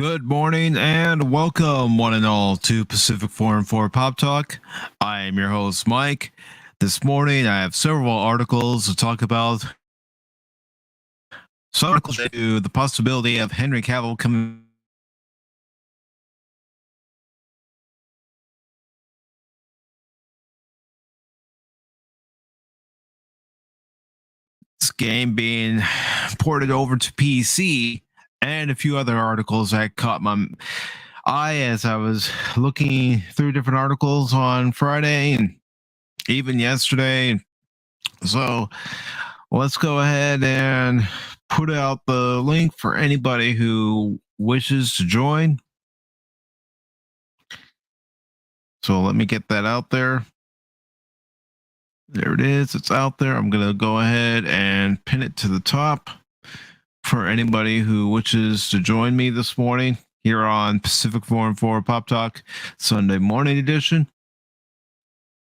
Good morning and welcome, one and all, to Pacific414 Pop Talk. I am your host, Mike. This morning, I have several articles to talk about. Some articles to the possibility of Henry Cavill coming this game being ported over to PC, and a few other articles that caught my eye as I was looking through different articles on Friday and even yesterday. So let's go ahead and put out the link for anybody who wishes to join. So let me get that out there. There it is. It's out there. I'm going to go ahead and pin it to the top for anybody who wishes to join me this morning here on Pacific414 Pop Talk Sunday morning edition.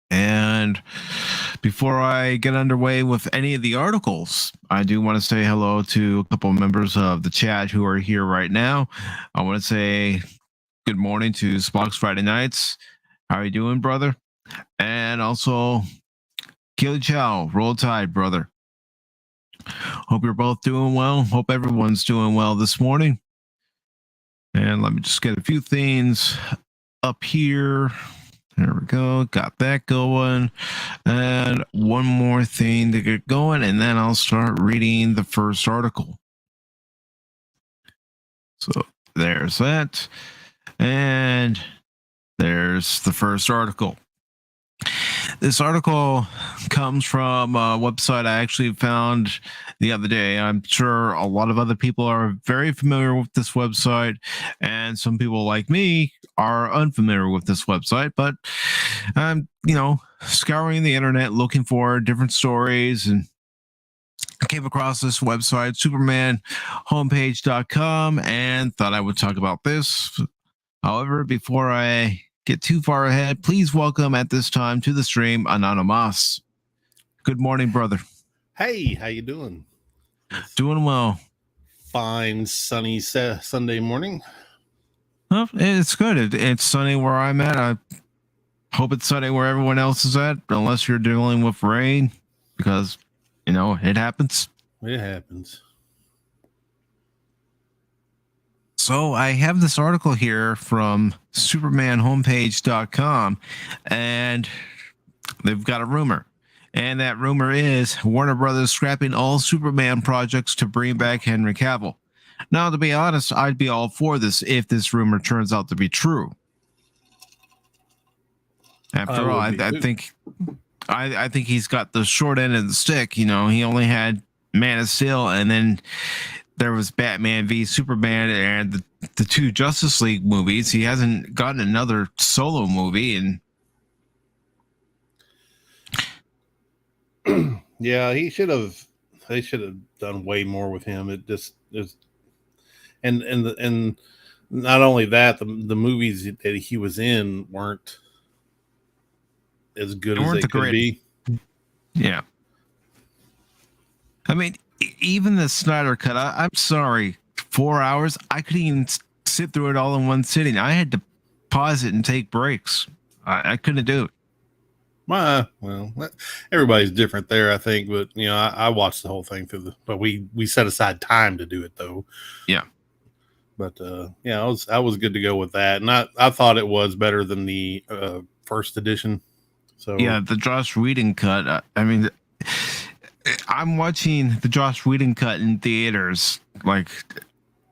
And before I get underway with any of the articles, I do want to say hello to a couple of members of the chat who are here right now. I want to say good morning to Spock's Friday Nights. How are you doing, brother? And also, Keely Chow, Roll Tide, brother. Hope you're both doing well. Hope everyone's doing well this morning. And let me just get a few things up here. There we go. Got that going. And one more thing to get going, and then I'll start reading the first article. So there's that. And there's the first article. This article comes from a website I actually found the other day. I'm sure a lot of other people are very familiar with this website, and some people like me are unfamiliar with this website, but I'm, scouring the internet looking for different stories, and I came across this website, supermanhomepage.com, and thought I would talk about this. However, before I get too far ahead, please welcome at this time to the stream Anonymous. Good morning, brother. Hey, how you doing? Doing well. Fine, sunny Sunday morning. Well, it's good. It's sunny where I'm at. I hope it's sunny where everyone else is at, unless you're dealing with rain, because, it happens. It happens. So I have this article here from supermanhomepage.com, and they've got a rumor. And that rumor is Warner Brothers scrapping all Superman projects to bring back Henry Cavill. Now, to be honest, I'd be all for this if this rumor turns out to be true. After all, I think he's got the short end of the stick. He only had Man of Steel, and then there was Batman v Superman and the two Justice League movies. He hasn't gotten another solo movie, and yeah, they should have done way more with him. It just is, and not only that, the movies that he was in weren't as good as they could be. Yeah, I mean, even the Snyder Cut, I'm sorry, 4 hours, I couldn't even sit through it all in one sitting. I had to pause it and take breaks. I couldn't do it. Well, everybody's different there, I think. But I watched the whole thing but we set aside time to do it though. Yeah. But I was good to go with that, and I thought it was better than the first edition. So yeah, the Joss Whedon cut. I'm watching the Joss Whedon cut in theaters, like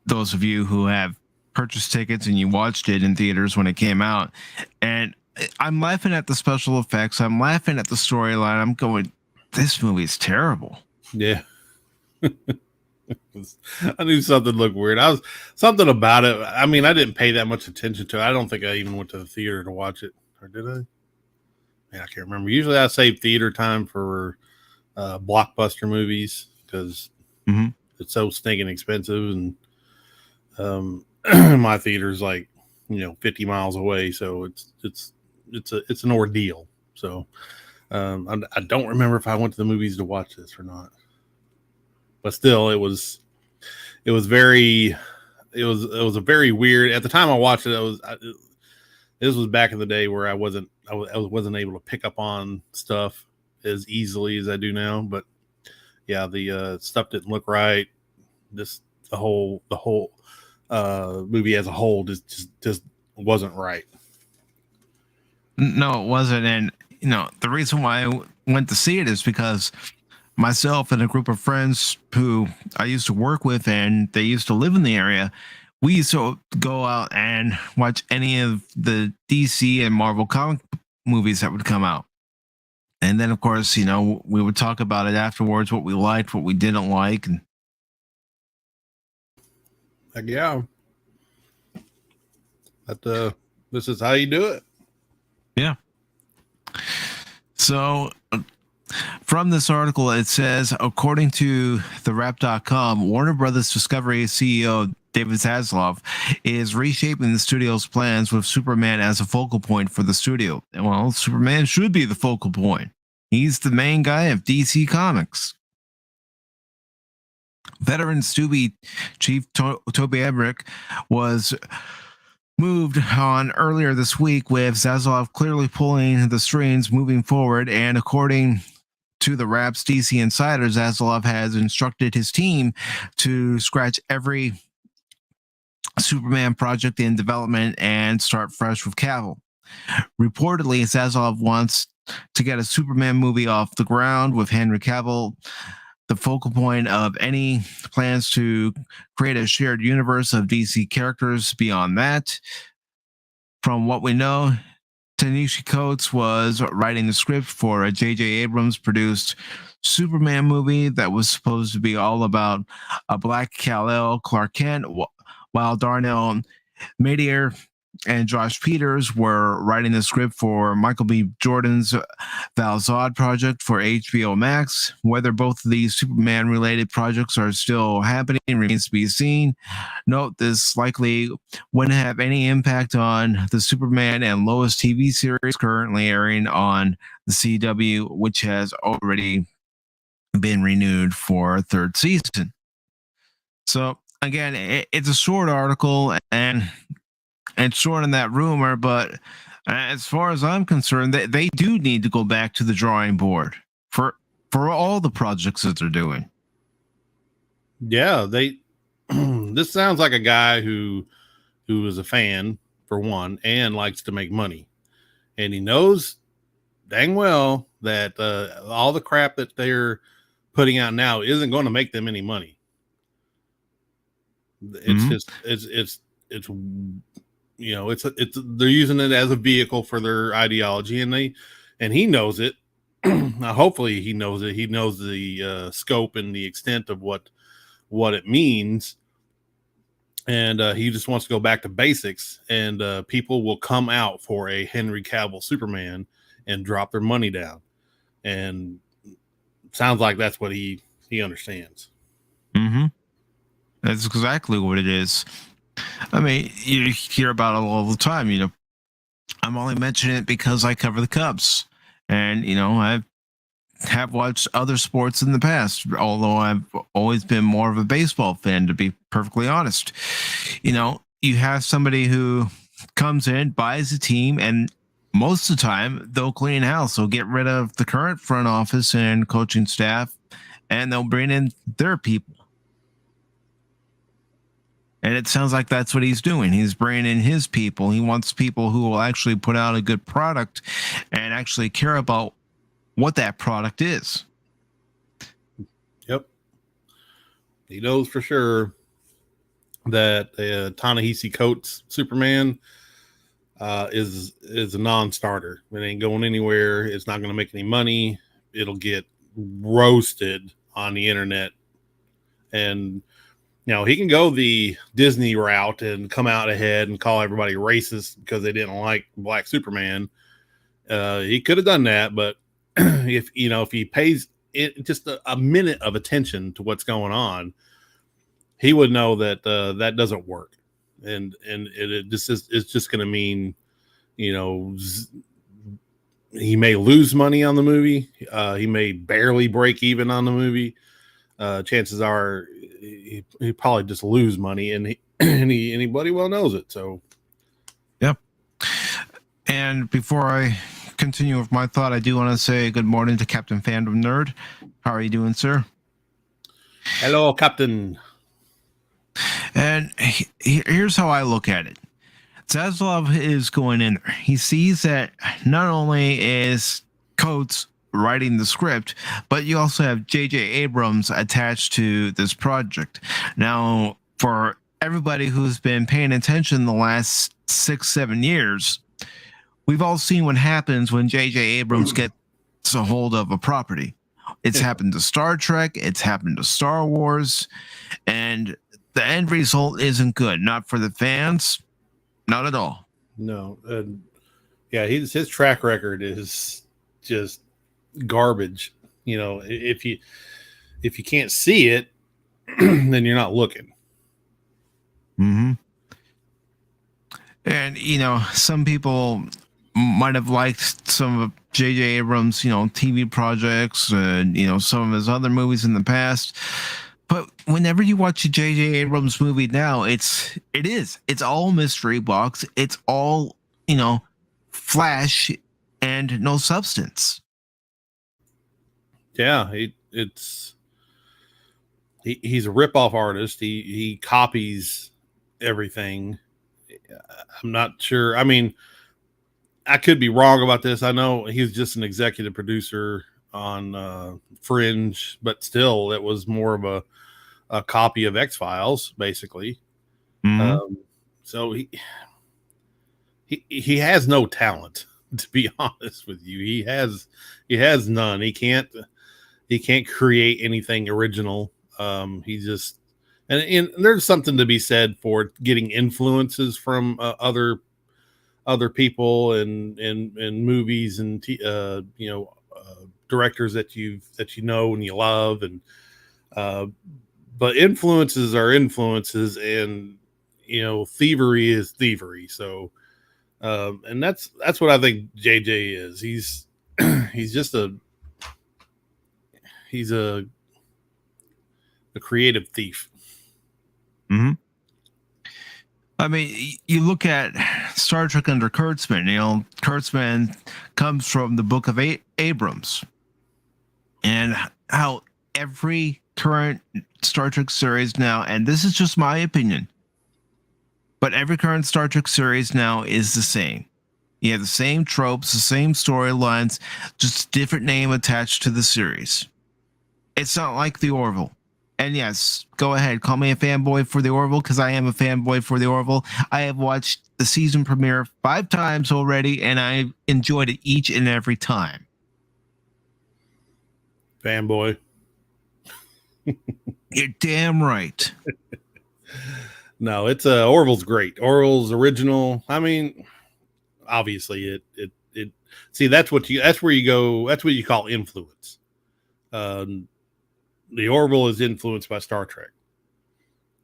those of you who have purchased tickets and you watched it in theaters when it came out. And I'm laughing at the special effects. I'm laughing at the storyline. I'm going, this movie's terrible. Yeah. I knew something looked weird. Something about it. I mean, I didn't pay that much attention to it. I don't think I even went to the theater to watch it. Or did I? Man, I can't remember. Usually I save theater time for blockbuster movies because it's so stinking expensive, and my theater's like 50 miles away, so it's an ordeal. So I don't remember if I went to the movies to watch this or not, but still it was very it was a very weird. At the time I watched it, this was back in the day where I wasn't able to pick up on stuff as easily as I do now. But yeah, the stuff didn't look right. The whole movie as a whole just wasn't right. No, it wasn't. And the reason why I went to see it is because myself and a group of friends who I used to work with, and they used to live in the area, we used to go out and watch any of the DC and Marvel comic movies that would come out. And then, of course, we would talk about it afterwards, what we liked, what we didn't like. And yeah, this is how you do it. Yeah. So from this article, it says, according to TheWrap.com, Warner Brothers Discovery CEO David Zaslav is reshaping the studio's plans with Superman as a focal point for the studio. And well, Superman should be the focal point. He's the main guy of DC Comics. Veteran Stubby Chief Toby Emmerich was moved on earlier this week, with Zaslav clearly pulling the strings moving forward. And according to the Wrap's DC Insider, Zaslav has instructed his team to scratch every Superman project in development and start fresh with Cavill. Reportedly, Zaslav wants to get a Superman movie off the ground with Henry Cavill the focal point of any plans to create a shared universe of DC characters. Beyond that, from what we know, Ta-Nehisi Coates was writing the script for a J.J. Abrams produced Superman movie that was supposed to be all about a black Kal-El Clark Kent, while Darnell Madier and Josh Peters were writing the script for Michael B. Jordan's Val Zod project for HBO Max. Whether both of these Superman-related projects are still happening remains to be seen. Note, this likely wouldn't have any impact on the Superman and Lois TV series currently airing on the CW, which has already been renewed for a third season. So, again, it's a short article, and it's short in that rumor, but as far as I'm concerned, they do need to go back to the drawing board for all the projects that they're doing. Yeah, this sounds like a guy who is a fan, for one, and likes to make money. And he knows dang well that all the crap that they're putting out now isn't going to make them any money. It's they're using it as a vehicle for their ideology, and he knows it. Now, hopefully he knows it. He knows the scope and the extent of what it means. And he just wants to go back to basics, and people will come out for a Henry Cavill Superman and drop their money down. And sounds like that's what he understands. Mm-hmm. That's exactly what it is. I mean, you hear about it all the time. I'm only mentioning it because I cover the Cubs, and I have watched other sports in the past, although I've always been more of a baseball fan, to be perfectly honest. You have somebody who comes in, buys a team, and most of the time they'll clean house. They'll get rid of the current front office and coaching staff, and they'll bring in their people. And it sounds like that's what he's doing. He's bringing in his people. He wants people who will actually put out a good product and actually care about what that product is. Yep. He knows for sure that Ta-Nehisi Coates Superman is a non-starter. It ain't going anywhere. It's not going to make any money. It'll get roasted on the internet. And he can go the Disney route and come out ahead and call everybody racist because they didn't like Black Superman. He could have done that, but if he pays it just a minute of attention to what's going on, he would know that that doesn't work, and it's just going to mean, he may lose money on the movie. He may barely break even on the movie. Chances are he probably just lose money, and anybody well knows it. So, yep. And before I continue with my thought, I do want to say good morning to Captain Fandom Nerd. How are you doing, sir? hello, Captain. And here's how I look at it. Zaslav is going in there. He sees that not only is Coates writing the script, but you also have J.J. Abrams attached to this project. Now, for everybody who's been paying attention the last 6-7 years, we've all seen what happens when J.J. Abrams gets a hold of a property. It's happened to Star Trek. It's happened to Star Wars. And the end result isn't good. Not for the fans. Not at all. No. Yeah, his track record is just garbage. You know, if you can't see it, then you're not looking. Mm-hmm. And, you know, some people might have liked some of J.J. Abrams, you know, TV projects and, you know, some of his other movies in the past. But whenever you watch a J.J. Abrams movie now, it's all mystery box. It's all, you know, flash and no substance. Yeah, he's a rip-off artist. He copies everything. I'm not sure. I mean, I could be wrong about this. I know he's just an executive producer on Fringe, but still, it was more of a copy of X-Files, basically. Mm-hmm. So he has no talent, to be honest with you. He has none. He can't create anything original. He just and there's something to be said for getting influences from other people and movies and directors that you know and you love, and but influences are influences, and you know, thievery is thievery. So and that's what I think JJ is. He's a creative thief. Mm-hmm. I mean, you look at Star Trek under Kurtzman. You know, Kurtzman comes from the book of Abrams, and how every current Star Trek series now, and this is just my opinion, but every current Star Trek series now is the same. You have the same tropes, the same storylines, just a different name attached to the series. It's not like the Orville. And yes, go ahead, call me a fanboy for the Orville, because I am a fanboy for the Orville. I have watched the season premiere 5 times already, and I enjoyed it each and every time. Fanboy. You're damn right. No, it's Orville's great. Orville's original. I mean, obviously it see, that's where you go. That's what you call influence. The Orville is influenced by Star Trek,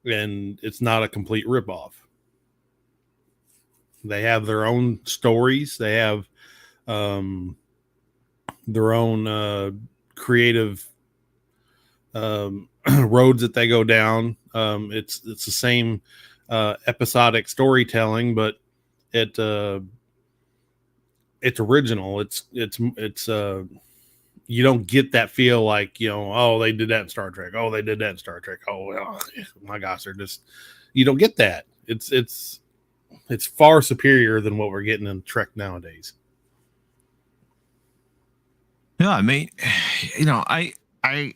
and it's not a complete ripoff. They have their own stories. They have their own creative roads that they go down. It's the same episodic storytelling, but it's original. It's you don't get that feel like, you know, oh, they did that in Star Trek. Oh, they did that in Star Trek. Oh my gosh, they're just, you don't get that. It's far superior than what we're getting in Trek nowadays. Yeah, I mean, you know, I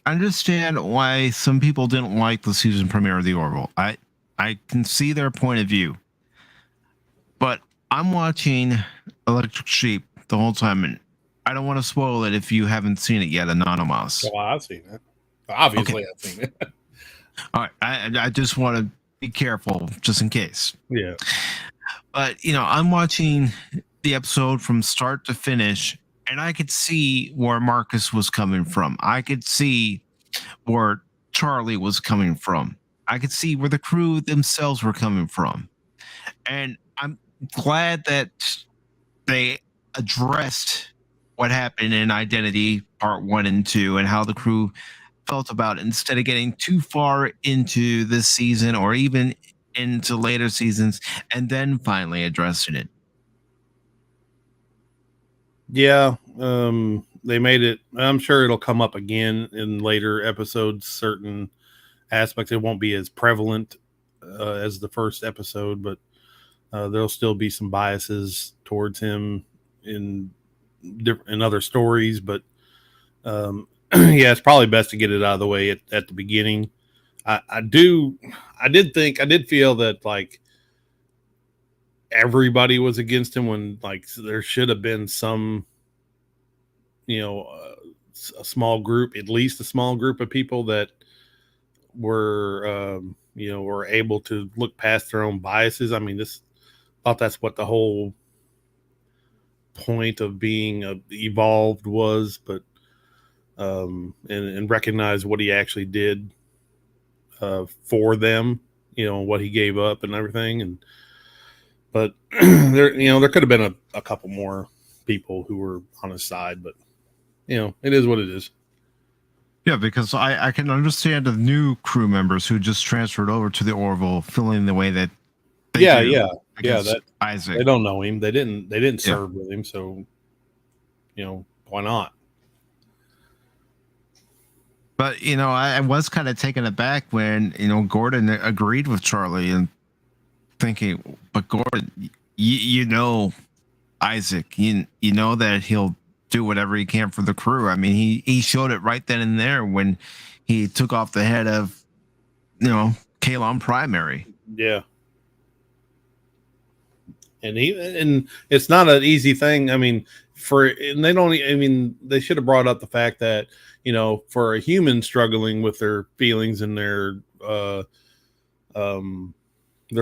understand why some people didn't like the season premiere of the Orville. I can see their point of view, but I'm watching Electric Sheep the whole time, and I don't want to spoil it if you haven't seen it yet, Anonymous. Well, I've seen it. Obviously, okay. I've seen it. All right, I just want to be careful just in case. Yeah. But, you know, I'm watching the episode from start to finish, and I could see where Marcus was coming from. I could see where Charlie was coming from. I could see where the crew themselves were coming from. And I'm glad that they addressed what happened in Identity Part 1 and 2 and how the crew felt about it, instead of getting too far into this season or even into later seasons and then finally addressing it. Yeah, they made it. I'm sure it'll come up again in later episodes. Certain aspects, it won't be as prevalent as the first episode, but there'll still be some biases towards him in other stories. But yeah, it's probably best to get it out of the way at the beginning. I did feel that like everybody was against him when like there should have been some, a small group, at least a small group of people that were, were able to look past their own biases. I mean, thought that's what the whole point of being evolved was, but and recognize what he actually did for them, what he gave up and everything. But there could have been a couple more people who were on his side, but it is what it is. Yeah, because I can understand the new crew members who just transferred over to the Orville feeling the way that they do that Isaac. They don't know him. They didn't serve with him, so why not? But I was kind of taken aback when Gordon agreed with Charlie and thinking, but Gordon, you know Isaac, you know that he'll do whatever he can for the crew. I mean, he showed it right then and there when he took off the head of Kalon Primary. Yeah. And it's not an easy thing. I mean, they should have brought up the fact that, for a human struggling with their feelings and their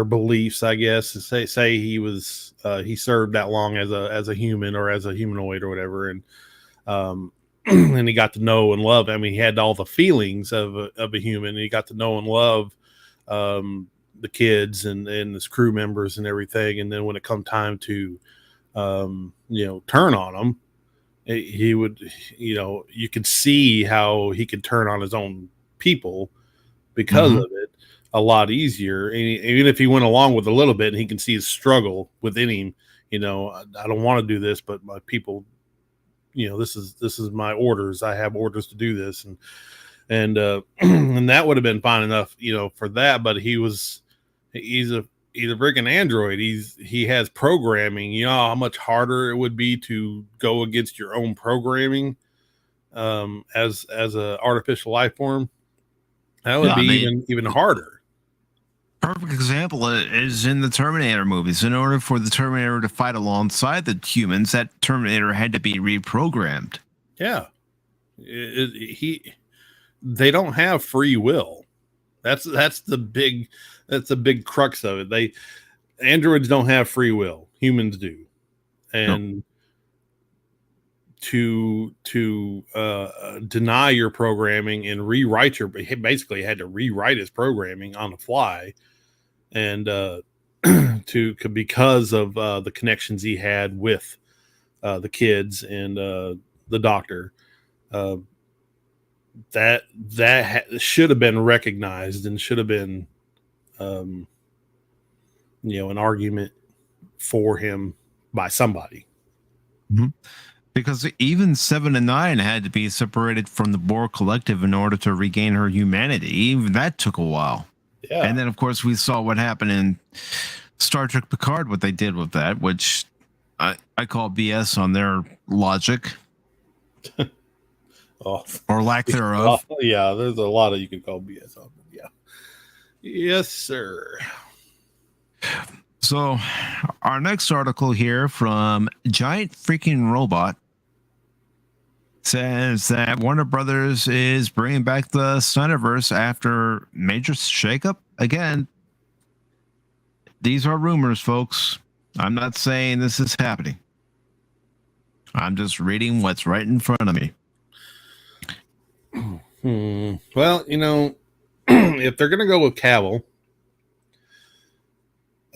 beliefs, I guess, say he served that long as a human or as a humanoid or whatever. And, and he got to know and love. I mean, he had all the feelings of a human. And he got to know and love, the kids and his crew members and everything. And then when it come time to, turn on them, he would, you could see how he could turn on his own people because of it a lot easier. And even if he went along with a little bit and he can see his struggle within him, I don't want to do this, but my people, this is my orders. I have orders to do this. And and that would have been fine enough, for that. But he's a freaking android. He has programming. You know how much harder it would be to go against your own programming, as a artificial life form. That would be even harder. Perfect example is in the Terminator movies. In order for the Terminator to fight alongside the humans, that Terminator had to be reprogrammed. Yeah, they don't have free will. That's the big crux of it. Androids don't have free will. Humans do, and to deny your programming and rewrite he basically had to rewrite his programming on the fly, and because of the connections he had with the kids and the doctor. That should have been recognized and should have been, an argument for him by somebody. Mm-hmm. Because even 7 and 9 had to be separated from the Borg Collective in order to regain her humanity. Even that took a while. Yeah. And then, of course, we saw what happened in Star Trek Picard, what they did with that, which I call BS on their logic. Or lack thereof. Yeah, there's a lot of you could call BS on them. Yeah. Yes, sir. So, our next article here from Giant Freaking Robot says that Warner Brothers is bringing back the Snyderverse after major shakeup. Again, these are rumors, folks. I'm not saying this is happening. I'm just reading what's right in front of me. Well, if they're going to go with Cavill,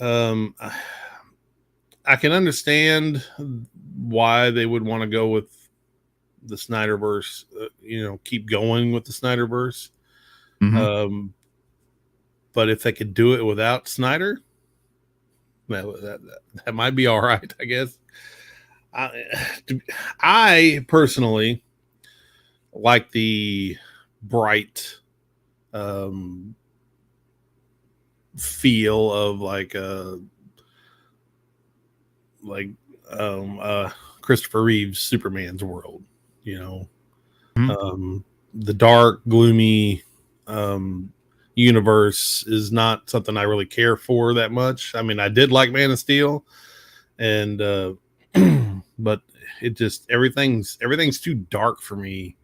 I can understand why they would want to go with the Snyderverse, keep going with the Snyderverse. Mm-hmm. But if they could do it without Snyder, that might be all right, I guess. I personally like the bright feel of like Christopher Reeve's Superman's world, you know. The dark, gloomy universe is not something I really care for that much. I mean, I did like Man of Steel, and but it just everything's too dark for me.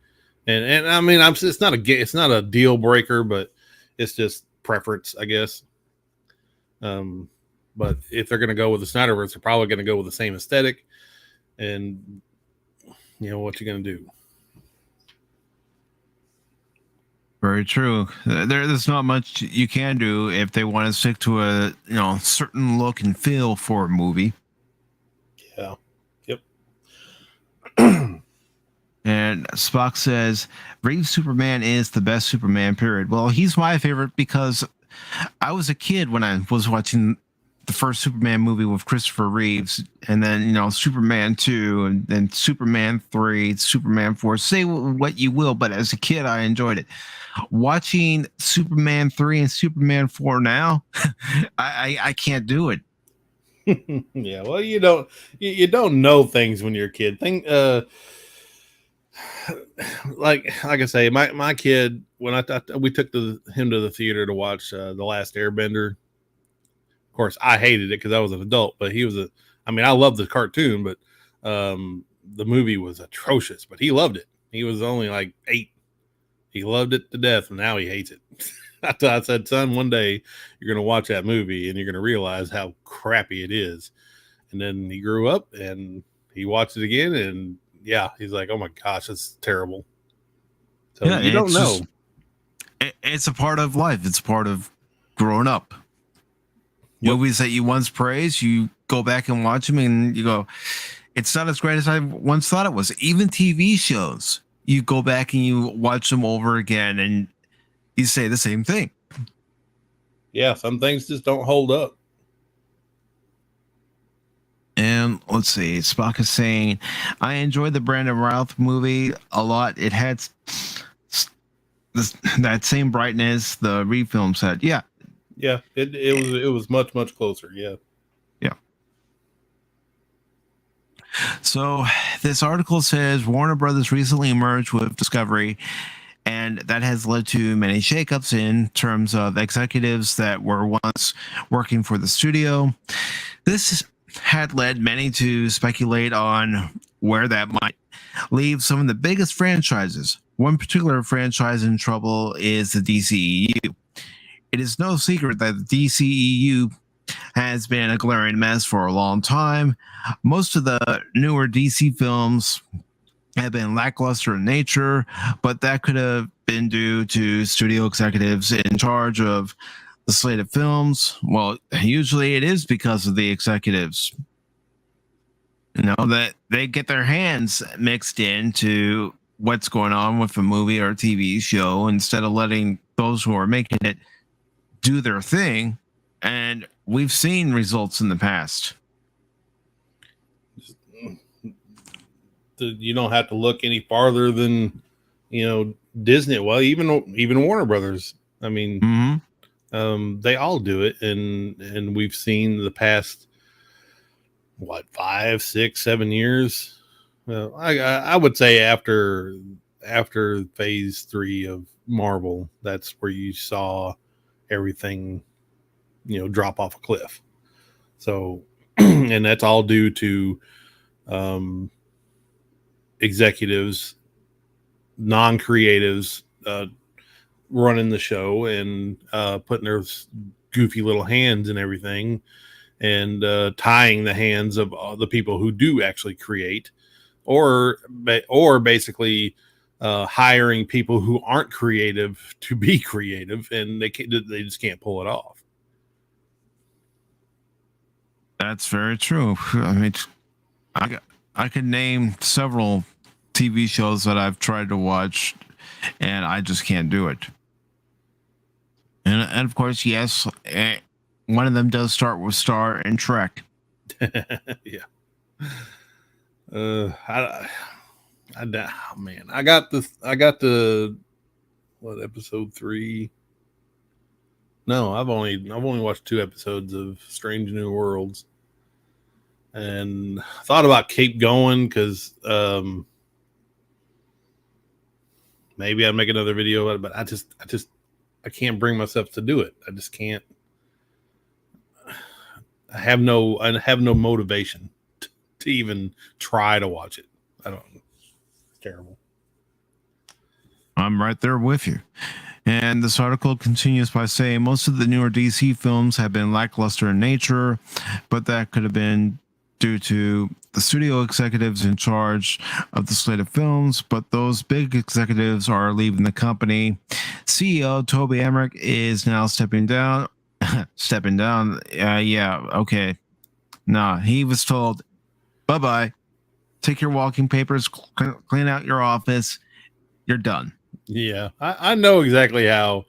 And I mean, it's not a deal breaker, but it's just preference, I guess. But if they're going to go with the Snyderverse, they're probably going to go with the same aesthetic, and you know what you're going to do. Very true. There's not much you can do if they want to stick to a certain look and feel for a movie. Yeah. Yep. And Spock says Reeves Superman is the best Superman, period. Well, he's my favorite because I was a kid when I was watching the first Superman movie with Christopher Reeves, and then Superman 2, and then Superman 3, Superman 4. Say what you will, but as a kid I enjoyed it. Watching Superman 3 and Superman 4 now, I can't do it. Yeah, well, you don't know things when you're a kid. Like I say, my kid, when we took him to the theater to watch The Last Airbender. Of course, I hated it because I was an adult, but I loved the cartoon, but the movie was atrocious, but he loved it. He was only like 8. He loved it to death, and now he hates it. I said, son, one day you're going to watch that movie and you're going to realize how crappy it is. And then he grew up and he watched it again, and yeah, he's like, oh my gosh, it's terrible. So yeah, you don't know. It's a part of life. It's a part of growing up. Yep. Movies that you once praised, you go back and watch them and you go, it's not as great as I once thought it was. Even TV shows, you go back and you watch them over again and you say the same thing. Yeah, some things just don't hold up. And let's see, Spock is saying, I enjoyed the Brandon Routh movie a lot. It had that same brightness the Reeve film said. Yeah. Yeah, it was much, much closer. Yeah. Yeah. So this article says Warner Brothers recently merged with Discovery, and that has led to many shakeups in terms of executives that were once working for the studio. This had led many to speculate on where that might leave some of the biggest franchises. One particular franchise in trouble is the DCEU. It is no secret that the DCEU has been a glaring mess for a long time. Most of the newer DC films have been lackluster in nature, but that could have been due to studio executives in charge of the slate of films. Well, usually it is because of the executives. That they get their hands mixed into what's going on with a movie or a TV show instead of letting those who are making it do their thing. And we've seen results in the past. You don't have to look any farther than Disney. Well, even Warner Brothers. I mean, they all do it, and we've seen the past 5, 6, 7 years. Well, I would say after phase 3 of Marvel, that's where you saw everything drop off a cliff. So and that's all due to executives, non-creatives running the show and putting their goofy little hands in everything, and tying the hands of the people who do actually create, or basically hiring people who aren't creative to be creative, and they just can't pull it off. That's very true. I mean, I could name several TV shows that I've tried to watch, and I just can't do it. And of course, yes, one of them does start with Star and Trek. Yeah. Oh, man, I got the what, episode 3? No, I've only watched 2 episodes of Strange New Worlds, and thought about keep going because maybe I'd make another video about it, but I can't bring myself to do it. I just can't. I have no motivation to even try to watch it. I don't. It's terrible. I'm right there with you. And this article continues by saying most of the newer DC films have been lackluster in nature, but that could have been due to the studio executives in charge of the slate of films, but those big executives are leaving the company. CEO Toby Emmerich is now stepping down. Stepping down. Yeah, okay. Nah, he was told, bye-bye. Take your walking papers, clean out your office. You're done. Yeah, I know exactly how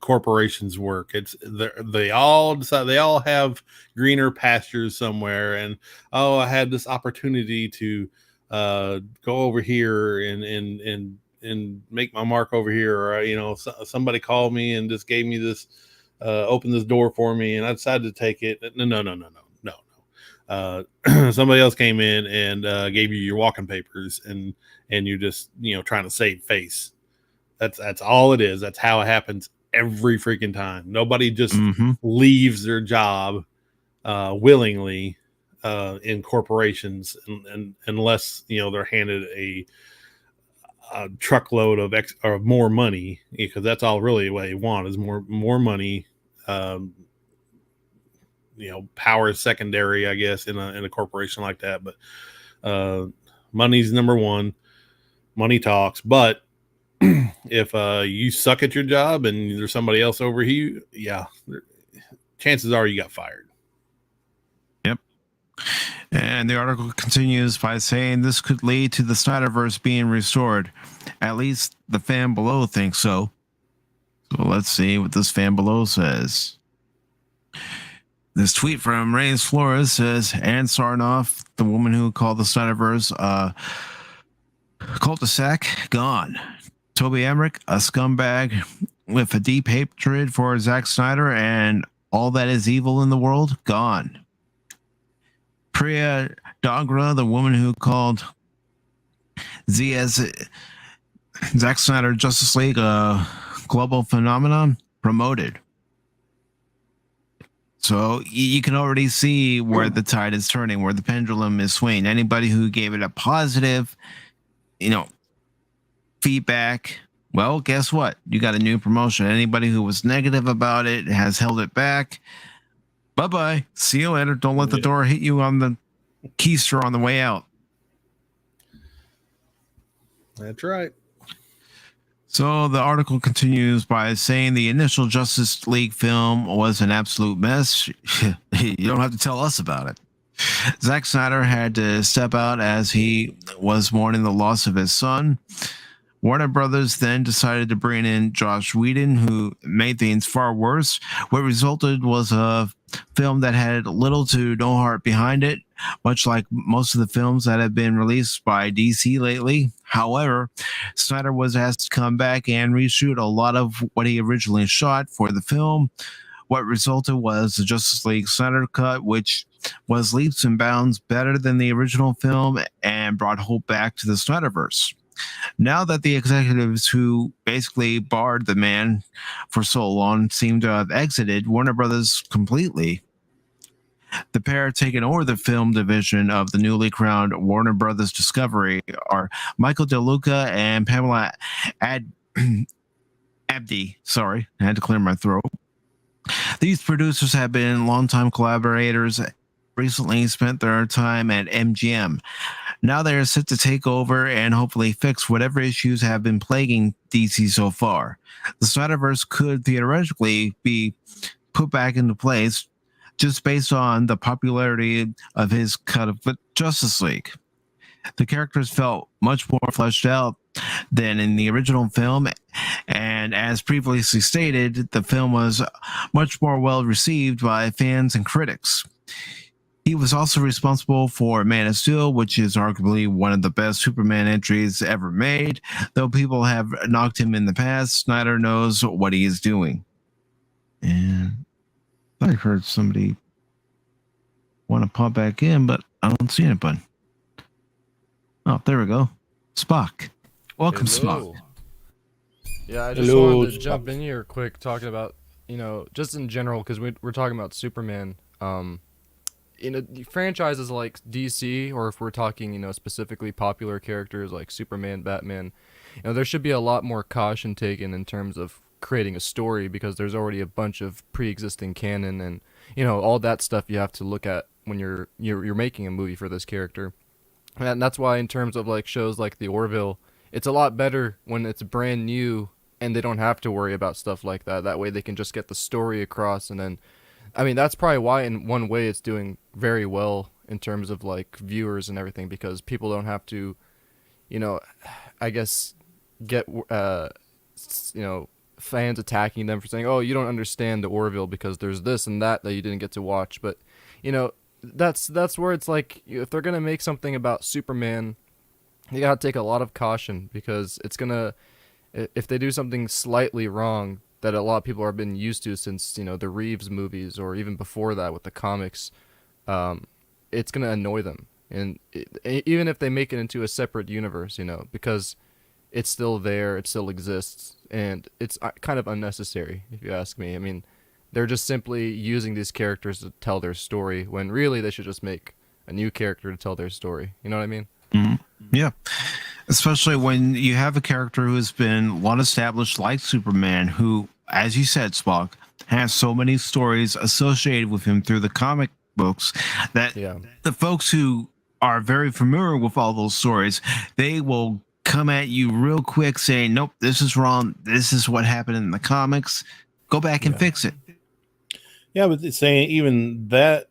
corporations work. It's they all decide, they all have greener pastures somewhere, and I had this opportunity to go over here and make my mark over here, or somebody called me and just gave me this, opened this door for me, and I decided to take it. No. Somebody else came in and gave you your walking papers, and you're just trying to save face. That's all it is. That's how it happens every freaking time. Nobody just leaves their job willingly in corporations, and unless they're handed a truckload of or more money, because that's all really what they want is more money. Power is secondary, I guess, in a corporation like that. But money's number one. Money talks. But if you suck at your job and there's somebody else over you, yeah, chances are you got fired. Yep. And the article continues by saying this could lead to the Snyderverse being restored. At least the fan below thinks so. So let's see what this fan below says. This tweet from Reyes Flores says, Ann Sarnoff, the woman who called the Snyderverse cul-de-sac, gone. Toby Emmerich, a scumbag with a deep hatred for Zack Snyder and all that is evil in the world, gone. Priya Dogra, the woman who called Zack Snyder Justice League a global phenomenon, promoted. So you can already see where the tide is turning, where the pendulum is swinging. Anybody who gave it a positive, feedback, well, guess what? You got a new promotion. Anybody who was negative about it has held it back. Bye-bye. See you later. Don't let the door hit you on the keister on the way out. That's right. So the article continues by saying the initial Justice League film was an absolute mess. You don't have to tell us about it. Zack Snyder had to step out as he was mourning the loss of his son. Warner Brothers then decided to bring in Joss Whedon, who made things far worse. What resulted was a film that had little to no heart behind it, much like most of the films that have been released by DC lately. However, Snyder was asked to come back and reshoot a lot of what he originally shot for the film. What resulted was the Justice League Snyder Cut, which was leaps and bounds better than the original film and brought hope back to the Snyderverse. Now that the executives who basically barred the man for so long seem to have exited Warner Brothers completely, the pair taking over the film division of the newly crowned Warner Brothers Discovery are Michael DeLuca and Pamela Abdi. Sorry, I had to clear my throat. These producers have been longtime collaborators, recently spent their time at MGM. Now they are set to take over and hopefully fix whatever issues have been plaguing DC so far. The Snyderverse could theoretically be put back into place just based on the popularity of his cut of Justice League. The characters felt much more fleshed out than in the original film. And as previously stated, the film was much more well received by fans and critics. He was also responsible for Man of Steel, which is arguably one of the best Superman entries ever made. Though people have knocked him in the past, Snyder knows what he is doing. And I heard somebody want to pop back in, but I don't see anybody. Oh, there we go. Spock. Welcome, Hello. Spock. Yeah, I just Hello, wanted to Spock. jump in here quick talking about, just in general, because we're talking about Superman. Franchises like DC, or if we're talking, specifically popular characters like Superman, Batman, there should be a lot more caution taken in terms of creating a story, because there's already a bunch of pre-existing canon and, all that stuff you have to look at when you're making a movie for this character. And that's why in terms of like shows like The Orville, it's a lot better when it's brand new and they don't have to worry about stuff like that. That way they can just get the story across. And then, that's probably why in one way it's doing very well in terms of like viewers and everything, because people don't have to, I guess get, fans attacking them for saying, oh, you don't understand The Orville because there's this and that you didn't get to watch. But, that's where it's like, if they're going to make something about Superman, you got to take a lot of caution, because it's going to, if they do something slightly wrong that a lot of people have been used to since, the Reeves movies, or even before that with the comics, it's going to annoy them. And even if they make it into a separate universe, because it's still there, it still exists, and it's kind of unnecessary, if you ask me. They're just simply using these characters to tell their story, when really they should just make a new character to tell their story. You know what I mean? Mm-hmm. Yeah. Especially when you have a character who's been well established like Superman, who, as you said, Spock, has so many stories associated with him through the comic books that the folks who are very familiar with all those stories, they will come at you real quick saying, nope, this is wrong. This is what happened in the comics. Go back and fix it. Yeah, but it's saying even that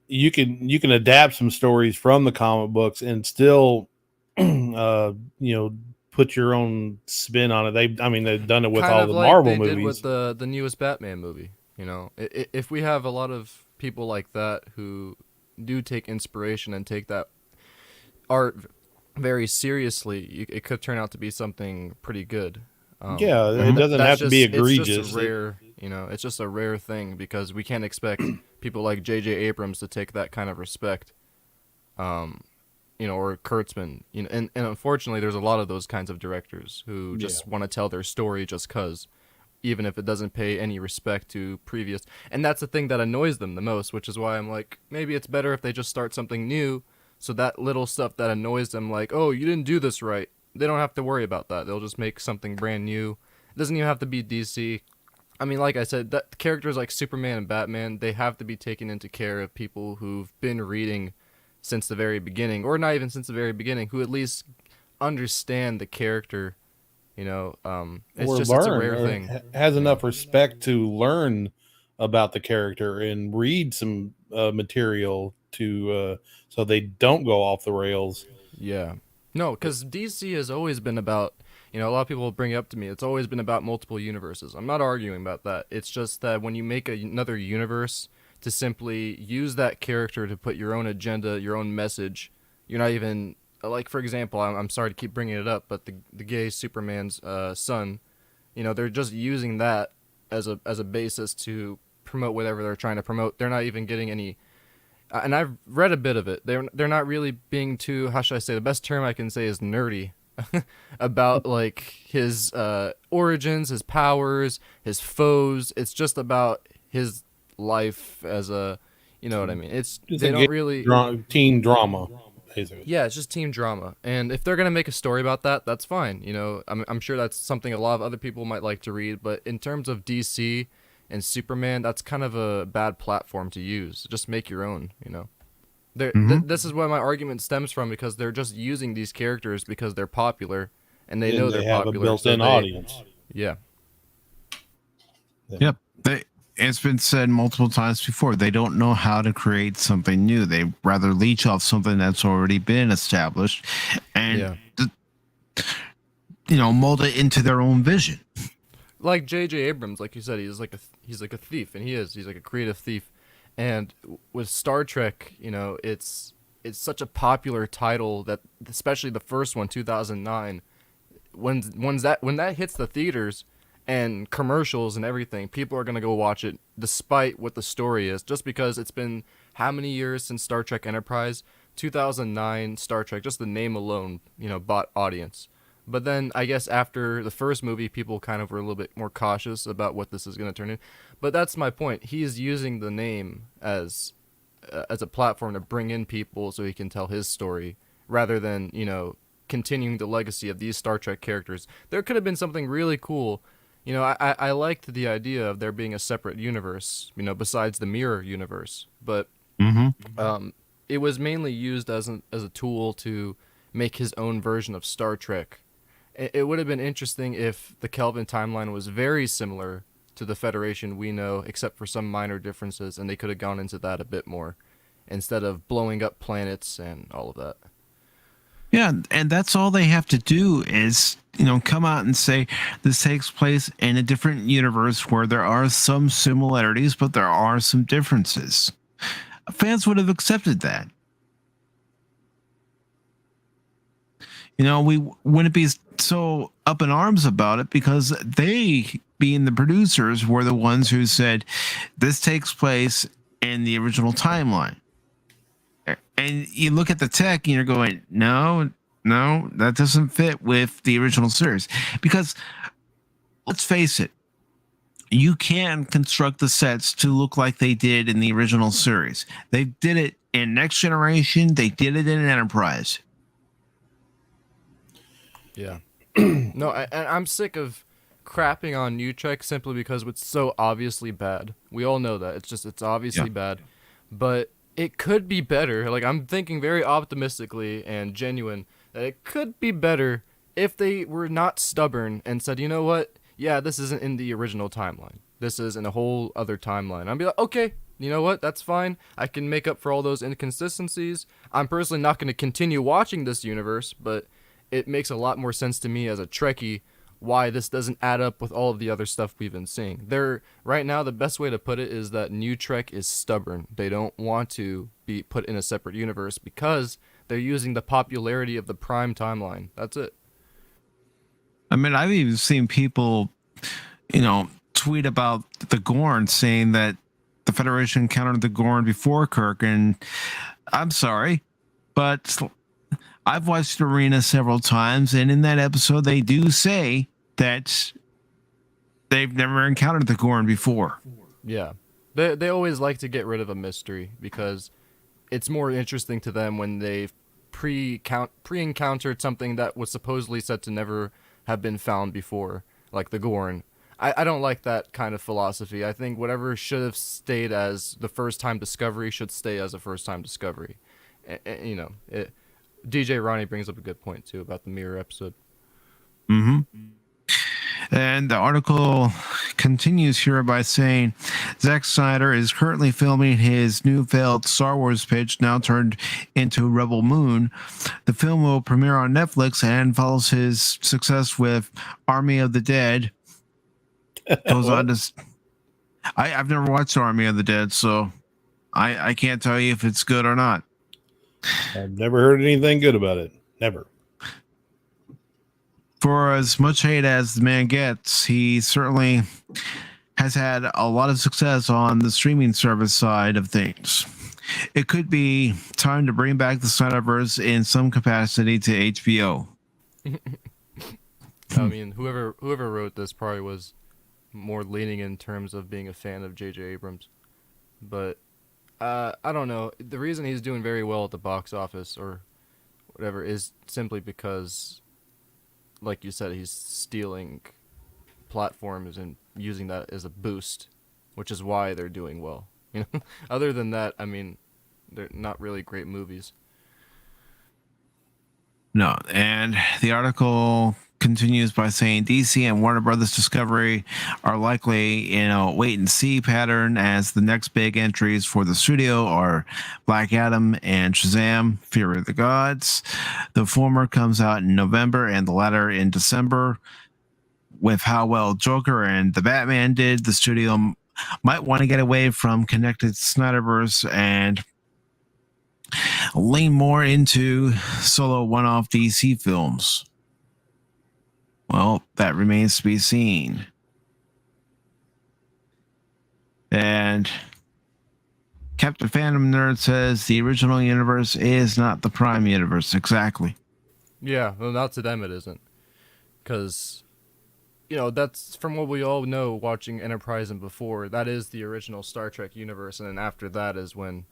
you can adapt some stories from the comic books and still put your own spin on it. They've done it with kind all of the like Marvel they movies. did with the newest Batman movie. If we have a lot of people like that who do take inspiration and take that art very seriously, it could turn out to be something pretty good. It doesn't have to be egregious. It's just a rare, it's just a rare thing, because we can't expect people like J.J. Abrams to take that kind of respect, or Kurtzman, and unfortunately there's a lot of those kinds of directors who just want to tell their story just cause, even if it doesn't pay any respect to previous, and that's the thing that annoys them the most, which is why I'm like, maybe it's better if they just start something new, so that little stuff that annoys them, like, oh, you didn't do this right, they don't have to worry about that. They'll just make something brand new. It doesn't even have to be DC. Like I said, that characters like Superman and Batman, they have to be taken into care of people who've been reading since the very beginning, or not even since the very beginning, who at least understand the character. It's just it's a rare thing. Has enough respect to learn about the character and read some material to so they don't go off the rails. Yeah. No, because DC has always been about, a lot of people bring it up to me, it's always been about multiple universes. I'm not arguing about that. It's just that when you make another universe, to simply use that character to put your own agenda, your own message, you're not even, like, for example, I'm sorry to keep bringing it up, but the gay Superman's son, they're just using that as a basis to promote whatever they're trying to promote. They're not even getting any... and I've read a bit of it. They're not really being too, how should I say, the best term I can say is nerdy about like his origins, his powers, his foes. It's just about his life as a, you know what I mean? They don't really teen drama, basically. Yeah, it's just team drama. And if they're gonna make a story about that, that's fine. I'm sure that's something a lot of other people might like to read. But in terms of DC and Superman, that's kind of a bad platform to use. Just make your own, This is where my argument stems from, because they're just using these characters because they're popular, and they know they're have popular. A built-in audience. Yeah. Yep. It's been said multiple times before. They don't know how to create something new. They rather leech off something that's already been established. And mold it into their own vision. Like J.J. Abrams, like you said, he's like a thief, and he's like a creative thief. And with Star Trek, it's such a popular title that, especially the first one, 2009, when that hits the theaters and commercials and everything, people are gonna go watch it despite what the story is, just because it's been how many years since Star Trek Enterprise? 2009 Star Trek, just the name alone, bought audience. But then I guess after the first movie, people kind of were a little bit more cautious about what this is going to turn in. But that's my point. He's using the name as a platform to bring in people so he can tell his story, rather than continuing the legacy of these Star Trek characters. There could have been something really cool. I liked the idea of there being a separate universe, besides the mirror universe. But it was mainly used as a tool to make his own version of Star Trek. It would have been interesting if the Kelvin timeline was very similar to the Federation we know, except for some minor differences, and they could have gone into that a bit more, instead of blowing up planets and all of that. Yeah, and that's all they have to do is, come out and say this takes place in a different universe where there are some similarities, but there are some differences. Fans would have accepted that. We wouldn't be so up in arms about it, because they, being the producers, were the ones who said this takes place in the original timeline. And you look at the tech and you're going, no, that doesn't fit with the original series. Because let's face it, you can construct the sets to look like they did in the original series. They did it in Next Generation. They did it in Enterprise. Yeah. No, I'm sick of crapping on New Trek simply because it's so obviously bad. We all know that. It's obviously bad. But it could be better. Like, I'm thinking very optimistically and genuine that it could be better if they were not stubborn and said, you know what? Yeah, this isn't in the original timeline. This is in a whole other timeline. I'd be like, okay, you know what? That's fine. I can make up for all those inconsistencies. I'm personally not going to continue watching this universe, but it makes a lot more sense to me as a Trekkie why this doesn't add up with all of the other stuff we've been seeing. Right now, the best way to put it is that New Trek is stubborn. They don't want to be put in a separate universe because they're using the popularity of the Prime timeline. That's it. I mean, I've even seen people, tweet about the Gorn, saying that the Federation encountered the Gorn before Kirk, and I'm sorry, but I've watched Arena several times, and in that episode, they do say that they've never encountered the Gorn before. Yeah. They always like to get rid of a mystery because it's more interesting to them when they've pre-encountered something that was supposedly said to never have been found before, like the Gorn. I don't like that kind of philosophy. I think whatever should have stayed as the first-time discovery should stay as a first-time discovery. DJ Ronnie brings up a good point, too, about the mirror episode. And the article continues here by saying Zack Snyder is currently filming his new failed Star Wars pitch, now turned into Rebel Moon. The film will premiere on Netflix and follows his success with Army of the Dead. Goes on to... I've never watched Army of the Dead, so I can't tell you if it's good or not. I've never heard anything good about it. Never. For as much hate as the man gets, he certainly has had a lot of success on the streaming service side of things. It could be time to bring back the Snyderverse in some capacity to HBO. I mean, whoever wrote this probably was more leaning in terms of being a fan of J.J. Abrams. But I don't know. The reason he's doing very well at the box office or whatever is simply because, like you said, he's stealing platforms and using that as a boost, which is why they're doing well. Other than that, I mean, they're not really great movies. No, and the article continues by saying DC and Warner Brothers Discovery are likely in a wait and see pattern, as the next big entries for the studio are Black Adam and Shazam: Fury of the Gods. The former comes out in November and the latter in December. With how well Joker and the Batman did, the studio might want to get away from connected Snyderverse and lean more into solo one-off DC films. Well, that remains to be seen. And Captain Phantom Nerd says the original universe is not the Prime universe. Exactly. Yeah, well, not to them it isn't. Because, that's from what we all know watching Enterprise and before. That is the original Star Trek universe. And then after that is when,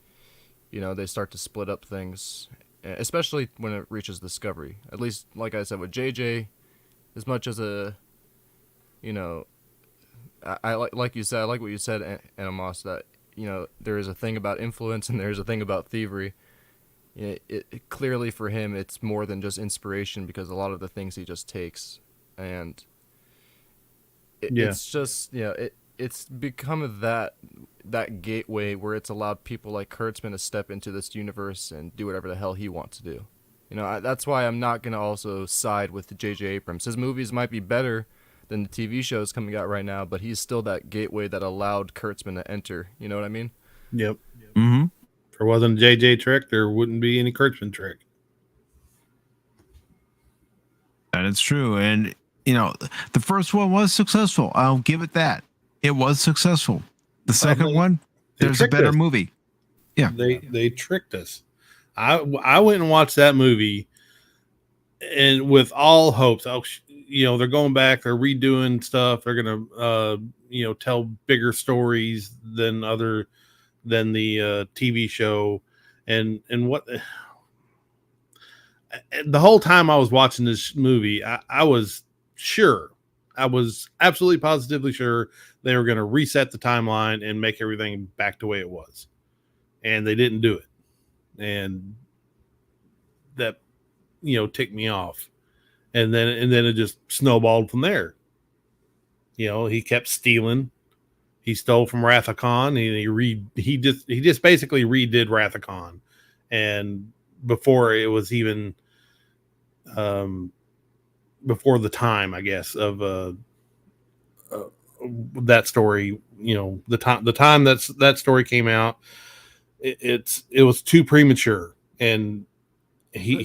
they start to split up things. Especially when it reaches Discovery. At least, like I said, with JJ, as much as I like you said, I like what you said, Animos, that, there is a thing about influence and there's a thing about thievery. It clearly for him, it's more than just inspiration, because a lot of the things he just takes, and it's just, it's become that gateway where it's allowed people like Kurtzman to step into this universe and do whatever the hell he wants to do. That's why I'm not going to also side with J.J. Abrams. His movies might be better than the TV shows coming out right now, but he's still that gateway that allowed Kurtzman to enter. You know what I mean? Yep. Mm-hmm. If there wasn't a JJ trick, there wouldn't be any Kurtzman trick. That is true. And, the first one was successful. I'll give it that. It was successful. The second one, there's a better movie. Yeah. They tricked us. I went and watched that movie, and with all hopes, they're going back, they're redoing stuff, they're gonna tell bigger stories than the TV show, and what the whole time I was watching this movie, I was absolutely positively sure they were going to reset the timeline and make everything back the way it was, and they didn't do it. And that, ticked me off. And then it just snowballed from there. He kept stealing. He stole from Wrath of Khan, and he just basically redid Wrath of Khan. And before it was even before the time, I guess, of that story, the time that story came out, it was too premature, and he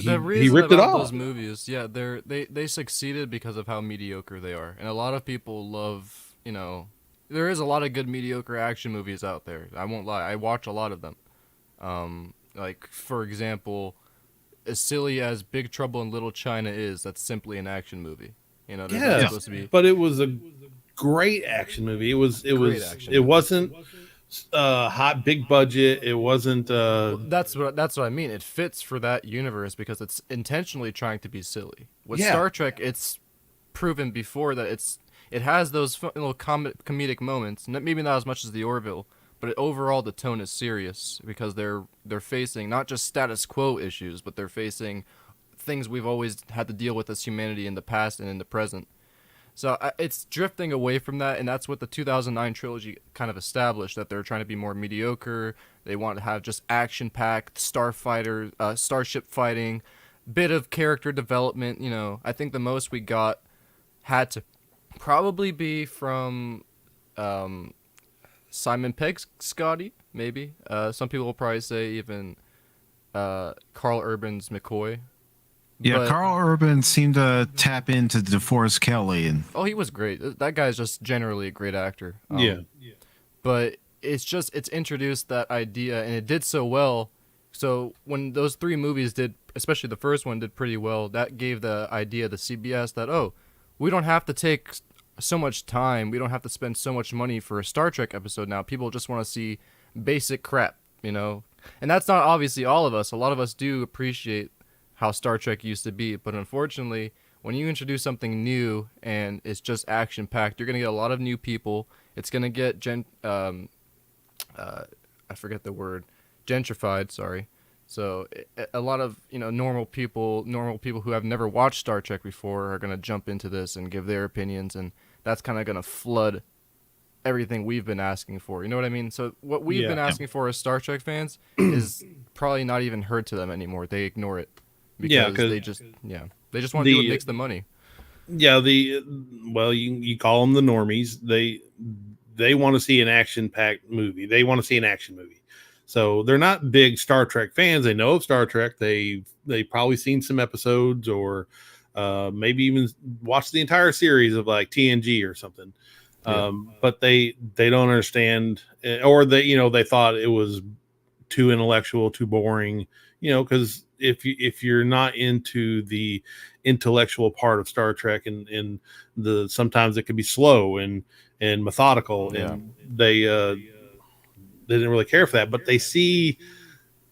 ripped it off. Those movies, they succeeded because of how mediocre they are, and a lot of people love. There is a lot of good mediocre action movies out there. I won't lie, I watch a lot of them. Like for example, as silly as Big Trouble in Little China is, that's simply an action movie. Supposed to be. But it was a great action movie. It wasn't hot big budget. It wasn't that's what I mean. It fits for that universe because it's intentionally trying to be silly. With Star Trek, it's proven before that it has those little comedic moments, maybe not as much as the Orville, but overall the tone is serious because they're facing not just status quo issues, but they're facing things we've always had to deal with as humanity in the past and in the present. So it's drifting away from that, and that's what the 2009 trilogy kind of established, that they're trying to be more mediocre. They want to have just action-packed starship fighting, bit of character development. I think the most we got had to probably be from Simon Pegg's Scotty, maybe. Some people will probably say even Carl Urban's McCoy. Yeah, Carl Urban seemed to tap into DeForest Kelley, and he was great. That guy's just generally a great actor. But it's introduced that idea, and it did so well. So when those three movies did, especially the first one did pretty well, that gave the idea to CBS that we don't have to take so much time, we don't have to spend so much money for a Star Trek episode now. People just want to see basic crap, and that's not obviously all of us. A lot of us do appreciate how Star Trek used to be, but unfortunately, when you introduce something new and it's just action packed, you're gonna get a lot of new people. It's gonna get I forget the word, gentrified. Sorry, So a lot of normal people who have never watched Star Trek before are gonna jump into this and give their opinions, and that's kind of gonna flood everything we've been asking for. You know what I mean? So what we've been asking for as Star Trek fans is probably not even heard to them anymore. They ignore it because they just want to do what makes them money. Yeah, you call them the normies. They want to see an action-packed movie. They want to see an action movie. So they're not big Star Trek fans. They know of Star Trek. They probably seen some episodes, or maybe even watched the entire series of like TNG or something. But they don't understand, or they thought it was too intellectual, too boring. Because if you're not into the intellectual part of Star Trek, and sometimes it can be slow and methodical, and they didn't really care for that. But they see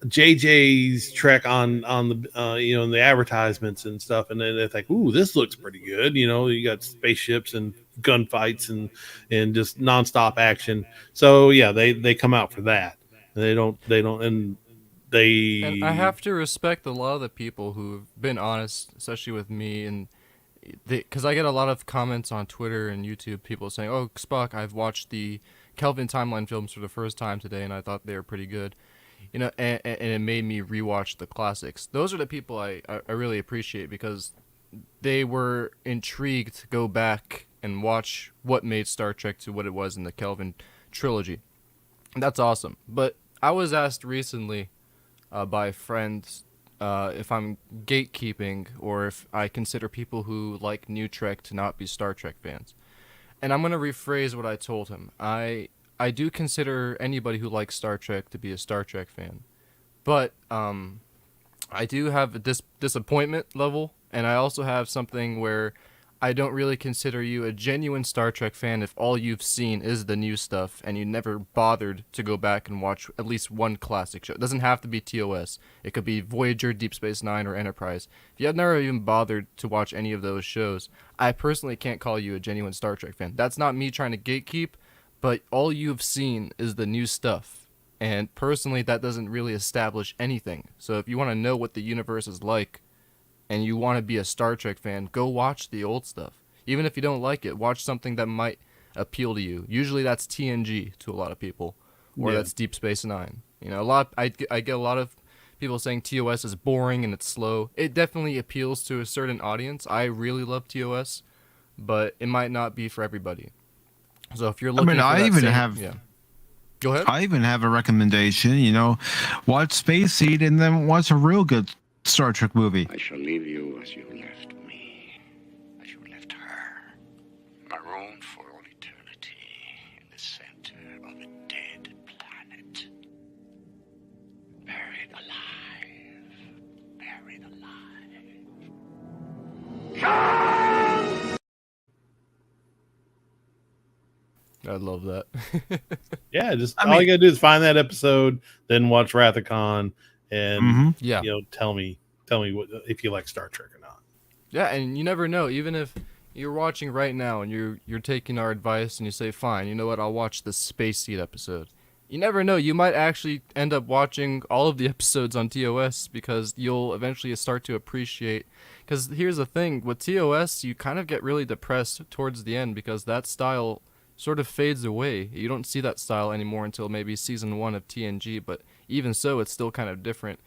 JJ's Trek on the in the advertisements and stuff, and then they think, "Ooh, this looks pretty good." You got spaceships and gunfights and just nonstop action. So yeah, they come out for that. They don't, and I have to respect a lot of the people who've been honest, especially with me, and because I get a lot of comments on Twitter and YouTube, people saying, "Oh, Spock, I've watched the Kelvin timeline films for the first time today, and I thought they were pretty good." And it made me rewatch the classics. Those are the people I really appreciate, because they were intrigued to go back and watch what made Star Trek to what it was in the Kelvin trilogy. That's awesome. But I was asked recently by friends if I'm gatekeeping, or if I consider people who like New Trek to not be Star Trek fans. And I'm going to rephrase what I told him. I do consider anybody who likes Star Trek to be a Star Trek fan. But I do have a disappointment level, and I also have something where I don't really consider you a genuine Star Trek fan if all you've seen is the new stuff and you never bothered to go back and watch at least one classic show. It doesn't have to be TOS. It could be Voyager, Deep Space Nine, or Enterprise. If you have never even bothered to watch any of those shows, I personally can't call you a genuine Star Trek fan. That's not me trying to gatekeep, but all you've seen is the new stuff. And personally, that doesn't really establish anything. So if you want to know what the universe is like, and you want to be a Star Trek fan, go watch the old stuff. Even if you don't like it, watch something that might appeal to you. Usually that's TNG to a lot of people, or that's Deep Space Nine. I get a lot of people saying TOS is boring and it's slow. It definitely appeals to a certain audience. I really love TOS, but it might not be for everybody. So if you're looking, Go ahead. I even have a recommendation. Watch Space Seed and then watch a real good Star Trek movie. I shall leave you as you left me, as you left her, marooned for all eternity in the center of a dead planet. Buried alive. Buried alive. I love that. Yeah, all you gotta do is find that episode, then watch Wrath of Khan, and tell me what, if you like Star Trek or not. Yeah, and you never know. Even if you're watching right now and you're taking our advice and you say, "Fine, you know what? I'll watch the Space Seed episode." You never know. You might actually end up watching all of the episodes on TOS, because you'll eventually start to appreciate. Because here's the thing with TOS, you kind of get really depressed towards the end, because that style sort of fades away. You don't see that style anymore until maybe season 1 of TNG, but even so, it's still kind of different.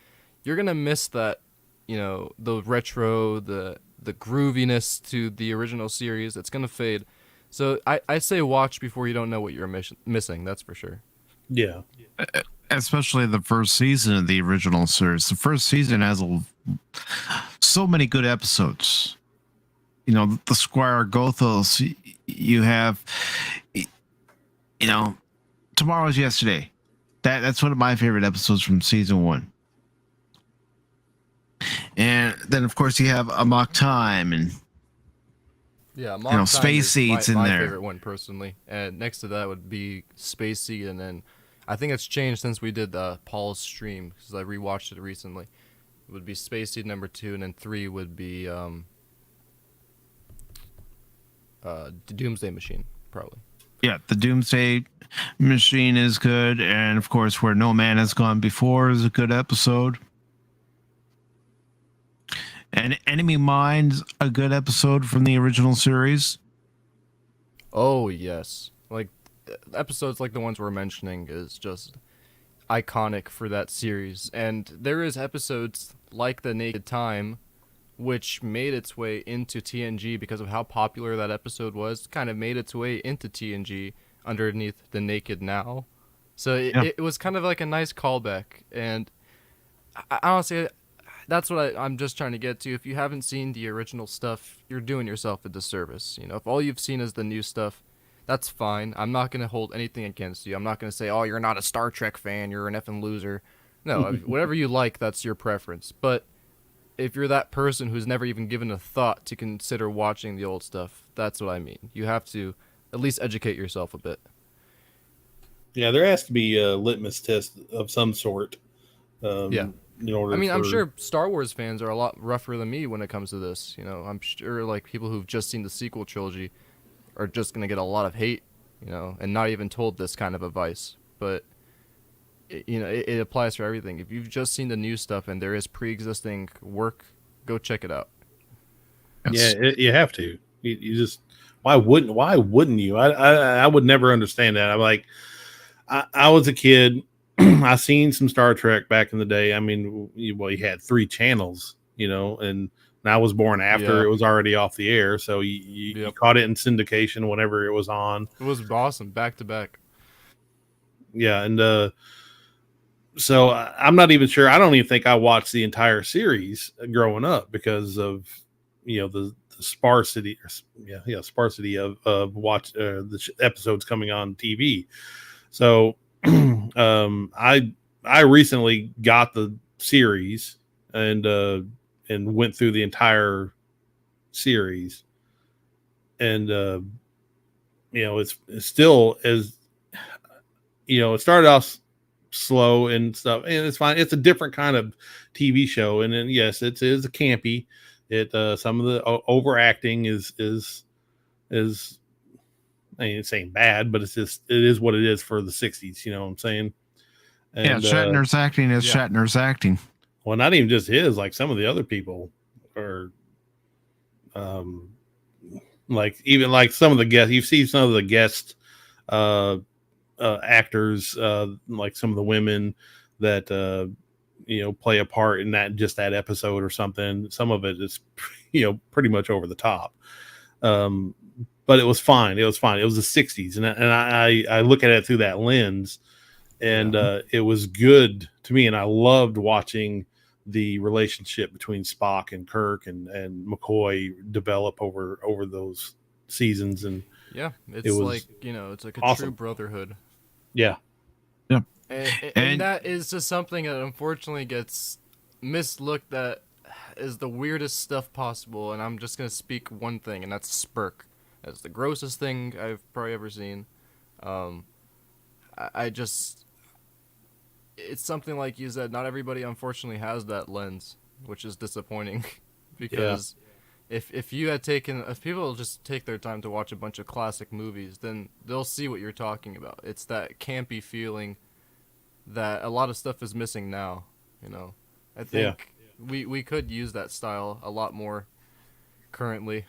You're gonna miss that, the retro, the grooviness to the original series. It's gonna fade. So I say watch before you don't know what you're missing. That's for sure. Yeah. Especially the first season of the original series. The first season has so many good episodes. The Squire Gothos, you have, Tomorrow's Yesterday. That's one of my favorite episodes from season 1. And then, of course, you have Amok Time and Space Seeds in my there. My favorite one, personally. And next to that would be Space Seed, and then I think it's changed since we did Paul's stream, because I rewatched it recently. It would be Space Seed number 2, and then 3 would be the Doomsday Machine, probably. Yeah, the Doomsday Machine is good, and of course, Where No Man Has Gone Before is a good episode. And Enemy Mine's a good episode from the original series. Oh yes, like episodes like the ones we're mentioning is just iconic for that series. And there is episodes like The Naked Time, which made its way into TNG because of how popular that episode was. Kind of made its way into TNG underneath The Naked Now. So it was kind of like a nice callback. And honestly, that's what I'm just trying to get to. If you haven't seen the original stuff, you're doing yourself a disservice. You know, if all you've seen is the new stuff, that's fine. I'm not going to hold anything against you. I'm not going to say, oh, you're not a Star Trek fan, you're an effing loser. No, whatever you like, that's your preference. But if you're that person who's never even given a thought to consider watching the old stuff, that's what I mean. You have to at least educate yourself a bit. Yeah, there has to be a litmus test of some sort. Yeah. In order I'm sure Star Wars fans are a lot rougher than me when it comes to this. You know, I'm sure like people who've just seen the sequel trilogy are just going to get a lot of hate, you know, and not even told this kind of advice. But, it applies for everything. If you've just seen the new stuff and there is pre-existing work, go check it out. Yes. Yeah, you have to. You just why wouldn't you? I would never understand that. I'm like, I was a kid. I seen some Star Trek back in the day. I mean, you had 3 channels, and I was born after it was already off the air, so you caught it in syndication whenever it was on. It was awesome, back to back. Yeah, and so I'm not even sure. I don't even think I watched the entire series growing up because of the sparsity, sparsity of watch the episodes coming on TV. So I recently got the series and went through the entire series, and it's still as it started off slow and stuff, and it's fine. It's a different kind of TV show, and then yes, it is a campy. It some of the overacting is I ain't saying bad, but it is what it is for the 60s. You know what I'm saying? And, Shatner's acting is Shatner's acting. Well, not even just his, like some of the other people are, like even like some of the guests, you see some of the guest, actors, like some of the women that, play a part in that episode or something. Some of it is, pretty much over the top. But it was fine. It was fine. It was the 60s. And I look at it through that lens, and it was good to me. And I loved watching the relationship between Spock and Kirk and McCoy develop over those seasons. And it was it's like a awesome. True brotherhood. Yeah. Yeah. And that is just something that unfortunately gets mislooked at as the weirdest stuff possible. And I'm just going to speak one thing, and that's Spurk. That's the grossest thing I've probably ever seen. It's something like you said, not everybody unfortunately has that lens, which is disappointing because if people just take their time to watch a bunch of classic movies, then they'll see what you're talking about. It's that campy feeling that a lot of stuff is missing now, I think we could use that style a lot more currently.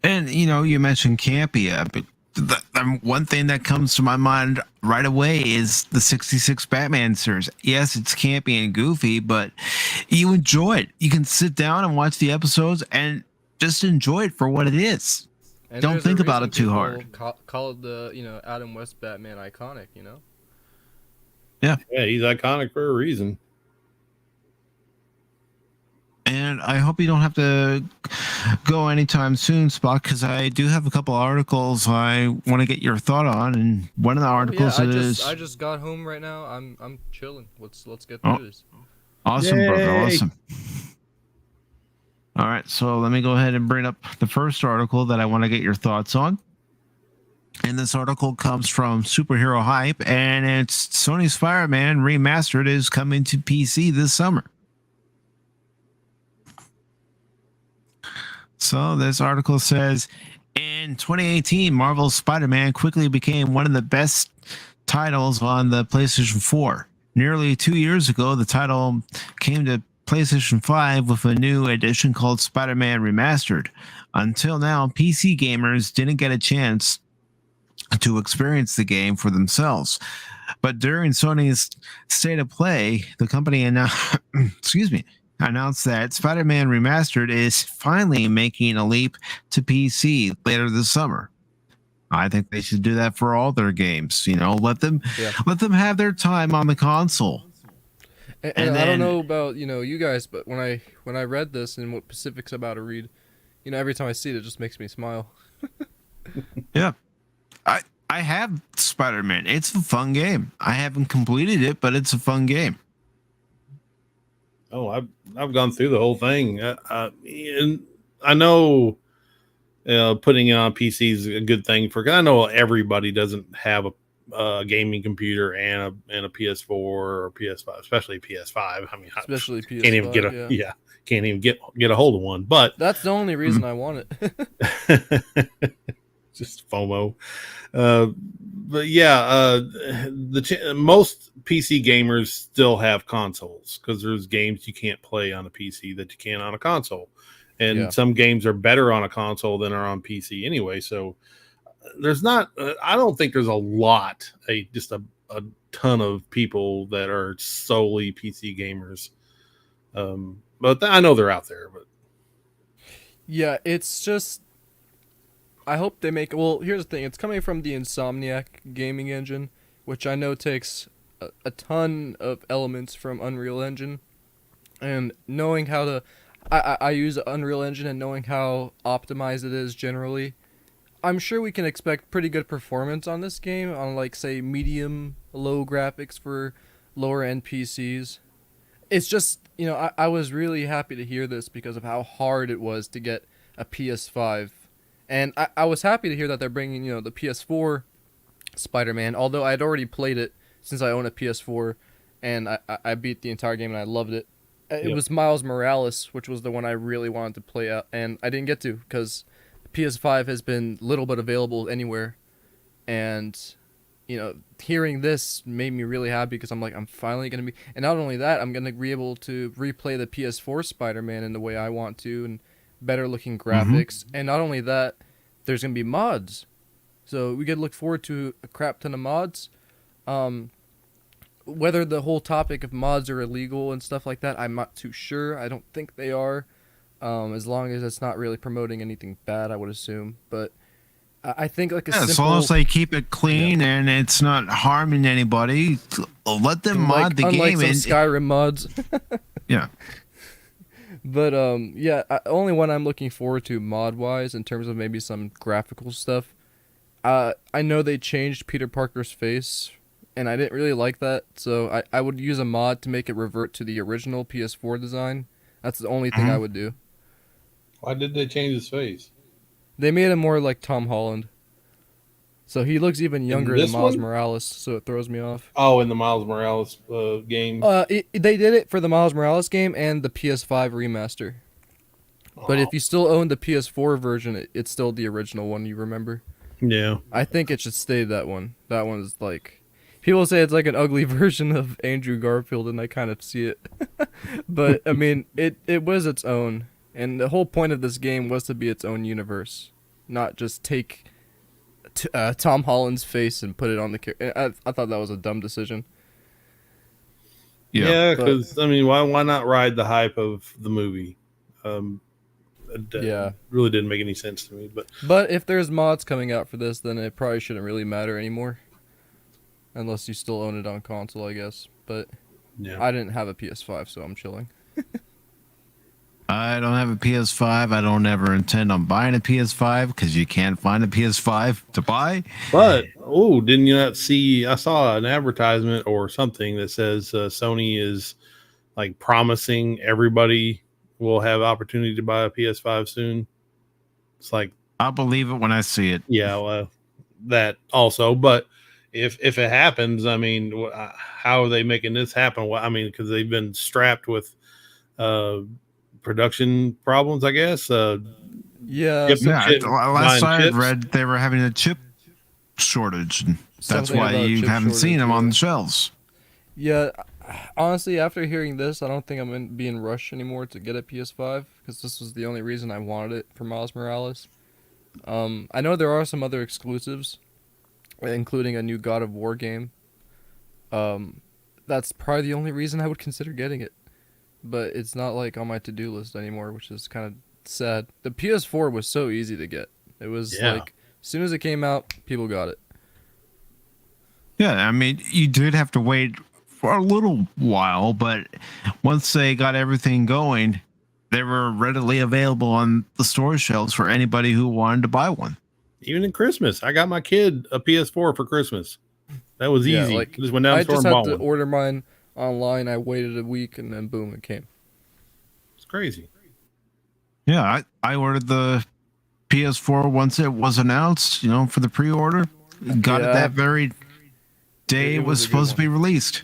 And, you mentioned campy, but one thing that comes to my mind right away is the 66 Batman series. Yes, it's campy and goofy, but you enjoy it. You can sit down and watch the episodes and just enjoy it for what it is. And don't think about it too hard. Call the, Adam West Batman iconic, Yeah, he's iconic for a reason. And I hope you don't have to go anytime soon, Spock, because I do have a couple articles I want to get your thought on. And one of the articles is I just got home right now. I'm chilling. Let's get through this. Awesome, Yay. brother. Awesome. All right, so let me go ahead and bring up the first article that I want to get your thoughts on. And this article comes from Superhero Hype, and it's Sony's Spider-Man Remastered is coming to PC this summer. So this article says, in 2018, Marvel's Spider-Man quickly became one of the best titles on the PlayStation 4. Nearly 2 years ago, the title came to PlayStation 5 with a new edition called Spider-Man Remastered. Until now, PC gamers didn't get a chance to experience the game for themselves. But during Sony's State of Play, the company announced, announced that Spider-Man Remastered is finally making a leap to PC later this summer. I think they should do that for all their games. Let them have their time on the console. And I don't know about you guys, but when I read this and what Pacific's about to read, every time I see it, it just makes me smile. Yeah, I have Spider-Man. It's a fun game. I haven't completed it, but it's a fun game. Oh, I've gone through the whole thing, and I know putting it on PC is a good thing for. Cause I know everybody doesn't have a gaming computer and a PS4 or PS5, especially PS5. I mean, Especially PS5, can't even can't even get a hold of one. But that's the only reason I want it. Just FOMO. But yeah, most PC gamers still have consoles because there's games you can't play on a PC that you can on a console. And some games are better on a console than are on PC anyway. So there's not, I don't think there's a lot, just a ton of people that are solely PC gamers. But I know they're out there. But yeah, it's just, I hope they make, well, here's the thing. It's coming from the Insomniac gaming engine, which I know takes a ton of elements from Unreal Engine. And knowing how to, I use Unreal Engine and knowing how optimized it is generally, I'm sure we can expect pretty good performance on this game on, like, say, medium-low graphics for lower-end PCs. It's just, I was really happy to hear this because of how hard it was to get a PS5. And I was happy to hear that they're bringing, the PS4 Spider-Man, although I'd already played it since I own a PS4, and I beat the entire game and I loved it. It was Miles Morales, which was the one I really wanted to play out, and I didn't get to because PS5 has been little but available anywhere. And, hearing this made me really happy because I'm like, I'm finally going to be... And not only that, I'm going to be able to replay the PS4 Spider-Man in the way I want to, and better looking graphics. And not only that, there's going to be mods. So we could look forward to a crap ton of mods. Whether the whole topic of mods are illegal and stuff like that, I'm not too sure. I don't think they are. As long as it's not really promoting anything bad, I would assume. But I think like as long as they keep it clean and it's not harming anybody, let them mod the unlike game. Some Skyrim mods. Yeah. But only one I'm looking forward to mod-wise in terms of maybe some graphical stuff. I know they changed Peter Parker's face, and I didn't really like that, so I would use a mod to make it revert to the original PS4 design. That's the only thing I would do. Why did they change his face? They made him more like Tom Holland. So he looks even younger than Miles Morales, so it throws me off. Oh, in the Miles Morales game? They did it for the Miles Morales game and the PS5 remaster. But if you still own the PS4 version, it's still the original one, you remember? Yeah. I think it should stay that one. That one's like... People say it's like an ugly version of Andrew Garfield, and I kind of see it. But, I mean, it was its own. And the whole point of this game was to be its own universe. Not just take Tom Holland's face and put it on the character. I thought that was a dumb decision. Yeah, because, I mean, why not ride the hype of the movie? It really didn't make any sense to me. But if there's mods coming out for this, then it probably shouldn't really matter anymore. Unless you still own it on console, I guess. But I didn't have a PS5, so I'm chilling. I don't have a PS5. I don't ever intend on buying a PS5 because you can't find a PS5 to buy. But, didn't you not see? I saw an advertisement or something that says Sony is like promising everybody will have opportunity to buy a PS5 soon. It's like, I'll believe it when I see it. Yeah, well, that also. But if it happens, I mean, how are they making this happen? Well, I mean, because they've been strapped with production problems, I guess. Last I read, they were having a chip shortage. And that's why you haven't seen them on the shelves. Yeah, honestly, after hearing this, I don't think I'm in being rushed anymore to get a PS5 because this was the only reason I wanted it for Miles Morales. I know there are some other exclusives, including a new God of War game. Um, that's probably the only reason I would consider getting it, but it's not like on my to-do list anymore, which is kind of sad. The PS4 was so easy to get. It was Yeah. like as soon as it came out, people got it. Yeah, I mean, you did have to wait for a little while, but once they got everything going, they were readily available on the store shelves for anybody who wanted to buy one. Even in Christmas, I got my kid a PS4 for Christmas. That was Yeah, easy. like Just went down I the store just and had bought to one. order mine online. I waited a week and then boom, it came. It's crazy. Yeah, I ordered the PS4 once it was announced, for the pre-order. Got it Yeah. that very day It it was was a good supposed to be one. released.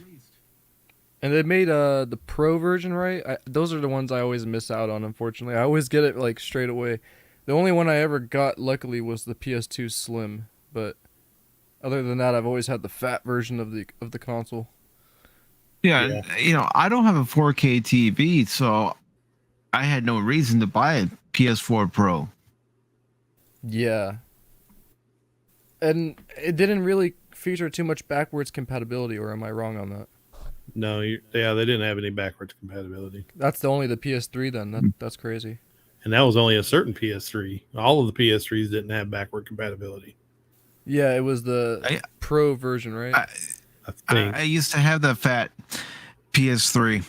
And they made the pro version, right? Those are the ones I always miss out on. Unfortunately, I always get it like straight away. The only one I ever got, luckily, was the PS2 Slim. But other than that, I've always had the fat version of the console. Yeah, I don't have a 4K TV, so I had no reason to buy a PS4 Pro. Yeah. And it didn't really feature too much backwards compatibility, or am I wrong on that? No, they didn't have any backwards compatibility. That's the PS3 then. That's crazy. And that was only a certain PS3. All of the PS3s didn't have backward compatibility. Yeah, it was the I- pro version, right? I think. I used to have the fat PS3.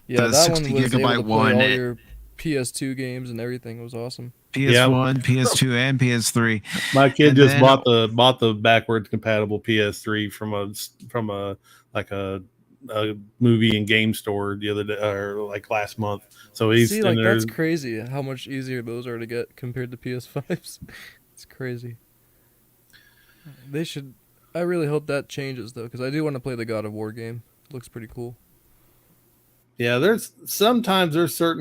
Yeah, the that 60 one was able gigabyte to play one, all it- your PS2 games and everything. It was awesome. PS1, PS2, and PS3. My kid And just then- bought the backwards compatible PS3 from a movie and game store the other day, or like last month. So he's See, in like there. that's crazy how much easier those are to get compared to PS5s. It's crazy. They should. I really hope that changes though, because I do want to play the God of War game. It looks pretty cool. Yeah, there's certain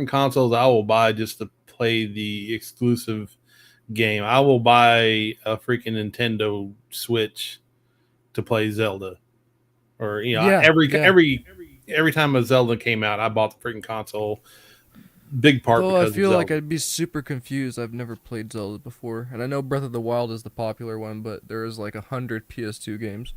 consoles I will buy just to play the exclusive game. I will buy a freaking Nintendo Switch to play Zelda. Or Yeah, every time a Zelda came out, I bought the freaking console. Big part Though because I feel of like Zelda. I'd be super confused. I've never played Zelda before, and I know Breath of the Wild is the popular one, but there is like 100 PS2 games.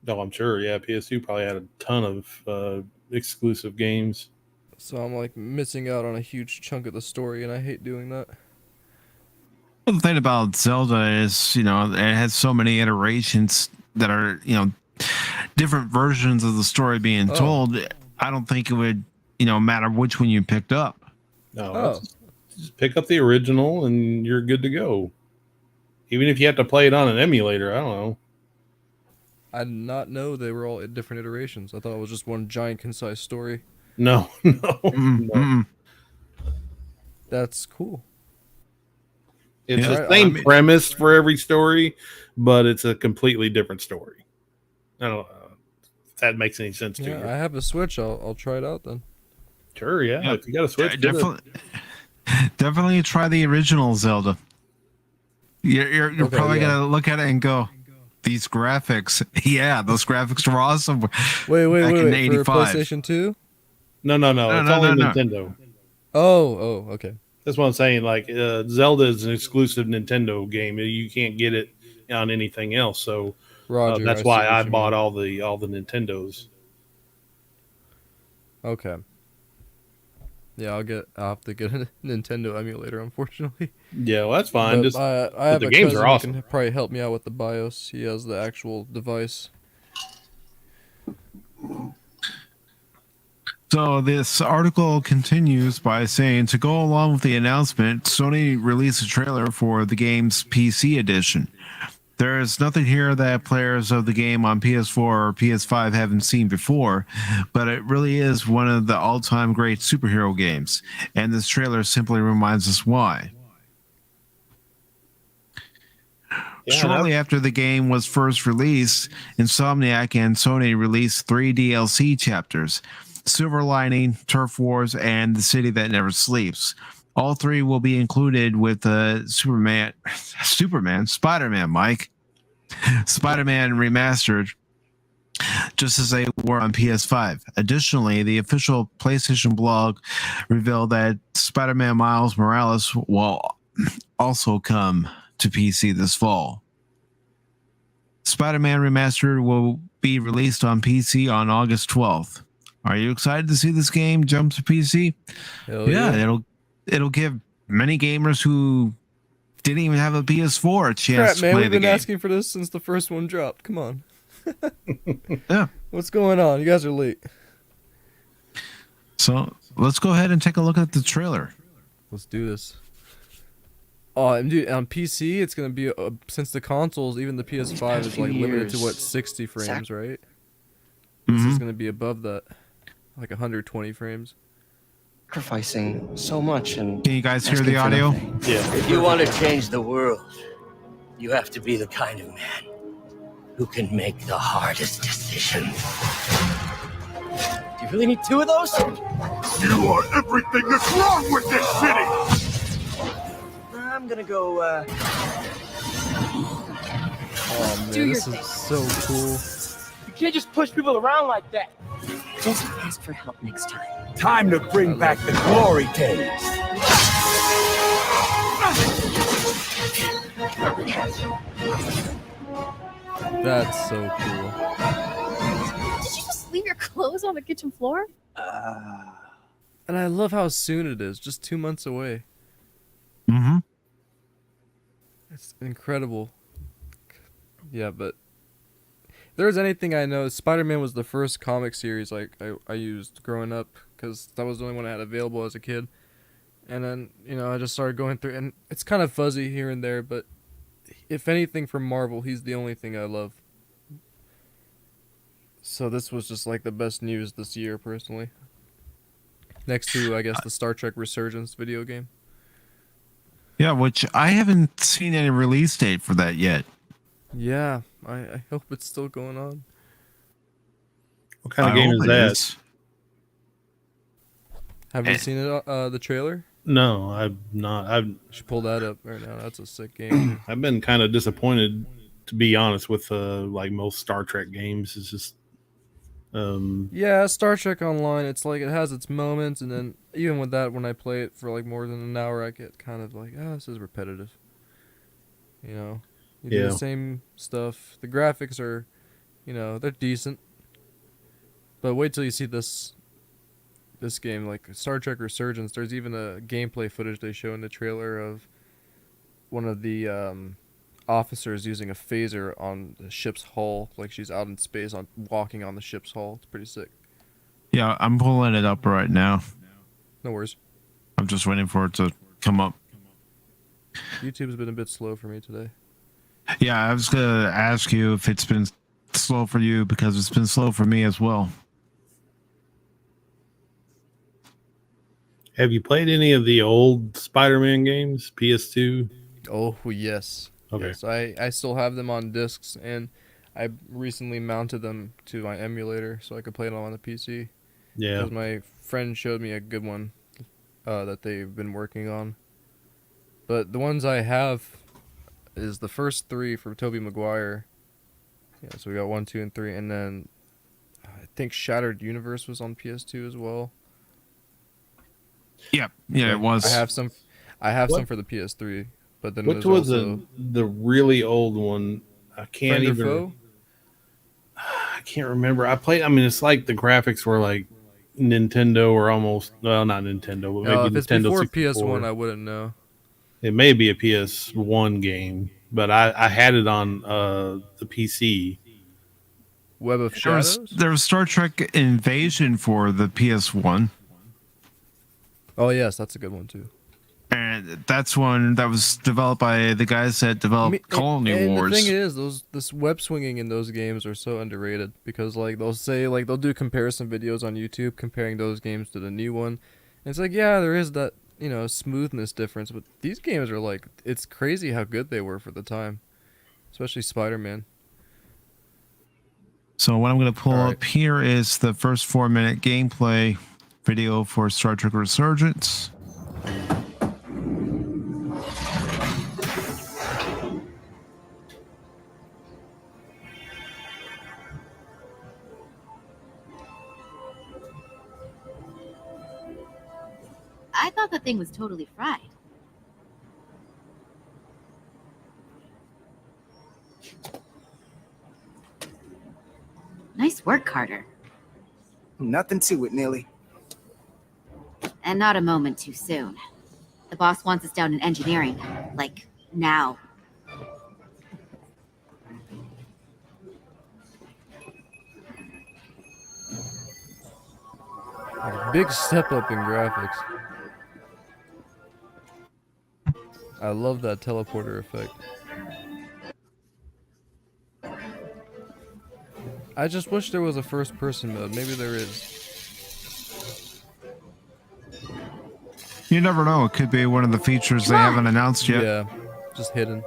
No, I'm sure. Yeah, PS2 probably had a ton of exclusive games. So I'm like missing out on a huge chunk of the story, and I hate doing that. Well, the thing about Zelda is, it has so many iterations that are, different versions of the story being Oh. told. I don't think it would, matter which one you picked up. No, Oh. just pick up the original and you're good to go. Even if you have to play it on an emulator, I don't know. I did not know they were all at different iterations. I thought it was just one giant concise story. No, no. Mm-mm. That's cool. It's Yeah, the I same mean- premise for every story, but it's a completely different story. I don't know if that makes any sense to Yeah, you. I have a Switch. I'll try it out then. Sure, yeah. Yeah. If you got a Switch, get it. Definitely try the original Zelda. You're Okay, probably yeah. gonna look at it and go, "These graphics, yeah, those graphics are awesome." Wait, Back wait. in For 85. PlayStation 2? No. It's no, only no. Nintendo. Oh, okay. That's what I'm saying. Like Zelda is an exclusive Nintendo game. You can't get it on anything else. So Roger. that's see why what I you bought mean. all the Nintendos. Okay. Yeah, I'll have to get a Nintendo emulator, unfortunately. Yeah, well, that's fine. But Just I have the a games cousin are awesome. who can probably help me out with the BIOS. He has the actual device. So this article continues by saying, to go along with the announcement, Sony released a trailer for the game's PC edition. There is nothing here that players of the game on PS4 or PS5 haven't seen before, but it really is one of the all-time great superhero games, and this trailer simply reminds us why. Yeah, Shortly after the game was first released, Insomniac and Sony released 3 DLC chapters: Silver Lining, Turf Wars, and The City That Never Sleeps. All 3 will be included with Spider-Man, Mike. Spider-Man Remastered. just as they were on PS5. Additionally, the official PlayStation blog revealed that Spider-Man Miles Morales will also come to PC this fall. Spider-Man Remastered will be released on PC on August 12th. Are you excited to see this game jump to PC? Hell yeah. It'll give many gamers who didn't even have a PS4 a chance Crap, to man, play we've the been game. asking for this since the first one dropped. Come on. Yeah. What's going on? You guys are late. So let's go ahead and take a look at the trailer. Let's do this. Oh, dude, on PC, it's gonna be since the consoles, even the PS5 is like limited to what 60 frames, right? This is gonna be above that, like 120 frames. Sacrificing so much and Can you guys hear asking the for audio? nothing. Yeah. If you want to change the world, you have to be the kind of man who can make the hardest decisions. Do you really need two of those? You are everything that's wrong with this city! I'm gonna go, Oh man, Do this your is so cool. You can't just push people around like that. just ask for help next time. Time to bring back the glory days! That's so cool. Did you just leave your clothes on the kitchen floor? And I love how soon it is, just 2 months away. Mm-hmm. It's incredible. Yeah, but if there's anything I know, Spider-Man was the first comic series I used growing up because that was the only one I had available as a kid. And then, I just started going through, and it's kind of fuzzy here and there, but if anything from Marvel, he's the only thing I love. So this was just like the best news this year, personally. Next to, I guess, the Star Trek Resurgence video game. Yeah, which I haven't seen any release date for that yet. Yeah, I hope it's still going on. What kind of I game hope is it that? is. Have you seen it? The trailer? No, I've not. You should pull that up right now. That's a sick game. I've been kind of disappointed, to be honest, with like most Star Trek games. It's just, Yeah, Star Trek Online, it's like it has its moments, and then even with that, when I play it for like more than an hour, I get kind of like, this is repetitive. You do Yeah. the same stuff. The graphics are, they're decent. But wait till you see this game, like Star Trek Resurgence. There's even a gameplay footage they show in the trailer of one of the officers using a phaser on the ship's hull, like she's out in space walking on the ship's hull. It's pretty sick. Yeah, I'm pulling it up right now. No worries. I'm just waiting for it to come up. YouTube's been a bit slow for me today. Yeah, I was gonna ask you if it's been slow for you because it's been slow for me as well. have you played any of the old Spider-Man games, PS2? Oh yes. Okay. Yes, I still have them on discs, and I recently mounted them to my emulator so I could play them on the PC. Yeah. Because my friend showed me a good one that they've been working on. But the ones I have is the first three from Tobey Maguire. Yeah, so we got 1, 2, and 3, and then I think Shattered Universe was on PS2 as well. Yeah, it was. I have some What? for the PS3, but then Which there's was also the really old one? I can't Friend or even. Foe? I can't remember. I played. I mean, it's like the graphics were like Nintendo or almost. Well, not Nintendo, but maybe if it's Nintendo before 64. PS1, I wouldn't know. It may be a PS1 game, but I had it on the PC. Web of Shadows? There was Star Trek Invasion for the PS1. Oh yes, that's a good one too. And that's one that was developed by the guys that developed Colony and Wars. the thing is, this web swinging in those games are so underrated because like they'll do comparison videos on YouTube comparing those games to the new one. And it's like, yeah, there is that, smoothness difference, but these games are like, it's crazy how good they were for the time. Especially Spider-Man. So what I'm going to pull All up here is the first 4-minute gameplay video for Star Trek Resurgence. I thought the thing was totally fried. Nice work, Carter. Nothing to it, Neely. And not a moment too soon. The boss wants us down in engineering. Like, now. A big step up in graphics. I love that teleporter effect. I just wish there was a first person mode. Maybe there is. You never know. It could be one of the features they haven't announced yet. Yeah, just hidden.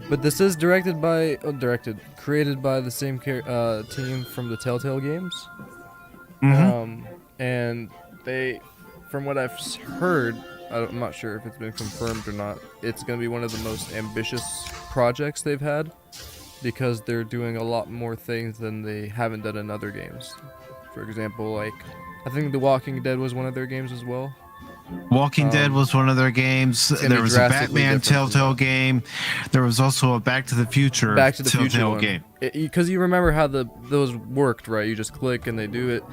But this is created by the same team from the Telltale games. And they, from what I've heard, I'm not sure if it's been confirmed or not, it's going to be one of the most ambitious projects they've had because they're doing a lot more things than they haven't done in other games. For example, like, I think The Walking Dead was one of their games as well. Walking Dead was one of their games. There was a Batman Telltale game. There was also a Back to the Future Telltale game. Because you remember how those worked, right? You just click and they do it,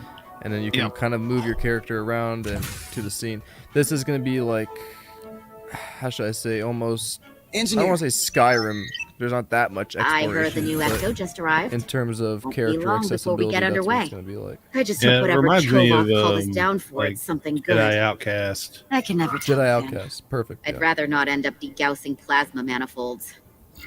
and then you can kind of move your character around and to the scene. This is going to be like, how should I say, almost, I don't want to say Skyrim. There's not that much exploration. I heard the new Echo just arrived. In terms of Won't character be long accessibility, before we get underway. that's what it's going to be like. I just hope whatever Trovok called us down for like is something good. Jedi Outcast. I can never tell. Jedi Ken. Outcast, perfect. I'd rather not end up degausing plasma manifolds.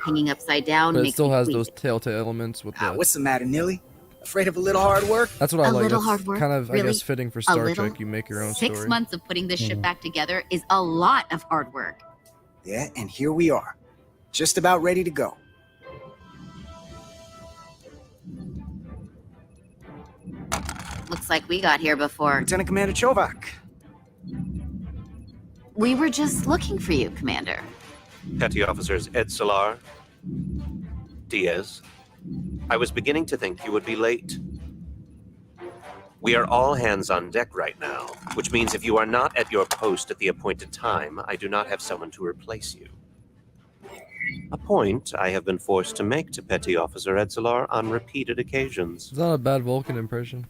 Hanging upside down But it makes still me has queasy. those Telltale elements with the... What's the matter, Neely? Afraid of a little hard work? That's what I A like. little That's hard work? kind of, I Really? guess, fitting for A Star little? Trek. You make your own 6 story. months of putting this ship back together is a lot of hard work. Yeah, and here we are. Just about ready to go. Looks like we got here before. Lieutenant Commander Chovak. We were just looking for you, Commander. Petty Officers Edsalar, Diaz. I was beginning to think you would be late. We are all hands on deck right now, which means if you are not at your post at the appointed time, I do not have someone to replace you. A point I have been forced to make to Petty Officer Edsalar on repeated occasions. It's not a bad Vulcan impression.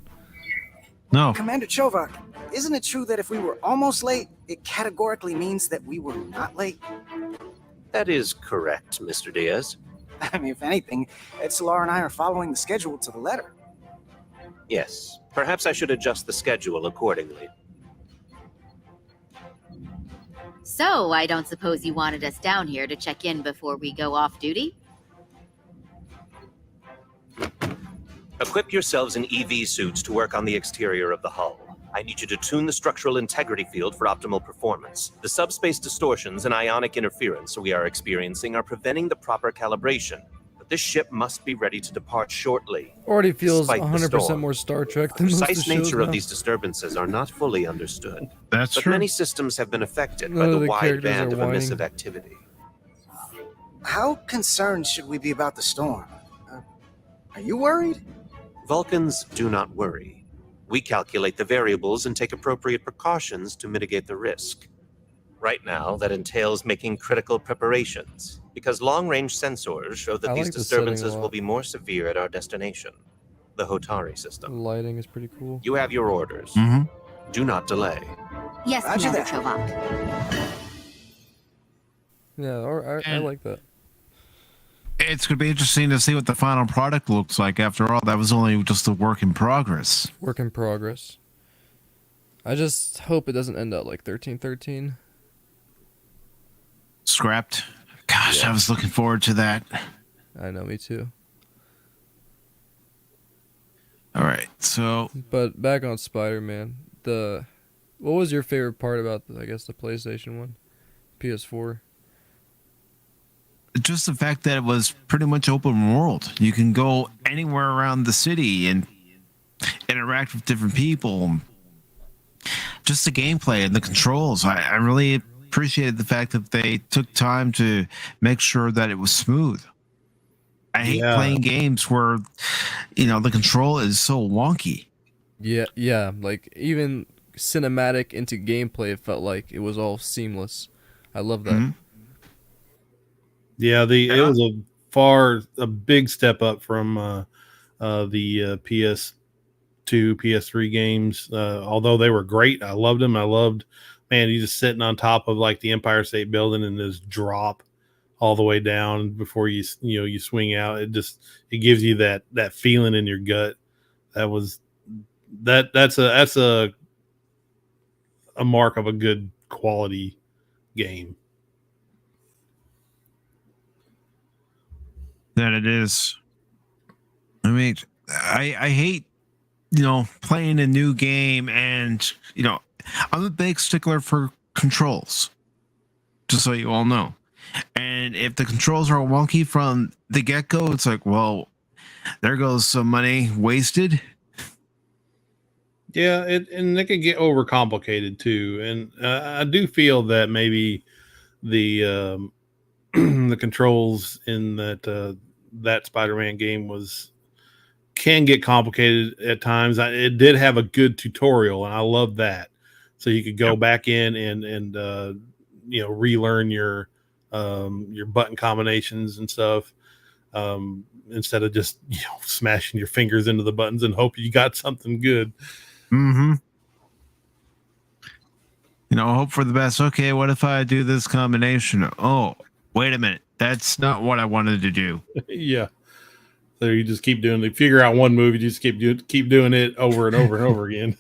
No. Commander Chovak, isn't it true that if we were almost late, it categorically means that we were not late? That is correct, Mr. Diaz. I mean, if anything, Edsalar and I are following the schedule to the letter. Yes, perhaps I should adjust the schedule accordingly. So, I don't suppose you wanted us down here to check in before we go off duty? Equip yourselves in EV suits to work on the exterior of the hull. I need you to tune the structural integrity field for optimal performance. The subspace distortions and ionic interference we are experiencing are preventing the proper calibration. But this ship must be ready to depart shortly. Already feels despite the 100% storm. more Star Trek The than most of precise the shows nature of now. these disturbances are not fully understood. That's But true. many systems have been affected None by of the the wide characters band are of whining. emissive activity. How concerned should we be about the storm? Are you worried? Vulcans do not worry. We calculate the variables and take appropriate precautions to mitigate the risk. Right now, that entails making critical preparations, because long-range sensors show that I these like the setting a disturbances will lot. be more severe at our destination, the Hotari The system. lighting is pretty cool. You have your orders. Mm-hmm. Do not delay. Yes, Roger Commander that. Chovak. Yeah, I like that. It's going to be interesting to see what the final product looks like. After all, that was only just a work in progress. Work in progress. I just hope it doesn't end up like 1313. Scrapped. Gosh, Yeah. I was looking forward to that. I know, me too. All right, so But back on Spider-Man, what was your favorite part about the PlayStation one, PS4? just the fact that it was pretty much open world. You can go anywhere around the city and interact with different people. Just the gameplay and the controls. I really appreciated the fact that they took time to make sure that it was smooth. I hate playing games where, the control is so wonky. Yeah, like even cinematic into gameplay. It felt like it was all seamless. I love that. Mhm. Yeah, it was a big step up from the PS2, PS3 games. Although they were great, I loved them. I loved, man, you just sitting on top of like the Empire State Building and just drop all the way down before you swing out. It gives you that feeling in your gut. That's a mark of a good quality game. That it is. I mean, I hate, playing a new game, and I'm a big stickler for controls, just so you all know. And if the controls are wonky from the get-go, it's like, well, there goes some money wasted. Yeah, and it can get overcomplicated too. And I do feel that maybe the the controls in that Spider-Man game can get complicated at times. It did have a good tutorial, and I love that. So you could go back in and relearn your button combinations and stuff, instead of just smashing your fingers into the buttons and hope you got something good. Mm-hmm. Hope for the best. Okay, what if I do this combination? Oh, wait a minute. That's not what I wanted to do. Yeah. So you just keep doing it. Figure out one move, you just keep doing it over and over and over again.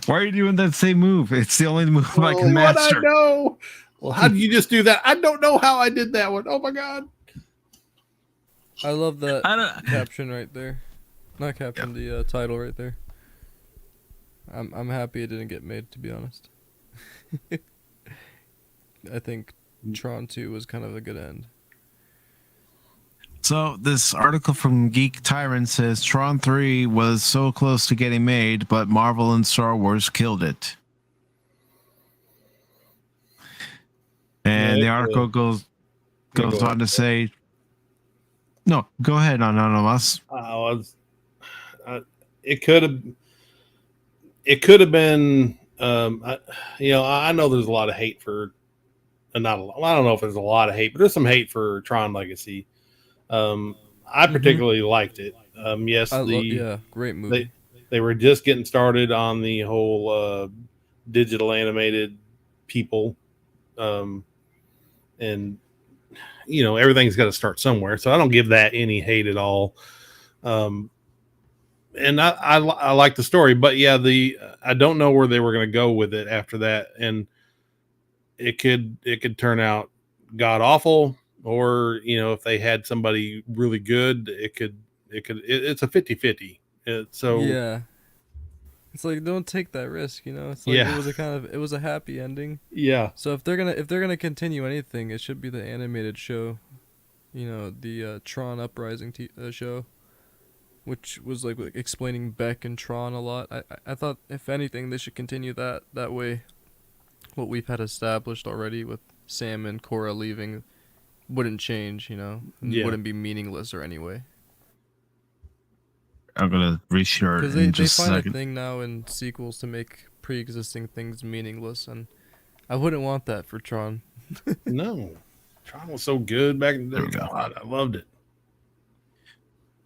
Why are you doing that same move? It's the only move I can master. I know. Well, how did you just do that? I don't know how I did that one. Oh my god. I love that caption right there. Not caption, the title right there. I'm happy it didn't get made, to be honest. I think Tron 2 was kind of a good end. So this article from Geek Tyrant says Tron 3 was so close to getting made, but Marvel and Star Wars killed it. And the article goes on to say, no, go ahead, Anonymous. It could have been, I know there's a lot of hate for, I don't know if there's a lot of hate, but there's some hate for Tron Legacy. I particularly liked it. Yes, great movie. They were just getting started on the whole digital animated people, and everything's got to start somewhere. So I don't give that any hate at all. And I like the story, but yeah, I don't know where they were going to go with it after that, and it could turn out god awful. Or, if they had somebody really good, it's a 50-50. So yeah, it's like, don't take that risk, It's like it was a happy ending. Yeah. So if they're gonna continue anything, it should be the animated show, the Tron Uprising show, which was like explaining Beck and Tron a lot. I thought if anything they should continue that way. What we've had established already with Sam and Cora leaving wouldn't change, wouldn't be meaningless or anyway. I'm gonna reshare it in just a second. They find a thing now in sequels to make pre-existing things meaningless, and I wouldn't want that for Tron. No, Tron was so good back in the day. God, I loved it.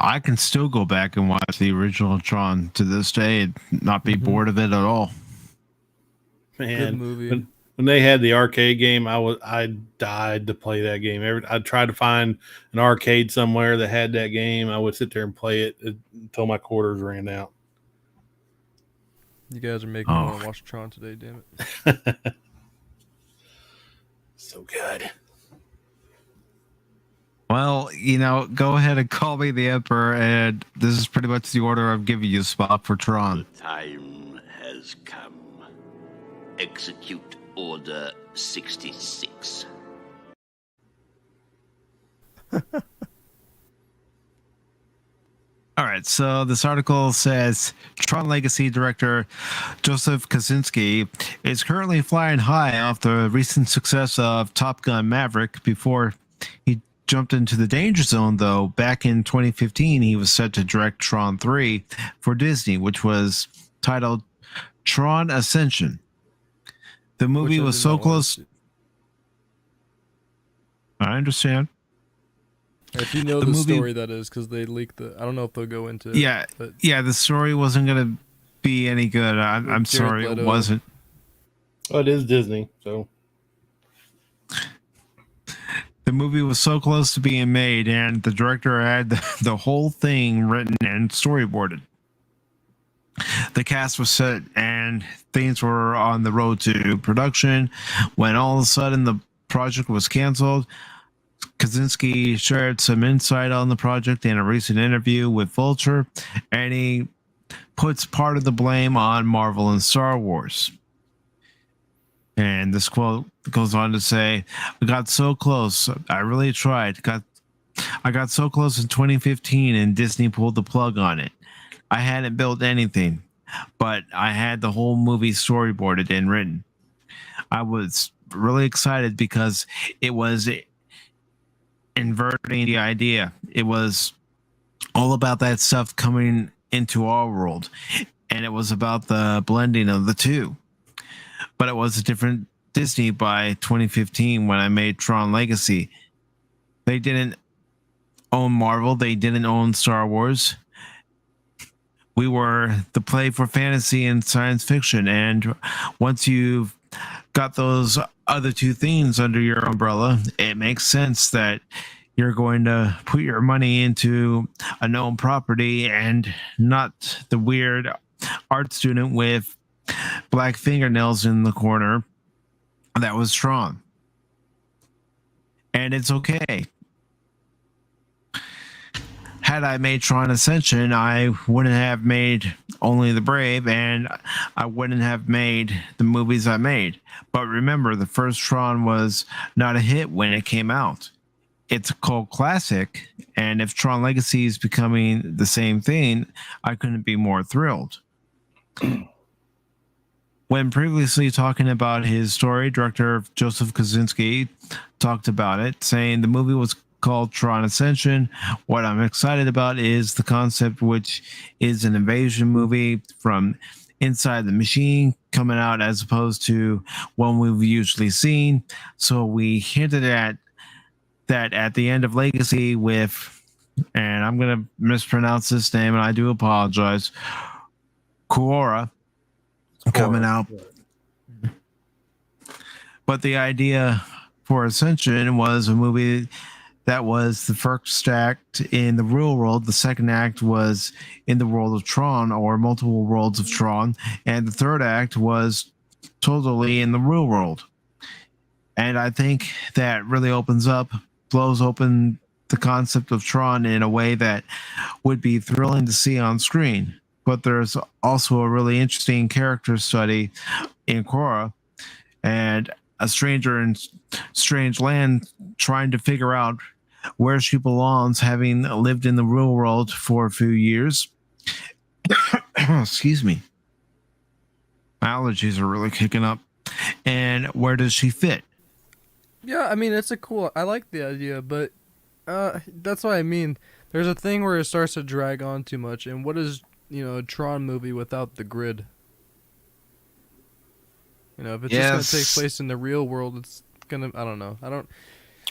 I can still go back and watch the original Tron to this day and not be bored of it at all. Man, good movie. When they had the arcade game, I died to play that game. I tried to find an arcade somewhere that had that game. I would sit there and play it until my quarters ran out. You guys are making me want to watch Tron today, damn it. So good. Well, go ahead and call me the Emperor, and this is pretty much the order I'm giving you, Spot, for Tron. The time has come. Execute Order 66. All right, so this article says Tron Legacy director Joseph Kosinski is currently flying high off the recent success of Top Gun Maverick. Before he jumped into the danger zone, though, back in 2015, he was set to direct Tron 3 for Disney, which was titled Tron Ascension. The Which movie I was did so not wanna close. see. I understand. If you know The the movie- story, that is, because they leaked the. I don't know if they'll go into it. Yeah, But yeah. The story wasn't gonna be any good. With I'm Jared sorry, it Leto. wasn't. Oh, it is Disney, so The movie was so close to being made, and the director had the whole thing written and storyboarded. The cast was set, and things were on the road to production when all of a sudden the project was canceled. Kaczynski shared some insight on the project in a recent interview with Vulture, and he puts part of the blame on Marvel and Star Wars. And this quote goes on to say, "We got so close. I really tried. I got so close in 2015, and Disney pulled the plug on it. I hadn't built anything, but I had the whole movie storyboarded and written. I was really excited because it was inverting the idea. It was all about that stuff coming into our world, and it was about the blending of the two. But it was a different Disney by 2015 when I made Tron Legacy. They didn't own Marvel. They didn't own Star Wars. We were the play for fantasy and science fiction. And once you've got those other two things under your umbrella, it makes sense that you're going to put your money into a known property and not the weird art student with black fingernails in the corner that was Tron. And it's okay. Had I made Tron Ascension, I wouldn't have made Only the Brave, and I wouldn't have made the movies I made. But remember, the first Tron was not a hit when it came out. It's a cult classic, and if Tron Legacy is becoming the same thing, I couldn't be more thrilled. When previously talking about his story, director Joseph Kosinski talked about it, saying the movie was called Tron Ascension. What I'm excited about is the concept, which is an invasion movie from inside the machine coming out as opposed to one we've usually seen. So we hinted at that at the end of Legacy with, and I'm going to mispronounce this name and I do apologize, Quora coming out. But the idea for Ascension was a movie that was the first act in the real world. The second act was in the world of Tron, or multiple worlds of Tron. And the third act was totally in the real world. And I think that really blows open the concept of Tron in a way that would be thrilling to see on screen. But there's also a really interesting character study in Korra, and a stranger in strange land trying to figure out where she belongs, having lived in the real world for a few years. Excuse me. My allergies are really kicking up. And where does she fit? Yeah, I mean, it's I like the idea, but that's what I mean. There's a thing where it starts to drag on too much, and what is, a Tron movie without the grid? If it's just going to take place in the real world, it's going to, I don't know.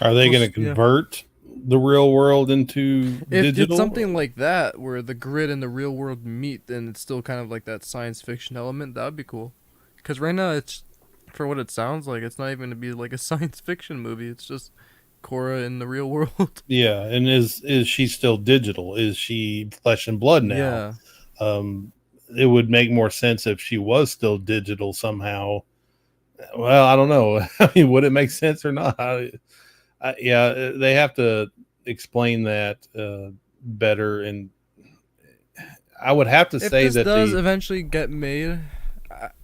Are they going to convert the real world into digital? If it's something like that, where the grid and the real world meet, then it's still kind of like that science fiction element, that would be cool. Because right now, it's, for what it sounds like, it's not even going to be like a science fiction movie. It's just Korra in the real world. Yeah, and is she still digital? Is she flesh and blood now? Yeah. It would make more sense if she was still digital somehow. Well, I don't know. I mean, would it make sense or not? Yeah, they have to explain that better. And I would have to say if this that does eventually get made,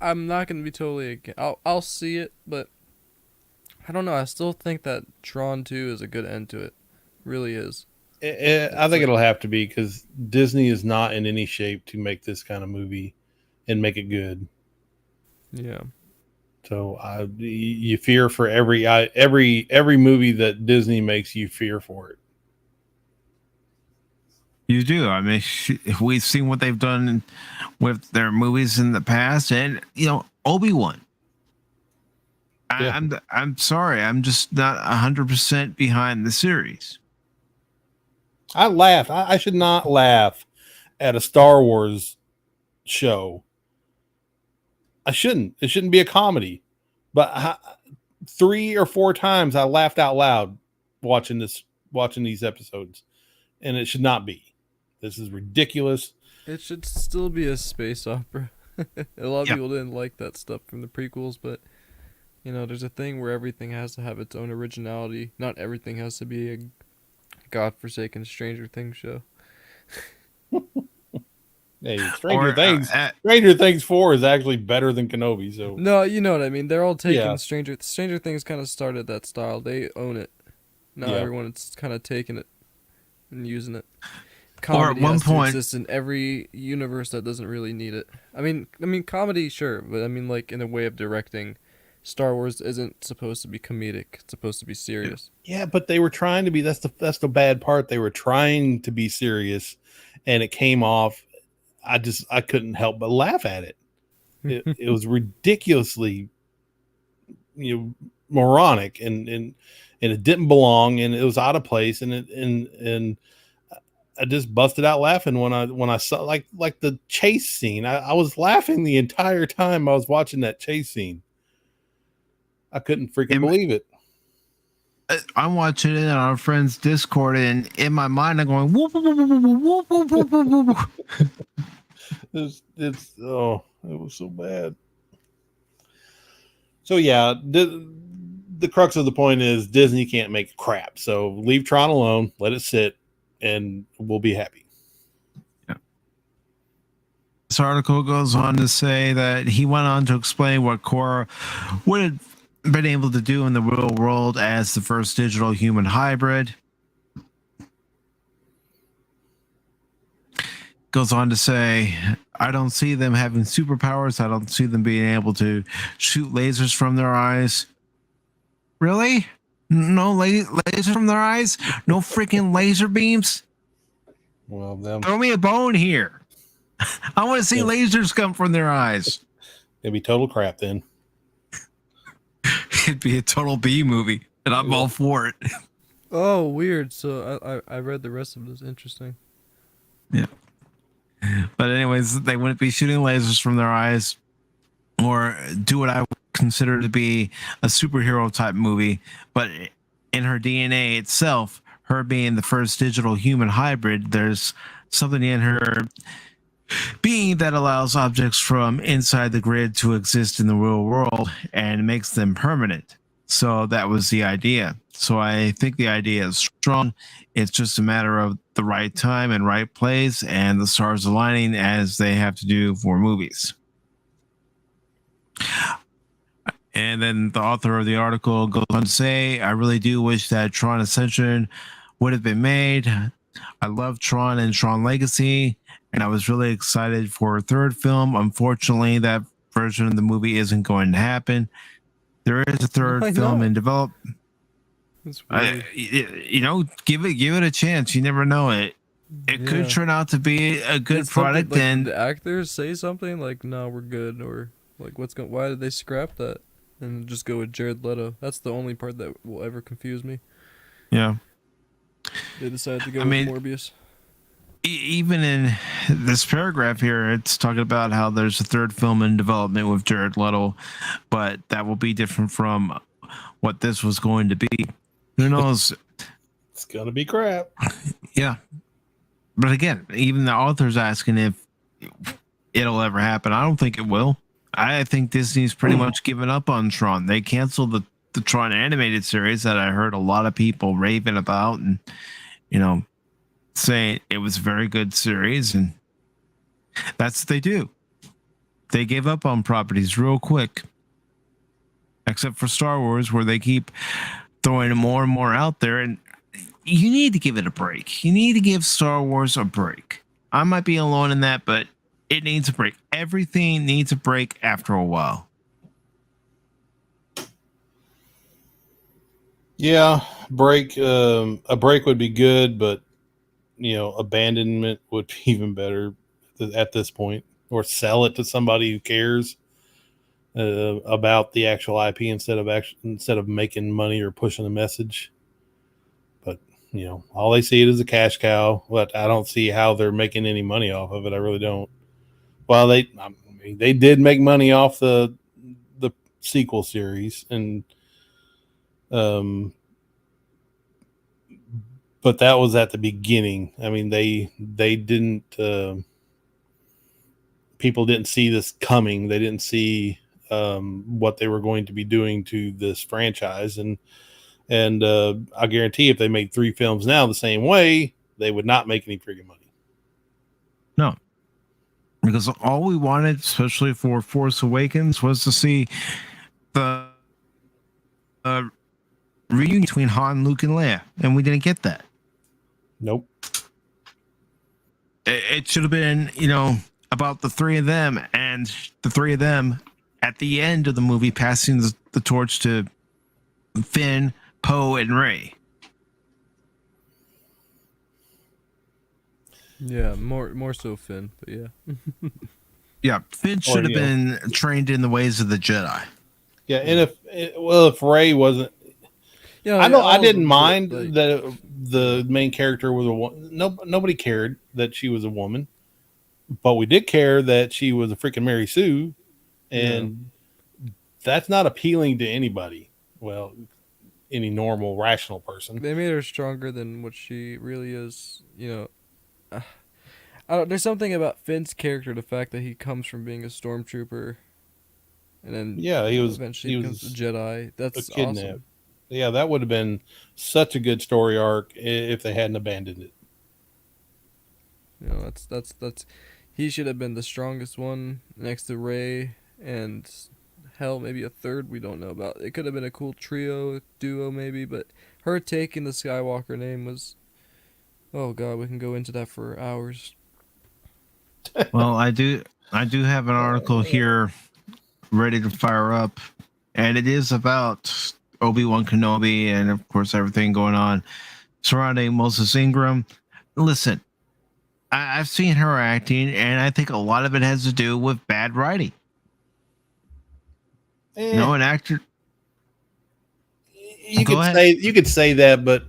I'm not going to be totally against. I'll see it, but I don't know. I still think that Tron 2 is a good end to it. Really is. I think it'll have to be, because Disney is not in any shape to make this kind of movie and make it good. Yeah. So you fear for every movie that Disney makes. You fear for it. You do. I mean, we've seen what they've done with their movies in the past, and Obi-Wan. Yeah. I'm sorry, I'm just not 100% behind the series. I laugh. I should not laugh at a Star Wars show. I shouldn't. It shouldn't be a comedy. But 3 or 4 times I laughed out loud watching these episodes, and it should not be. This is ridiculous. It should still be a space opera. A lot of people didn't like that stuff from the prequels, but there's a thing where everything has to have its own originality. Not everything has to be a godforsaken Stranger Things show. Hey, Stranger Things 4 is actually better than Kenobi. So no, you know what I mean. They're all taking Stranger Things kind of started that style. They own it. Now everyone's kind of taking it and using it. Comedy or at one has point to exist in every universe that doesn't really need it. I mean, comedy, sure, but I mean, like in a way of directing, Star Wars isn't supposed to be comedic. It's supposed to be serious. Yeah, but they were trying to be. That's the bad part. They were trying to be serious, and it came off. I couldn't help but laugh at it. It was ridiculously, moronic, and it didn't belong, and it was out of place, and I just busted out laughing when I saw like the chase scene. I was laughing the entire time I was watching that chase scene. I couldn't freaking believe it. I'm watching it on our friend's Discord, and in my mind, I'm going, whoop, whoop, whoop, whoop, whoop, whoop, whoop, whoop. It was so bad. So yeah, the crux of the point is Disney can't make crap. So leave Tron alone, let it sit, and we'll be happy. Yeah. This article goes on to say that he went on to explain what Korra would have been able to do in the real world as the first digital human hybrid. Goes on to say, I don't see them having superpowers. I don't see them being able to shoot lasers from their eyes. Really? No lasers from their eyes? No freaking laser beams? Well, throw me a bone here. I want to see lasers come from their eyes. It'd be total crap then. It'd be a total B movie, and I'm all for it. Oh, weird. So I read the rest of this. Interesting. Yeah. But anyways, they wouldn't be shooting lasers from their eyes or do what I would consider to be a superhero type movie. But in her DNA itself, her being the first digital human hybrid, there's something in her being that allows objects from inside the grid to exist in the real world and makes them permanent. So that was the idea. So I think the idea is strong. It's just a matter of the right time and right place and the stars aligning as they have to do for movies. And then the author of the article goes on to say, I really do wish that Tron Ascension would have been made. I love Tron and Tron Legacy, and I was really excited for a third film. Unfortunately, that version of the movie isn't going to happen. There is a third film in development. Give it a chance. You never know it. It could turn out to be a good product. Like, and the actors say something like, "No, we're good," or like, why did they scrap that and just go with Jared Leto? That's the only part that will ever confuse me. Yeah. They decided to go with Morbius. Even in this paragraph here, it's talking about how there's a third film in development with Jared Leto, but that will be different from what this was going to be. Who knows? It's going to be crap. Yeah. But again, even the author's asking if it'll ever happen. I don't think it will. I think Disney's pretty much given up on Tron. They canceled the Tron animated series that I heard a lot of people raving about and, saying it was a very good series, and that's what they do. They gave up on properties real quick, except for Star Wars, where they keep throwing more and more out there, and you need to give it a break. You need to give Star Wars a break. I might be alone in that, but it needs a break. Everything needs a break after a while. Yeah, a break would be good, but abandonment would be even better at this point, or sell it to somebody who cares about the actual IP instead of making money or pushing a message. But all they see it as a cash cow. But I don't see how they're making any money off of it. I really don't. Well, they did make money off the sequel series, and but that was at the beginning. I mean, they didn't. People didn't see this coming. They didn't see what they were going to be doing to this franchise, and I guarantee if they made 3 films now the same way, they would not make any freaking money. No, because all we wanted, especially for Force Awakens, was to see the reunion between Han, Luke, and Leia, and we didn't get that. Nope. It should have been, about the 3 of them, and the 3 of them at the end of the movie passing the torch to Finn, Poe, and Rey. Yeah, more so Finn, but yeah. Yeah, Finn should have been trained in the ways of the Jedi. Yeah, and if Rey wasn't, I didn't mind that the main character was a woman. Nobody cared that she was a woman, but we did care that she was a freaking Mary Sue, and that's not appealing to anybody. Well, any normal, rational person. They made her stronger than what she really is. There's something about Finn's character, the fact that he comes from being a stormtrooper, and then eventually becomes a Jedi. That's awesome. Yeah, that would have been such a good story arc if they hadn't abandoned it. That's he should have been the strongest one next to Rey, and hell, maybe a third we don't know about. It could have been a cool duo maybe, but her taking the Skywalker name was, oh god, we can go into that for hours. Well, I do have an article here ready to fire up, and it is about Obi-Wan Kenobi and of course everything going on surrounding Moses Ingram. Listen, I've seen her acting, and I think a lot of it has to do with bad writing. An actor. You could say that, but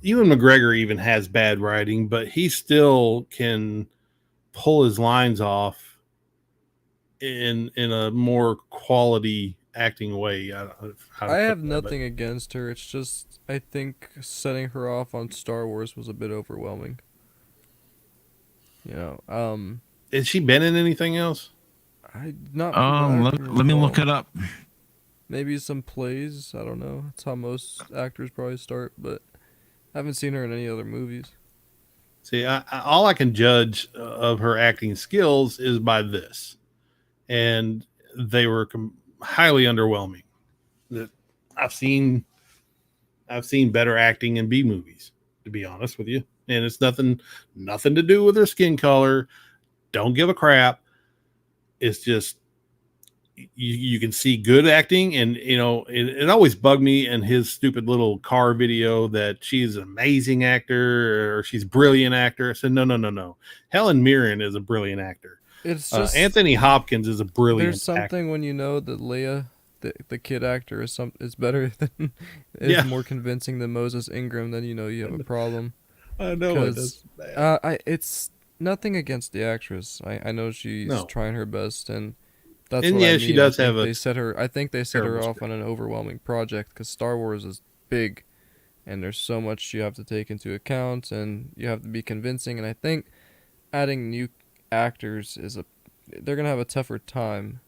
Ewan McGregor even has bad writing, but he still can pull his lines off in a more quality acting way. I have nothing against her. It's just I think setting her off on Star Wars was a bit overwhelming. Has she been in anything else? Let me look it up. Maybe some plays. I don't know. That's how most actors probably start, but I haven't seen her in any other movies. See, all I can judge of her acting skills is by this, and they were highly underwhelming. That I've seen better acting in B movies, to be honest with you, and it's nothing to do with her skin color. Don't give a crap. It's just you can see good acting, and it always bugged me in his stupid little car video that she's an amazing actor or she's a brilliant actor. I said no. Helen Mirren is a brilliant actor. It's just Anthony Hopkins is a brilliant There's something actor. when you know that Leia, the kid actor, is better than is more convincing than Moses Ingram, then you have a problem. I know it is bad. It's nothing against the actress. I know she's trying her best, and that's and what I mean. she does have I think they set her off script. on an overwhelming project because Star Wars is big, and there's so much you have to take into account, and you have to be convincing. And I think adding new actors they're gonna have a tougher time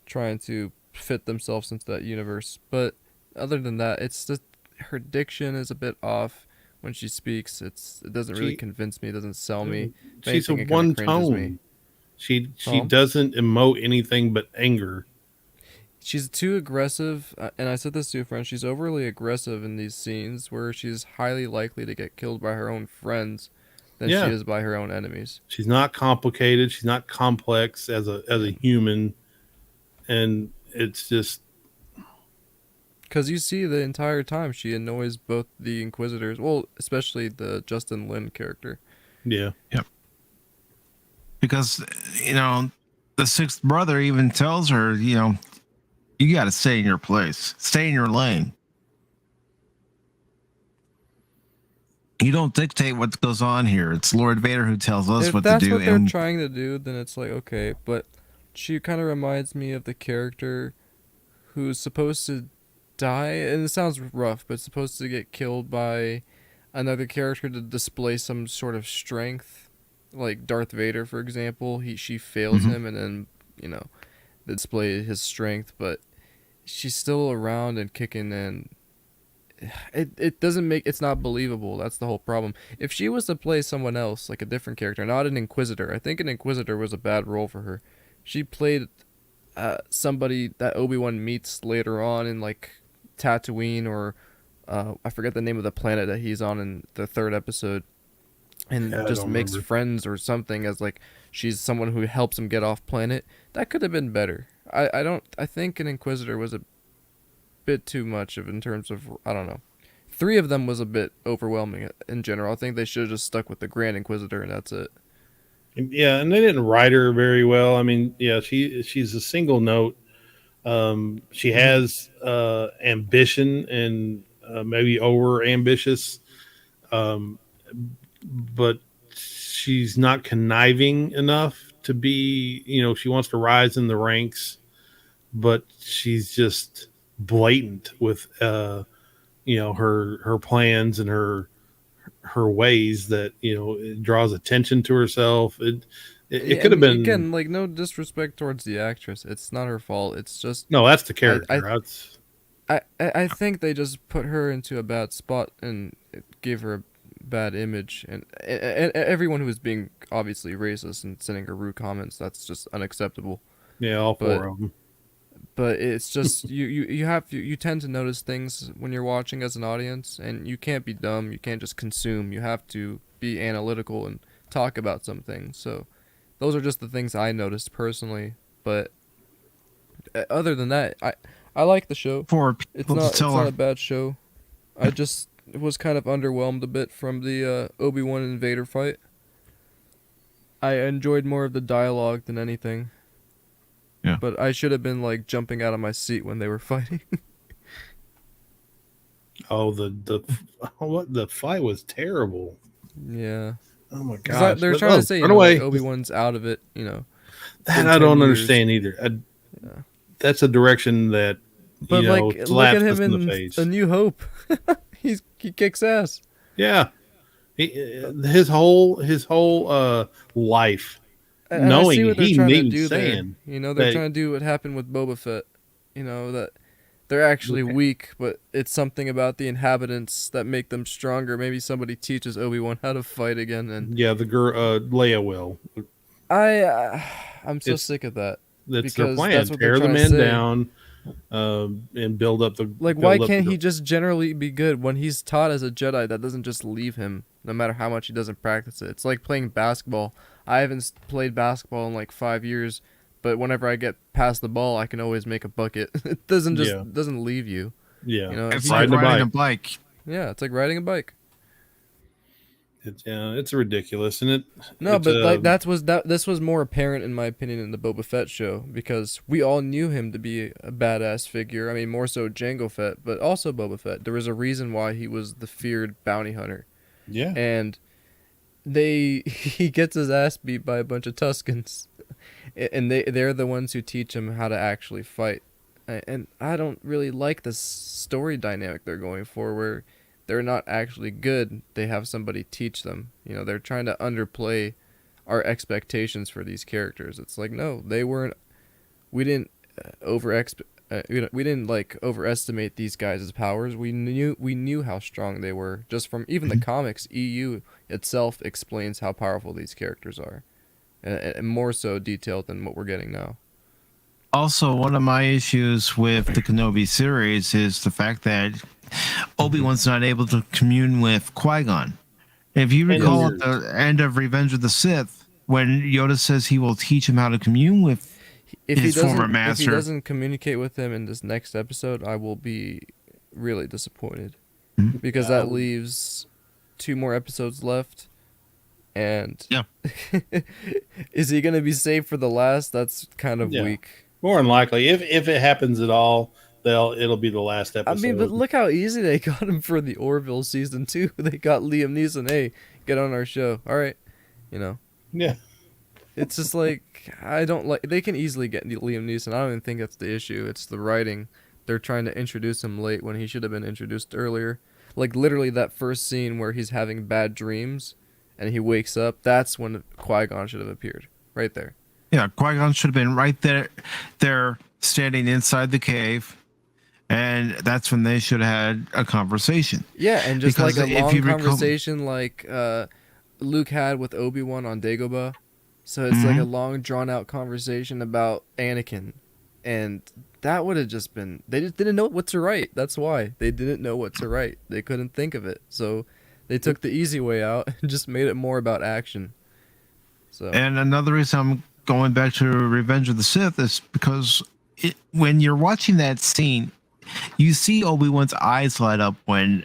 trying to fit themselves into that universe. But other than that, it's just her diction is a bit off when she speaks. It doesn't really convince me. It doesn't sell me. She's a one tone. She doesn't emote anything but anger. She's too aggressive, and I said this to a friend. She's overly aggressive in these scenes where she's highly likely to get killed by her own friends than she is by her own enemies. She's not complicated. She's not complex as a human, and it's just Because you see the entire time she annoys both the Inquisitors, well, especially the Justin Lin character. Yeah. Because, the sixth brother even tells her, you got to stay in your place, stay in your lane. You don't dictate what goes on here. It's Lord Vader who tells us If what to that's do. what they're trying to do, then it's like, okay. But she kind of reminds me of the character who's supposed to die, and it sounds rough, but supposed to get killed by another character to display some sort of strength, like Darth Vader, for example. She fails him, and then display his strength, but she's still around and kicking, and it doesn't make it's not believable. That's the whole problem. If she was to play someone else, like a different character, not an Inquisitor, I think an Inquisitor was a bad role for her. She played somebody that Obi-Wan meets later on in like Tatooine, or I forget the name of the planet that he's on in the third episode, and just makes friends or something, as like she's someone who helps him get off planet. That could have been better. I think an Inquisitor was a bit too much in terms of, I don't know. 3 of them was a bit overwhelming in general. I think they should have just stuck with the Grand Inquisitor, and that's it. Yeah, and they didn't write her very well. I mean, yeah, she's a single note. She has ambition and maybe over ambitious, but she's not conniving enough to be, she wants to rise in the ranks, but she's just blatant with her plans and her ways that it draws attention to herself. It could have been, again, like, no disrespect towards the actress. It's not her fault. It's just that's the character. I think they just put her into a bad spot and it gave her a bad image, and everyone who was being obviously racist and sending her rude comments, that's just unacceptable. Yeah, all 4 of them. But it's just you tend to notice things when you're watching as an audience, and you can't be dumb. You can't just consume. You have to be analytical and talk about some things. So those are just the things I noticed personally. But other than that, I like the show. It's not a bad show. I just was kind of underwhelmed a bit from the Obi-Wan and Vader fight. I enjoyed more of the dialogue than anything. Yeah. But I should have been like jumping out of my seat when they were fighting. Oh, the fight was terrible. Yeah. Oh my gosh. They're trying to say like Obi-Wan's out of it, That I don't understand either. That's a direction that but look at him in the face. A New Hope. he kicks ass. Yeah. His whole life. And knowing I see what they're he trying to needs do saying there. They're trying to do what happened with Boba Fett. That they're actually weak, but it's something about the inhabitants that make them stronger. Maybe somebody teaches Obi-Wan how to fight again. And yeah, the girl Leia will. I'm so sick of that. That's their plan. That's tear the men down, and build up the. Like, why can't he just generally be good when he's taught as a Jedi? That doesn't just leave him, no matter how much he doesn't practice it. It's like playing basketball. I haven't played basketball in like 5 years, but whenever I get past the ball, I can always make a bucket. It doesn't leave you. Yeah, it's like riding a bike. Yeah, it's like riding a bike. It's ridiculous, and this was more apparent in my opinion in the Boba Fett show, because we all knew him to be a badass figure. I mean, more so Jango Fett, but also Boba Fett. There was a reason why he was the feared bounty hunter. Yeah, and he gets his ass beat by a bunch of Tuskens, and they're the ones who teach him how to actually fight. And I don't really like this story dynamic they're going for, where they're not actually good. They have somebody teach them. They're trying to underplay our expectations for these characters. It's like, no, they weren't. We didn't we didn't like overestimate these guys' powers. We knew how strong they were. Just from even the comics, EU itself explains how powerful these characters are, and more so detailed than what we're getting now. Also, one of my issues with the Kenobi series is the fact that Obi-Wan's not able to commune with Qui-Gon. If you recall at the end of Revenge of the Sith, when Yoda says he will teach him how to commune with If his former if he master. doesn't communicate with him in this next episode, I will be really disappointed Mhm. because that leaves 2 more episodes left. And Yeah. is he gonna be saved for the last? That's kind of Yeah. weak. More than likely, if it happens at all, it'll be the last I episode. mean, but look how easy they got him for the Orville season 2. They got Liam Neeson. Hey, get on our show. All right, you know. Yeah. It's just like I don't like. They can easily get Liam Neeson. I don't even think that's the issue. It's the writing. They're trying to introduce him late when he should have been introduced earlier. Like literally that first scene where he's having bad dreams, and he wakes up. That's when Qui-Gon should have appeared. Right there. Yeah, Qui-Gon should have been right there, standing inside the cave, and that's when they should have had a conversation. Yeah, and just Because like a if long you recall- conversation like Luke had with Obi-Wan on Dagobah. So it's like a long, drawn-out conversation about Anakin. And that would have just been... They just didn't know what to write. That's why. They didn't know what to write. They couldn't think of it. So they took the easy way out and just made it more about action. So And another reason I'm going back to Revenge of the Sith is because when you're watching that scene, you see Obi-Wan's eyes light up when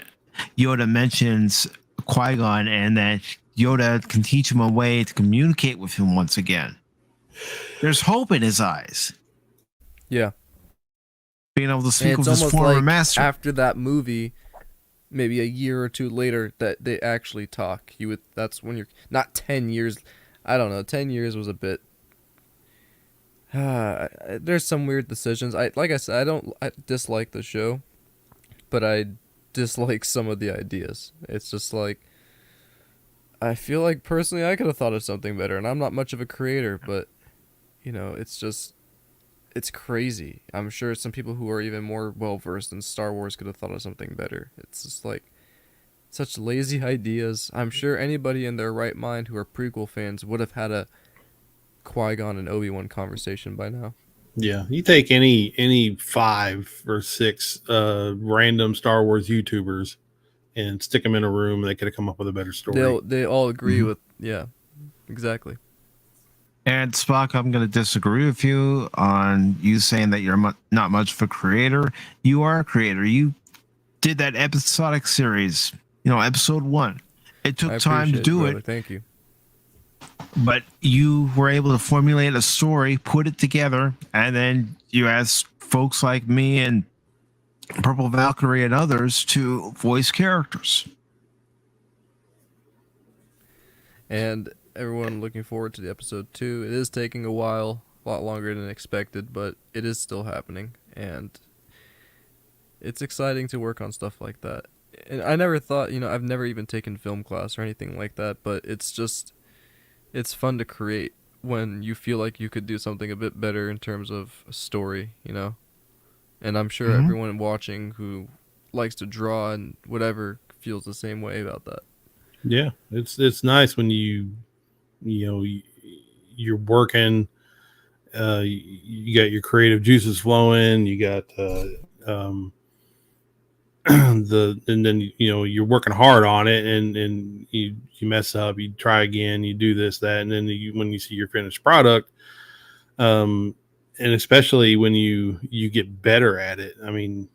Yoda mentions Qui-Gon and that Yoda can teach him a way to communicate with him once again. There's hope in his eyes. yeah. Being able to And speak it's with his almost former like master. after that movie, maybe a year or 2 later, that they actually talk. That's when you're... Not 10 years... I don't know. 10 years was a bit... there's some weird decisions. Like I said, I dislike the show, but I dislike some of the ideas. It's just like I feel like personally I could have thought of something better, and I'm not much of a creator, but it's crazy. I'm sure some people who are even more well versed in Star Wars could have thought of something better. It's just like such lazy ideas. I'm sure anybody in their right mind who are prequel fans would have had a Qui-Gon and Obi-Wan conversation by now. Yeah, you take any 5 or 6 random Star Wars YouTubers and stick them in a room, and they could have come up with a better story. They all agree with exactly. And Spock, I'm going to disagree with you on you saying that you're not much of a creator. You are a creator. You did that episodic series, episode 1. It took time to do it. Thank you. But you were able to formulate a story, put it together, and then you asked folks like me and Purple Valkyrie and others to voice characters. And everyone looking forward to the episode 2. It is taking a while, a lot longer than expected, but it is still happening. And it's exciting to work on stuff like that. And I never thought, I've never even taken film class or anything like that, but it's fun to create when you feel like you could do something a bit better in terms of a story, And I'm sure everyone watching who likes to draw and whatever feels the same way about that. Yeah, it's nice when you're working, you got your creative juices flowing, you got and then you're working hard on it, and you mess up, you try again, you do this, that, and then when you see your finished product, and especially when you get better at it. I mean,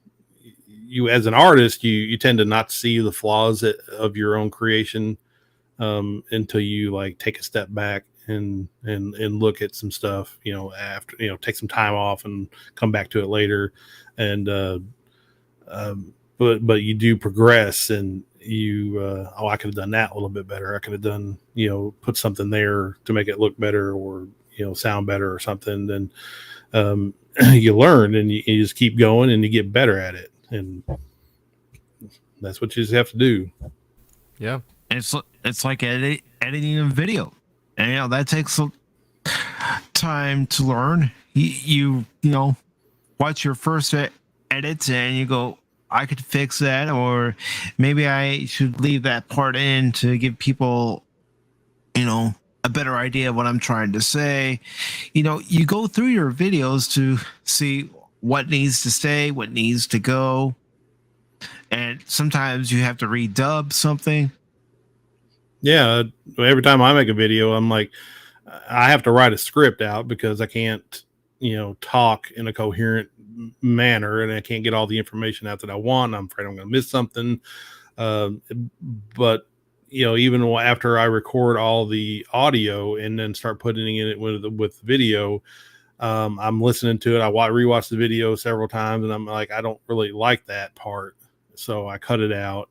you as an artist, you tend to not see the flaws of your own creation until you like take a step back and look at some stuff, after take some time off and come back to it later, and but you do progress, and I could have done that a little bit better. I could have done, put something there to make it look better, or sound better or something. Then you learn, and you just keep going, and you get better at it, and that's what you just have to do. Yeah, it's like editing a video, and that takes time to learn. You watch your first edits, and you go, I could fix that, or maybe I should leave that part in to give people, a better idea of what I'm trying to say. You go through your videos to see what needs to stay, what needs to go. And sometimes you have to redub something. Yeah. Every time I make a video, I'm like, I have to write a script out because I can't talk in a coherent manner, and I can't get all the information out that I want. I'm afraid I'm going to miss something. But even after I record all the audio and then start putting it with video, I'm listening to it. I rewatch the video several times, and I'm like, I don't really like that part, so I cut it out,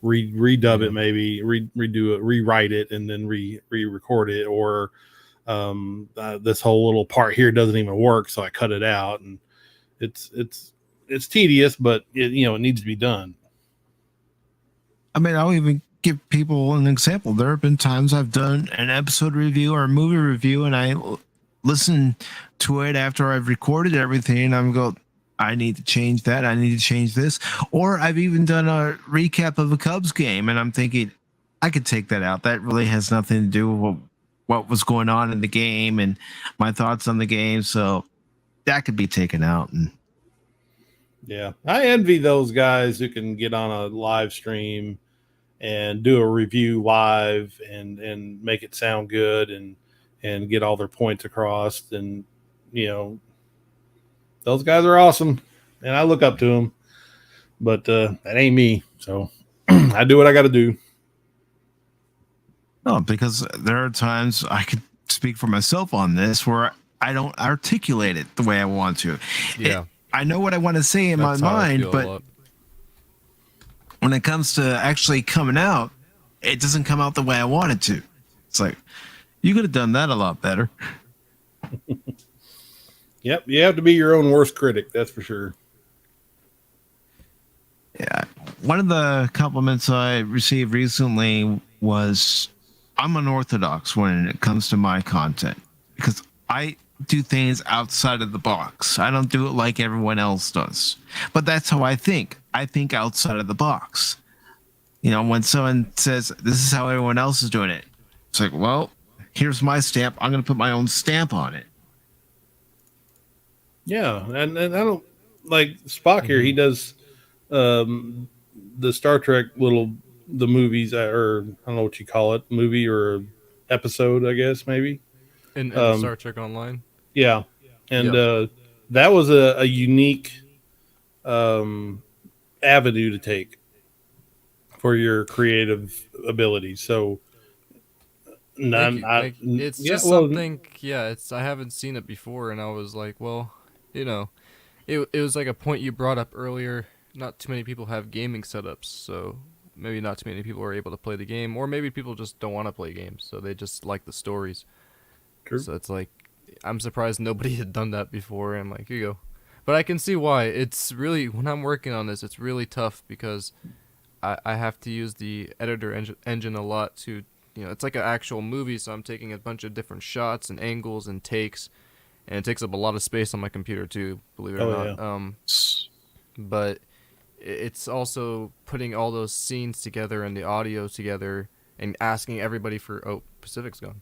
redub it, maybe redo it, rewrite it, and then re-record it. Or this whole little part here doesn't even work, so I cut it out, and it's tedious, but it needs to be done. I mean, I'll even give people an example. There have been times I've done an episode review or a movie review, and I listen to it after I've recorded everything, and I'm go, I need to change that. I need to change this. Or I've even done a recap of a Cubs game, and I'm thinking, I could take that out. That really has nothing to do with what was going on in the game and my thoughts on the game. So that could be taken out. And yeah, I envy those guys who can get on a live stream and do a review live and make it sound good and get all their points across. And, those guys are awesome, and I look up to them, but that ain't me. So I do what I got to do. no, because there are times I could speak for myself on this where I don't articulate it the way I want to. Yeah. I know what I want to say in That's my how I mind, feel a but lot. when it comes to actually coming out, it doesn't come out the way I want it to. It's like, you could have done that a lot better. Yep, you have to be your own worst critic, that's for sure. Yeah. One of the compliments I received recently was I'm unorthodox when it comes to my content because I do things outside of the box. I don't do it like everyone else does. But that's how I think. I think outside of the box. When someone says, this is how everyone else is doing it, it's like, well, here's my stamp. I'm going to put my own stamp on it. Yeah, and I don't like Spock here. He does the Star Trek the movies, or I don't know what you call it, movie or episode, I guess maybe. In Star Trek Online. Yeah, and that was a unique avenue to take for your creative abilities. So, it's just something. Yeah, I haven't seen it before, and I was like, well, it was like a point you brought up earlier. Not too many people have gaming setups, so maybe not too many people are able to play the game, or maybe people just don't want to play games, so they just like the stories. True. So it's like, I'm surprised nobody had done that before. I'm like, here you go. But I can see why. It's really, when I'm working on this, it's really tough because I have to use the editor engine a lot to, it's like an actual movie, so I'm taking a bunch of different shots and angles and takes, and it takes up a lot of space on my computer too, believe it or not. Yeah. But it's also putting all those scenes together and the audio together and asking everybody for, oh, Pacific's gone.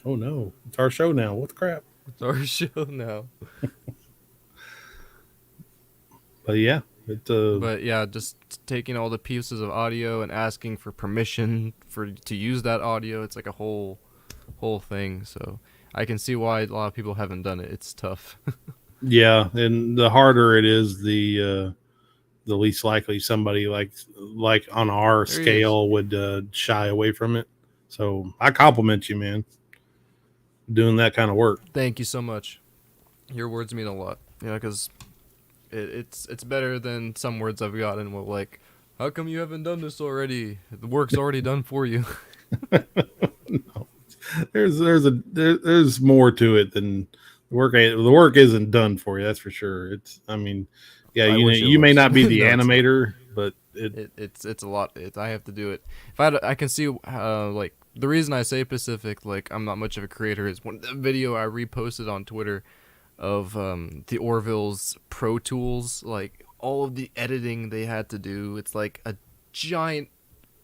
Oh no, it's our show now. What the crap? It's our show now. But yeah, just taking all the pieces of audio and asking for permission to use that audio. It's like a whole thing. So I can see why a lot of people haven't done it. It's tough. Yeah, and the harder it is, the least likely somebody like on our scale would shy away from it. So I compliment you, man, doing that kind of work. Thank you so much. Your words mean a lot. Because it's better than some words I've gotten. Well, like, how come you haven't done this already? The work's already done for you. No, there's more to it than the work. The work isn't done for you. That's for sure. You may not be the animator, but it's a lot. I have to do it. I can see like the reason I say Pacific, like I'm not much of a creator, is one the video I reposted on Twitter of the Orville's Pro Tools, like all of the editing they had to do. It's like a giant,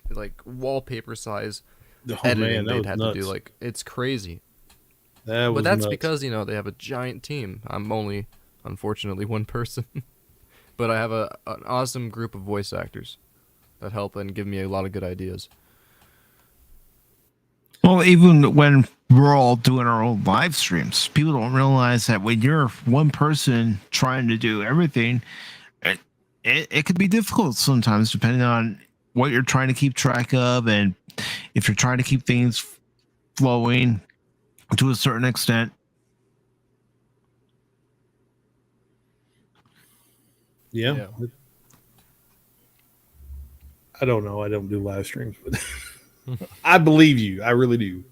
like wallpaper size editing they'd had to do. Like it's crazy. But that's nuts. Because they have a giant team. I'm only, unfortunately, one person. But I have an awesome group of voice actors that help and give me a lot of good ideas. Well, even when we're all doing our own live streams, people don't realize that when you're one person trying to do everything, it, it could be difficult sometimes, depending on what you're trying to keep track of, and if you're trying to keep things flowing to a certain extent. Yeah. I don't know. I don't do live streams, but I believe you. I really do.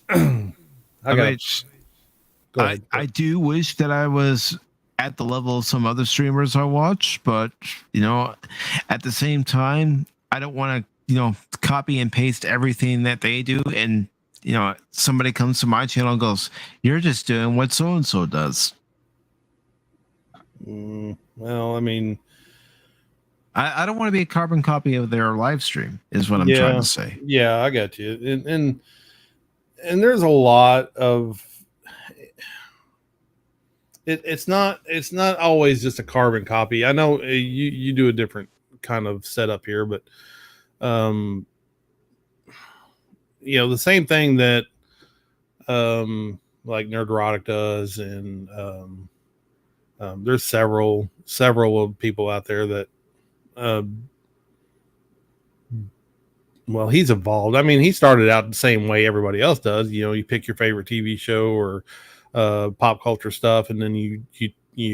Go ahead. I do wish that I was at the level of some other streamers I watch, but at the same time, I don't want to copy and paste everything that they do, and somebody comes to my channel and goes, "You're just doing what so and so does." Well, I mean, I don't want to be a carbon copy of their live stream, is what I'm trying to say. Yeah, I got you. And there's a lot of it's not always just a carbon copy. I know you do a different kind of setup here, but the same thing that like Nerdrotic does, and there's several of people out there that well, he's evolved. I mean, he started out the same way everybody else does. You pick your favorite TV show or pop culture stuff, and then you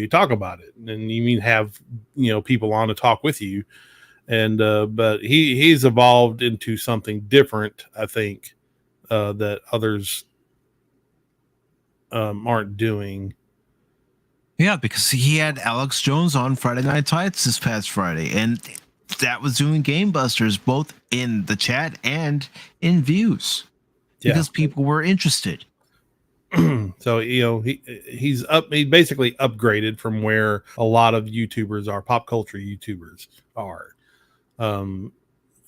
talk about it, and you have people on to talk with you. And but he's evolved into something different, I think, that others aren't doing. Yeah, because he had Alex Jones on Friday Night Tights this past Friday, and that was doing Game Busters both in the chat and in views because people were interested. So he's he basically upgraded from where a lot of YouTubers are, pop culture YouTubers are, and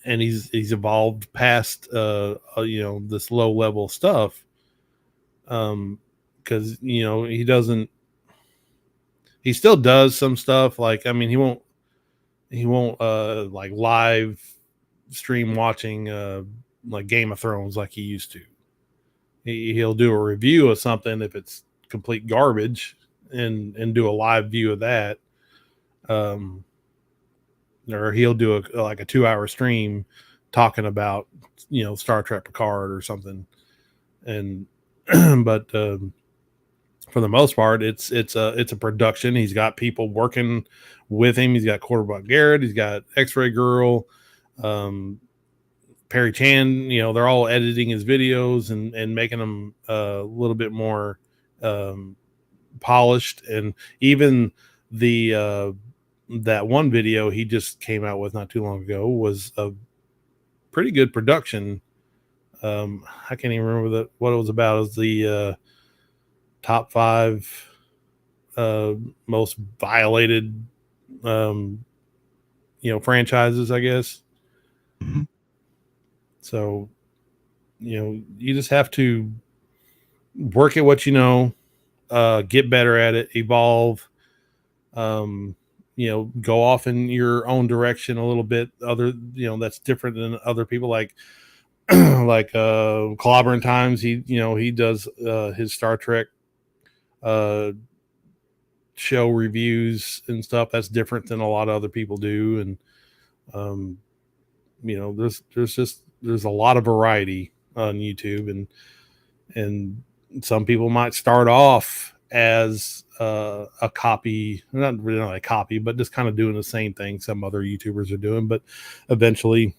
he's evolved past this low level stuff, because he still does some stuff, like, I mean, he won't like live stream watching like Game of Thrones like he used to. He'll do a review of something if it's complete garbage, and do a live view of that, or he'll do a 2-hour stream talking about Star Trek Picard or something. And but for the most part, it's a production. He's got people working with him. He's got Quarterback Garrett. He's got X-Ray Girl, Perry Chan. They're all editing his videos and making them a little bit more polished. And even the that one video he just came out with not too long ago was a pretty good production. I can't even remember what it was about. It was the top 5 most violated franchises, I guess. Mm-hmm. So you just have to work at what get better at it, evolve, go off in your own direction a little bit, that's different than other people, like like Clobbering Times. He does his Star Trek show reviews and stuff. That's different than a lot of other people do. And there's a lot of variety on YouTube, and some people might start off as a copy, not really a copy, but just kind of doing the same thing some other YouTubers are doing. But eventually,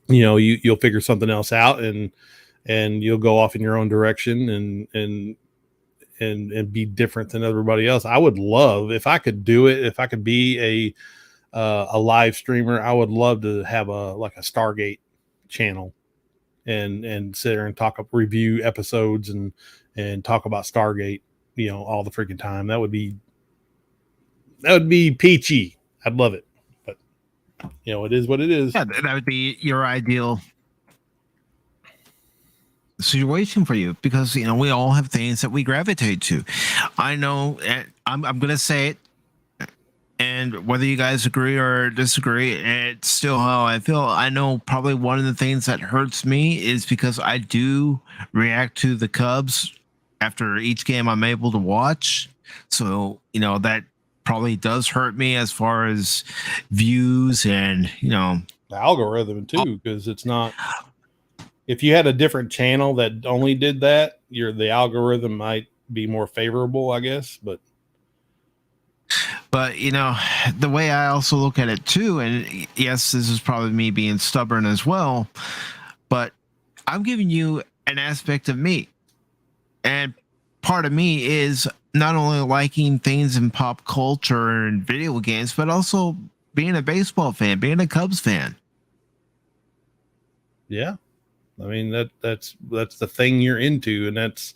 you'll figure something else out, and you'll go off in your own direction and be different than everybody else. I would love, if I could do it, if I could be a live streamer, I would love to have a Stargate channel and sit there and review episodes and talk about Stargate, all the freaking time. That would be peachy. I'd love it, but it is what it is. Yeah, that would be your ideal situation for you, because we all have things that we gravitate to. I know, I'm gonna say it, And whether you guys agree or disagree, it's still how I feel. I know probably one of the things that hurts me is because I do react to the Cubs after each game I'm able to watch. So, that probably does hurt me as far as views and, The algorithm too, because it's not. If you had a different channel that only did that, the algorithm might be more favorable, I guess. But the way I also look at it too, and yes, this is probably me being stubborn as well, but I'm giving you an aspect of me. And part of me is not only liking things in pop culture and video games, but also being a baseball fan, being a Cubs fan. yeah, I mean that's the thing you're into, and that's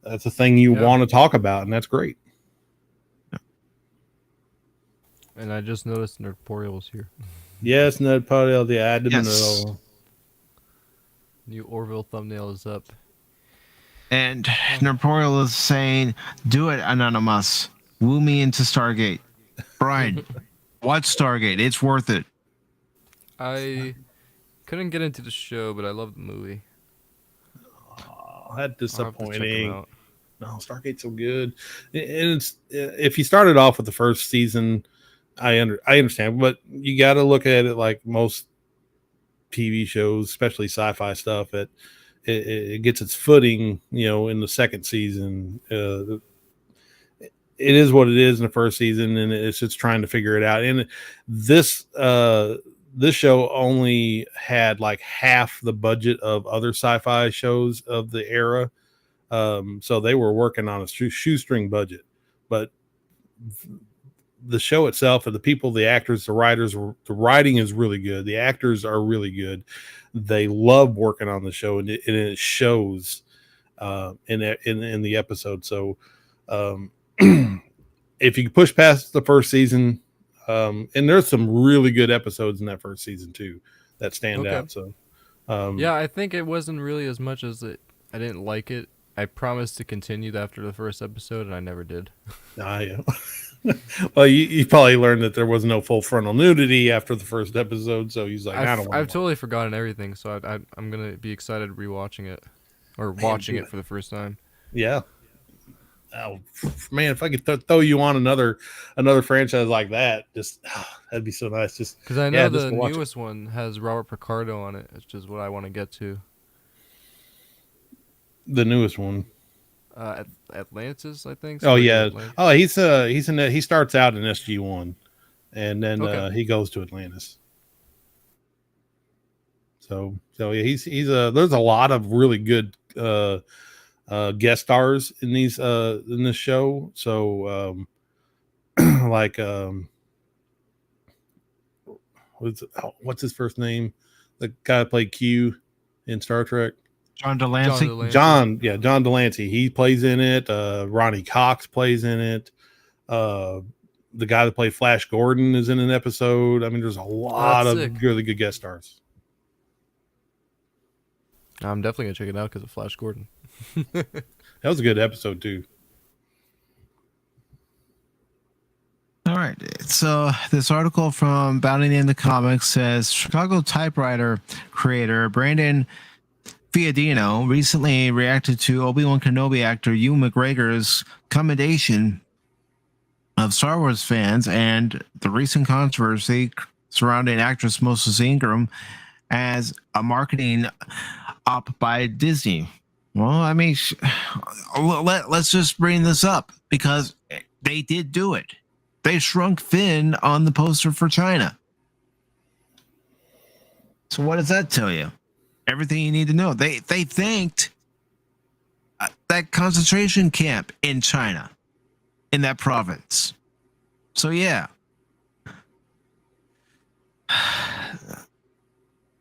the thing you want to talk about, and that's great. And I just noticed Nerdporial was here. Yes, Nerdporial, the admin. Yes. New Orville thumbnail is up. And Nerdporial is saying, "Do it, Anonymous. Woo me into Stargate." Brian, watch Stargate. It's worth it. I couldn't get into the show, but I love the movie. Oh, that's disappointing. No, Stargate's so good. And it's, if you started off with the first season, I understand, but you got to look at it like most TV shows, especially sci-fi stuff. It gets its footing, in the second season. It is what it is in the first season, and it's just trying to figure it out. And this show only had like half the budget of other sci-fi shows of the era. So they were working on a shoestring budget, but the show itself and the people, the actors, the writers, the writing is really good. The actors are really good. They love working on the show, and it shows in the episode. So if you push past the first season, and there's some really good episodes in that first season too that stand out. So yeah, I think it wasn't really as much as I didn't like it. I promised to continue after the first episode, and I never did. Yeah. Well, you probably learned that there was no full frontal nudity after the first episode, so he's like, I've totally forgotten everything, so I'm gonna be excited rewatching it, or watching it for the first time. Yeah. Oh man, if I could throw you on another franchise like that, that'd be so nice. Just because I know the newest one has Robert Picardo on it, which is what I want to get to. The newest one. Atlantis, I think. Oh yeah. Atlantis. Oh, he starts out in SG-1, and then he goes to Atlantis. So yeah, he's there's a lot of really good guest stars in in this show. So like what's his first name? The guy that played Q in Star Trek. John Delancey. John Delancey. He plays in it. Ronnie Cox plays in it. The guy that played Flash Gordon is in an episode. I mean, there's a lot of really good guest stars. I'm definitely gonna check it out because of Flash Gordon. That was a good episode too. All right. So this article from Bounding in the Comics says Chicago typewriter creator Brandon Fiadino recently reacted to Obi-Wan Kenobi actor Ewan McGregor's commendation of Star Wars fans and the recent controversy surrounding actress Moses Ingram as a marketing op by Disney. Well, I mean, let's just bring this up because they did do it. They shrunk Finn on the poster for China. So what does that tell you? Everything you need to know. They thanked that concentration camp in China, in that province. So yeah.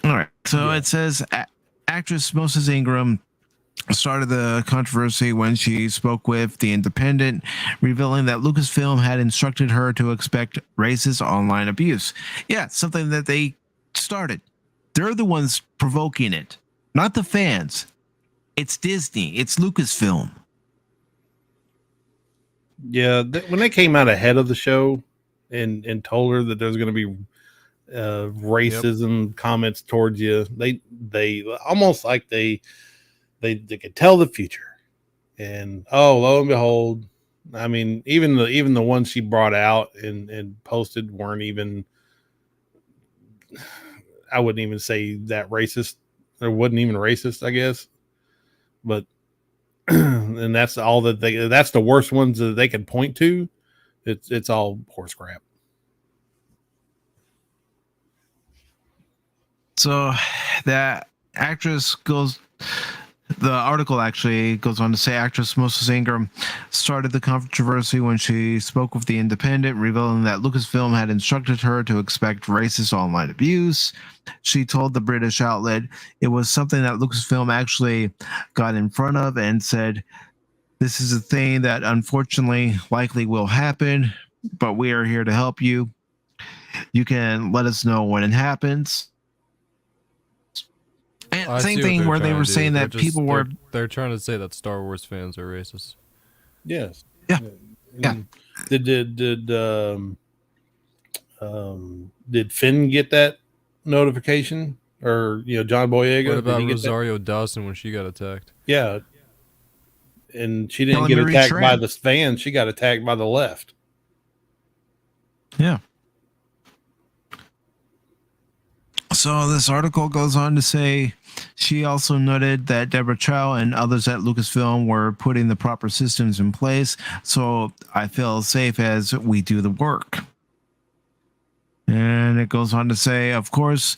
All right. So it says actress Moses Ingram started the controversy when she spoke with The Independent, revealing that Lucasfilm had instructed her to expect racist online abuse. Yeah, something that they started. They're the ones provoking it, not the fans. It's Disney. It's Lucasfilm. Yeah, when they came out ahead of the show and told her that there's going to be racism comments towards you. They almost like they could tell the future. And lo and behold, I mean, even the ones she brought out and posted weren't even, I wouldn't even say that racist, or wasn't even racist, I guess. But and that's all that's the worst ones that they can point to. It's all horse crap. So that actress goes. The article actually goes on to say actress Moses Ingram started the controversy when she spoke with The Independent, revealing that Lucasfilm had instructed her to expect racist online abuse. She told the British outlet it was something that Lucasfilm actually got in front of and said, "This is a thing that unfortunately likely will happen, but we are here to help you. You can let us know when it happens." And same thing where they were saying that people were... They're trying to say that Star Wars fans are racist. Yes. Yeah. Yeah. Did Finn get that notification? Or, John Boyega? What about Rosario Dawson when she got attacked? Yeah. And she didn't get attacked by the fans. She got attacked by the left. Yeah. So this article goes on to say she also noted that Deborah Chow and others at Lucasfilm were putting the proper systems in place, so I feel safe as we do the work. And it goes on to say, of course,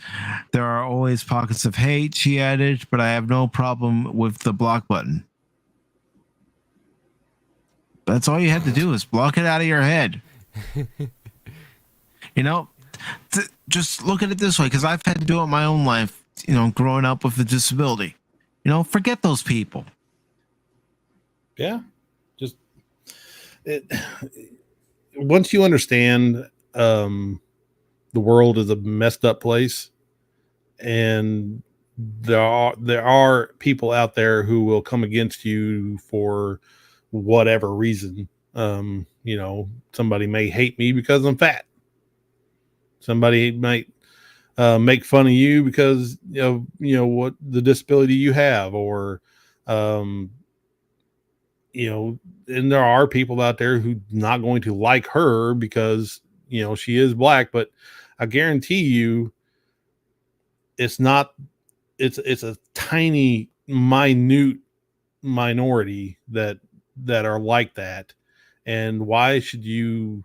there are always pockets of hate, she added, but I have no problem with the block button. That's all you have to do is block it out of your head. Just look at it this way, because I've had to do it in my own life, growing up with a disability. Forget those people. Yeah. Once you understand the world is a messed up place, and there are people out there who will come against you for whatever reason. Somebody may hate me because I'm fat. Somebody might make fun of you because what the disability you have, or and there are people out there who not going to like her because she is black. But I guarantee you, it's a tiny, minute minority that are like that. And why should you?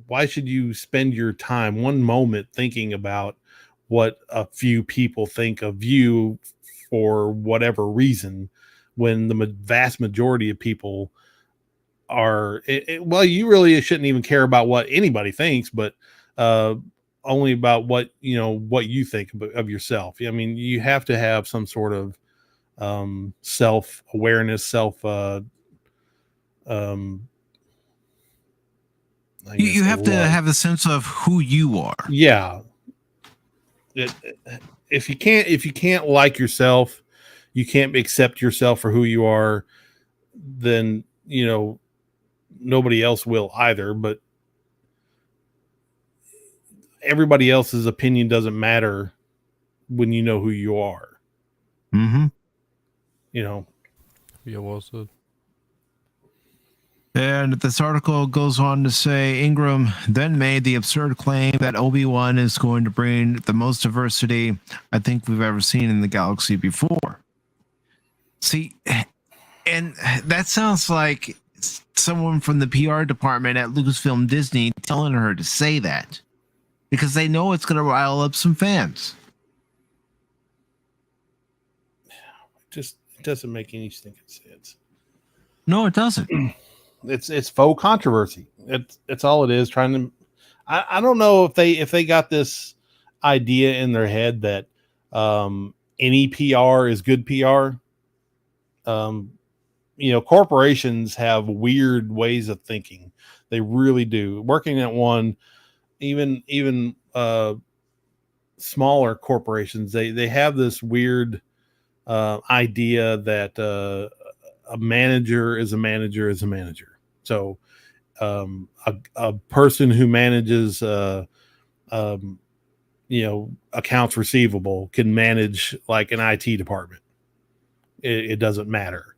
Why should you spend your time one moment thinking about what a few people think of you for whatever reason, when the vast majority of people are, well, you really shouldn't even care about what anybody thinks, but only about what you think of yourself. I mean, you have to have some sort of self-awareness, you have to have a sense of who you are. Yeah. If you can't like yourself, you can't accept yourself for who you are, then nobody else will either. But everybody else's opinion doesn't matter when you know who you are. Mm-hmm. Yeah, well said. And this article goes on to say Ingram then made the absurd claim that Obi-Wan is going to bring the most diversity I think we've ever seen in the galaxy before. See, and that sounds like someone from the PR department at Lucasfilm Disney telling her to say that, because they know it's going to rile up some fans. It doesn't make any stinking sense. No, it doesn't. It's faux controversy. It's all it is. Trying to, I don't know if they got this idea in their head that any PR is good PR. Corporations have weird ways of thinking. They really do. Working at one, even smaller corporations, they have this weird idea that a manager is a manager is a manager. So a person who manages accounts receivable can manage like an IT department. It doesn't matter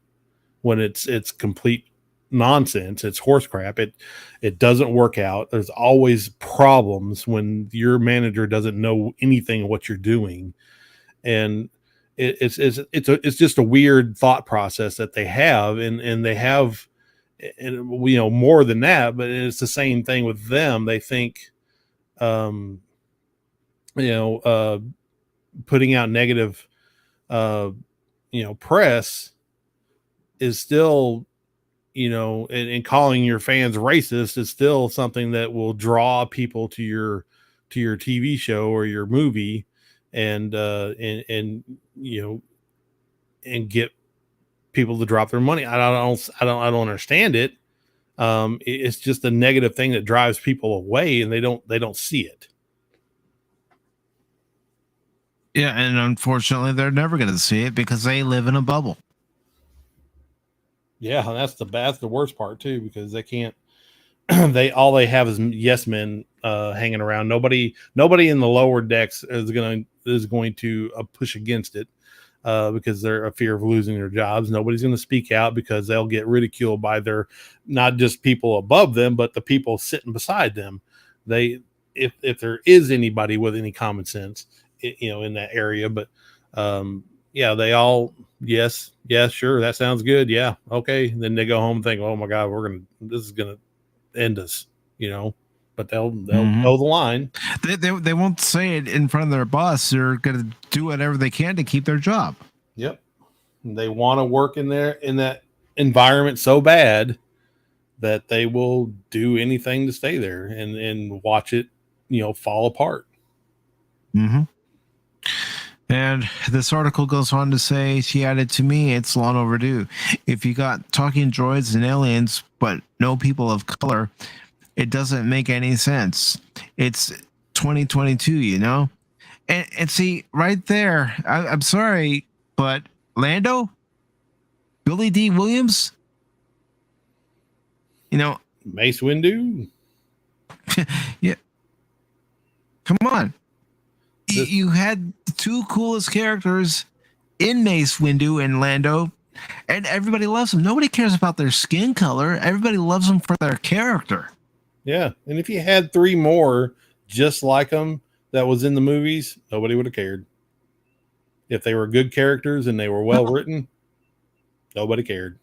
when it's complete nonsense. It's horse crap. It doesn't work out. There's always problems when your manager doesn't know anything of what you're doing, and it's just a weird thought process that they have, and they have, and more than that. But it's the same thing with them. They think, putting out negative, press is still, and calling your fans racist is still something that will draw people to your TV show or your movie, and get people to drop their money. I don't understand it. It's just a negative thing that drives people away, and they don't see it. Yeah, and unfortunately, they're never going to see it because they live in a bubble. Yeah, that's the worst part too, because they can't. All they have is yes men hanging around. Nobody in the lower decks is going to push against it because they're a fear of losing their jobs. Nobody's going to speak out because they'll get ridiculed by their, not just people above them, but the people sitting beside them. If there is anybody with any common sense, in that area, but yeah, they all, yes, sure, that sounds good, yeah, okay. And then they go home and think, oh my God, this is gonna end us, but they'll toe the line. They won't say it in front of their boss. They're gonna do whatever they can to keep their job. Yep. They want to work in that environment so bad that they will do anything to stay there and watch it, fall apart. And this article goes on to say, she added, to me, it's long overdue. If you got talking droids and aliens, but no people of color, it doesn't make any sense. It's 2022, And see, right there, I'm sorry, but Lando, Billy D. Williams, Mace Windu. Yeah. Come on. You had the two coolest characters in Mace Windu and Lando, and everybody loves them. Nobody cares about their skin color. Everybody loves them for their character. Yeah, and if you had 3 more just like them that was in the movies, nobody would have cared. If they were good characters and they were well written, nobody cared.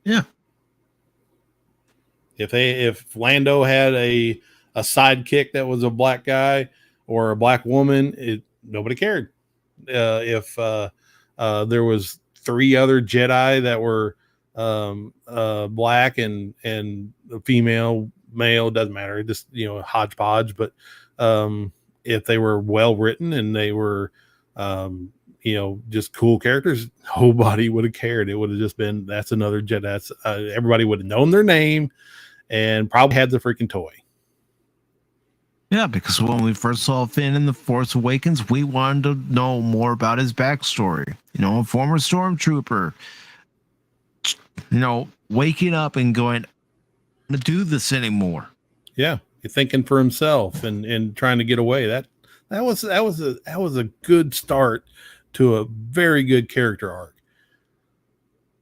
Yeah. If Lando had a sidekick that was a black guy or a black woman, nobody cared. If there was 3 other Jedi that were black and a female, male, doesn't matter, just hodgepodge. But if they were well written and they were just cool characters, nobody would have cared. It would have just been, that's another Jedi. That's everybody would have known their name and probably had the freaking toy. Yeah, because when we first saw Finn in The Force Awakens, we wanted to know more about his backstory. A former stormtrooper, waking up and going, I'm going to do this anymore. Yeah, thinking for himself and trying to get away. That was a good start to a very good character arc,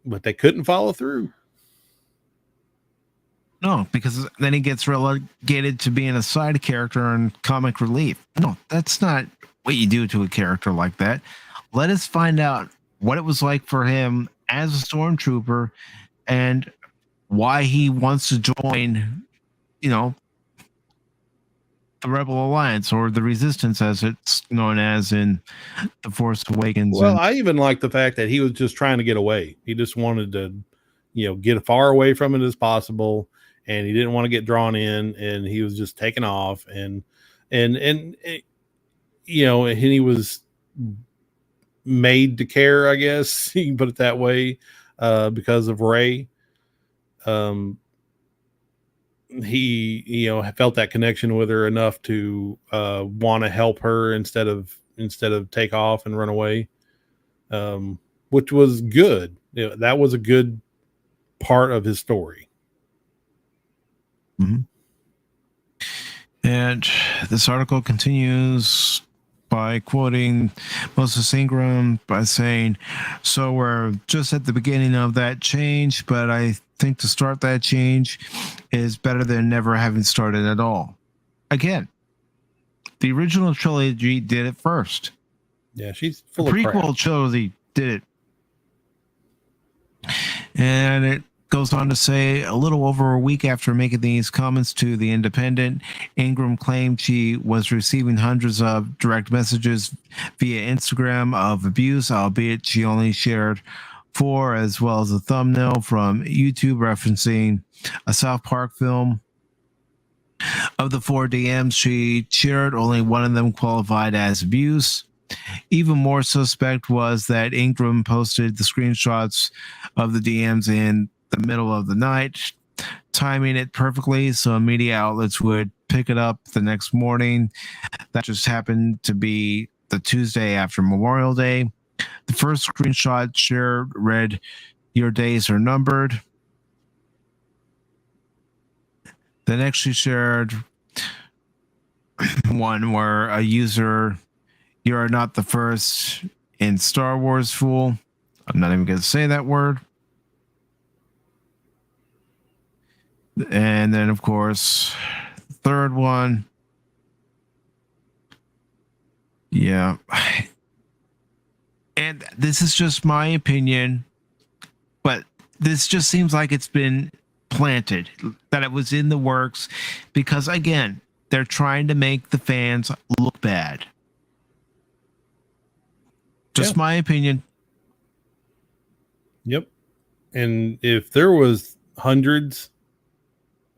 but they couldn't follow through. No, because then he gets relegated to being a side character and comic relief. No, that's not what you do to a character like that. Let us find out what it was like for him as a stormtrooper and why he wants to join, the Rebel Alliance or the Resistance, as it's known as in The Force Awakens. Well, I even like the fact that he was just trying to get away. He just wanted to, get as away from it as possible. And he didn't want to get drawn in, and he was just taking off, and he was made to care, I guess you can put it that way, because of Rey. He felt that connection with her enough to want to help her instead of take off and run away. which was good. That was a good part of his story. Mm-hmm. And this article continues by quoting Moses Ingram by saying, "So we're just at the beginning of that change, but I think to start that change is better than never having started at all." Again, the original trilogy did it first. Yeah, she's The full of crap. prequel trilogy did it. And it goes on to say, a little over a week after making these comments to The Independent, Ingram claimed she was receiving hundreds of direct messages via Instagram of abuse, albeit she only shared 4, as well as a thumbnail from YouTube referencing a South Park film. Of the 4 DMs she shared, only one of them qualified as abuse. Even more suspect was that Ingram posted the screenshots of the DMs in the middle of the night, timing it perfectly so media outlets would pick it up the next morning. That just happened to be the Tuesday after Memorial Day. The first screenshot shared read, "Your days are numbered." The next she shared one where a user, "You are not the first in Star Wars, fool." I'm not even going to say that word. And then, of course, the third one. Yeah. And this is just my opinion, but this just seems like it's been planted, that it was in the works, because, again, they're trying to make the fans look bad. Just my opinion. Yep. And if there was hundreds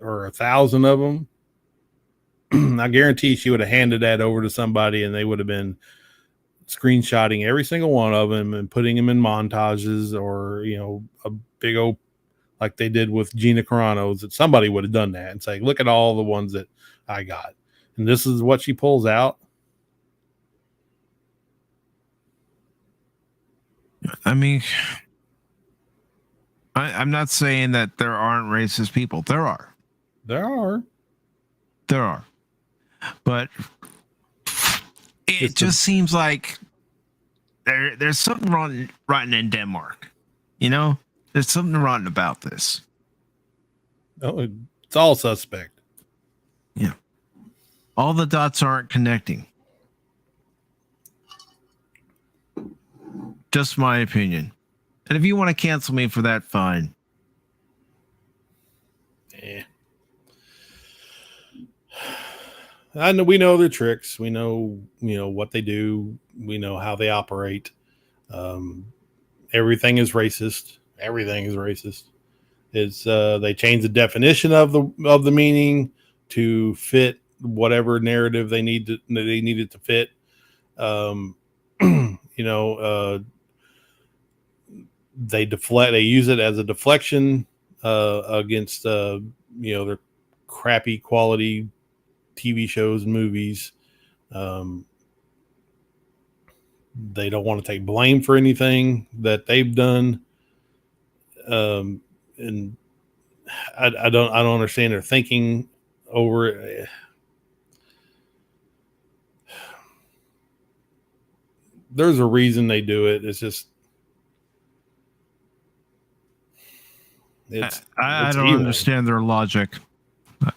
or 1,000 of them, I guarantee she would have handed that over to somebody and they would have been screenshotting every single one of them and putting them in montages, or, a big old, like they did with Gina Carano's, that somebody would have done that and say, look at all the ones that I got. And this is what she pulls out. I mean, I'm not saying that there aren't racist people. There are. But it just seems like there's something rotten in Denmark. There's something rotten about this. Oh, it's all suspect. Yeah. All the dots aren't connecting. Just my opinion. And if you want to cancel me for that, fine. Yeah. I know, we know their tricks. We know, what they do. We know how they operate. Everything is racist. It's they change the definition of the meaning to fit whatever narrative they needed to fit. They deflect. They use it as a deflection against their crappy quality TV shows and movies. They don't want to take blame for anything that they've done. And I don't understand their thinking over it. There's a reason they do it. It's just, I don't understand their logic.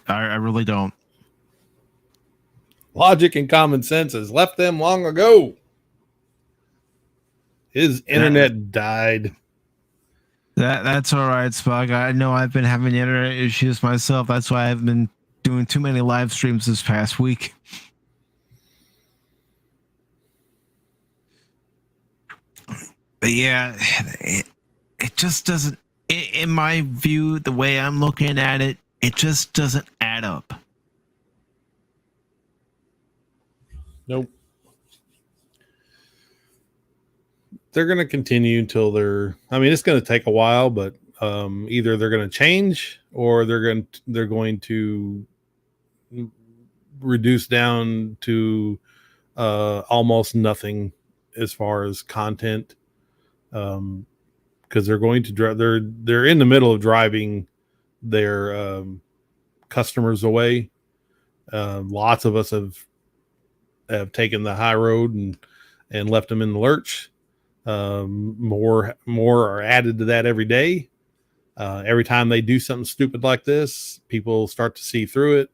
I really don't. Logic and common sense has left them long ago. His internet died. That's all right, Spock. I know I've been having internet issues myself. That's why I've been doing too many live streams this past week. But yeah, it just doesn't, in my view, the way I'm looking at it, it just doesn't add up. Nope. They're going to continue until it's going to take a while, but either they're going to change or they're going to reduce down to almost nothing as far as content. because they're going to drive. They're in the middle of driving their customers away. Lots of us have taken the high road and left them in the lurch. More are added to that every day. Every time they do something stupid like this, people start to see through it.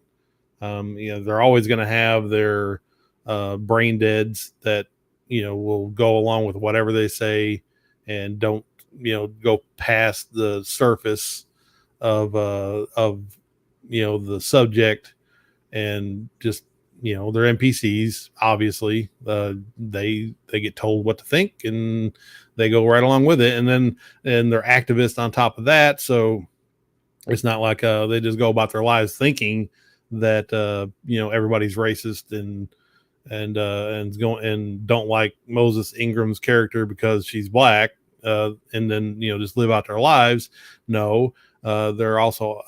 They're always going to have their brain deads that will go along with whatever they say and don't go past the surface of the subject, and just they're NPCs. Obviously, they get told what to think and they go right along with it, and they're activists on top of that. So it's not like they just go about their lives thinking that everybody's racist and don't like Moses Ingram's character because she's black, and then just live out their lives. No, they're also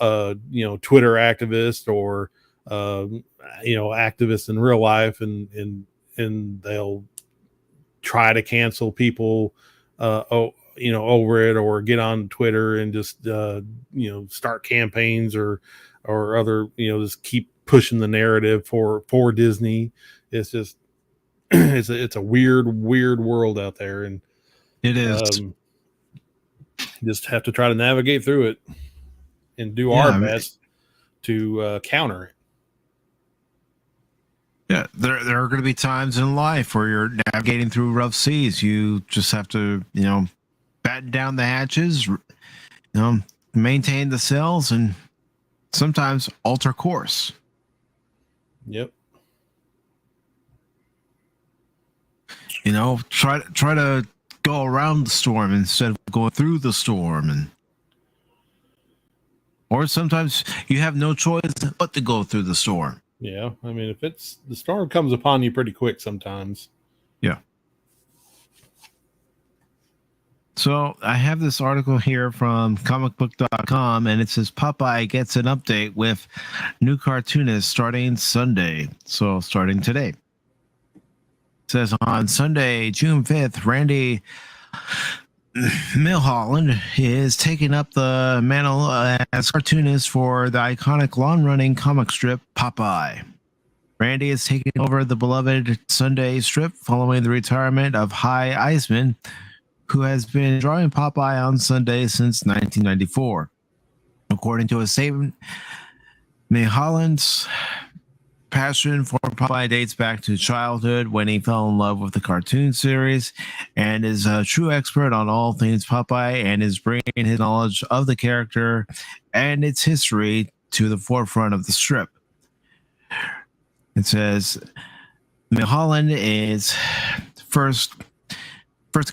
Twitter activists or activists in real life, and they'll try to cancel people over it, or get on Twitter and just start campaigns or other just keep pushing the narrative for Disney. It's just it's a weird world out there, and it is. Just have to try to navigate through it and do our best to counter it. Yeah, there are going to be times in life where you're navigating through rough seas. You just have to, batten down the hatches, maintain the sails, and sometimes alter course. Yep. Try to go around the storm instead of going through the storm, or sometimes you have no choice but to go through the storm. Yeah, I mean, if the storm comes upon you pretty quick sometimes. Yeah. So I have this article here from comicbook.com, and it says Popeye gets an update with new cartoonist starting Sunday. So starting today. It says on Sunday, June 5th, Randy Milholland is taking up the mantle as cartoonist for the iconic long-running comic strip Popeye. Randy is taking over the beloved Sunday strip following the retirement of Hy Eisman, who has been drawing Popeye on Sunday since 1994. According to a statement, Milholland's passion for Popeye dates back to childhood when he fell in love with the cartoon series, and is a true expert on all things Popeye, and is bringing his knowledge of the character and its history to the forefront of the strip. It says Milholland is first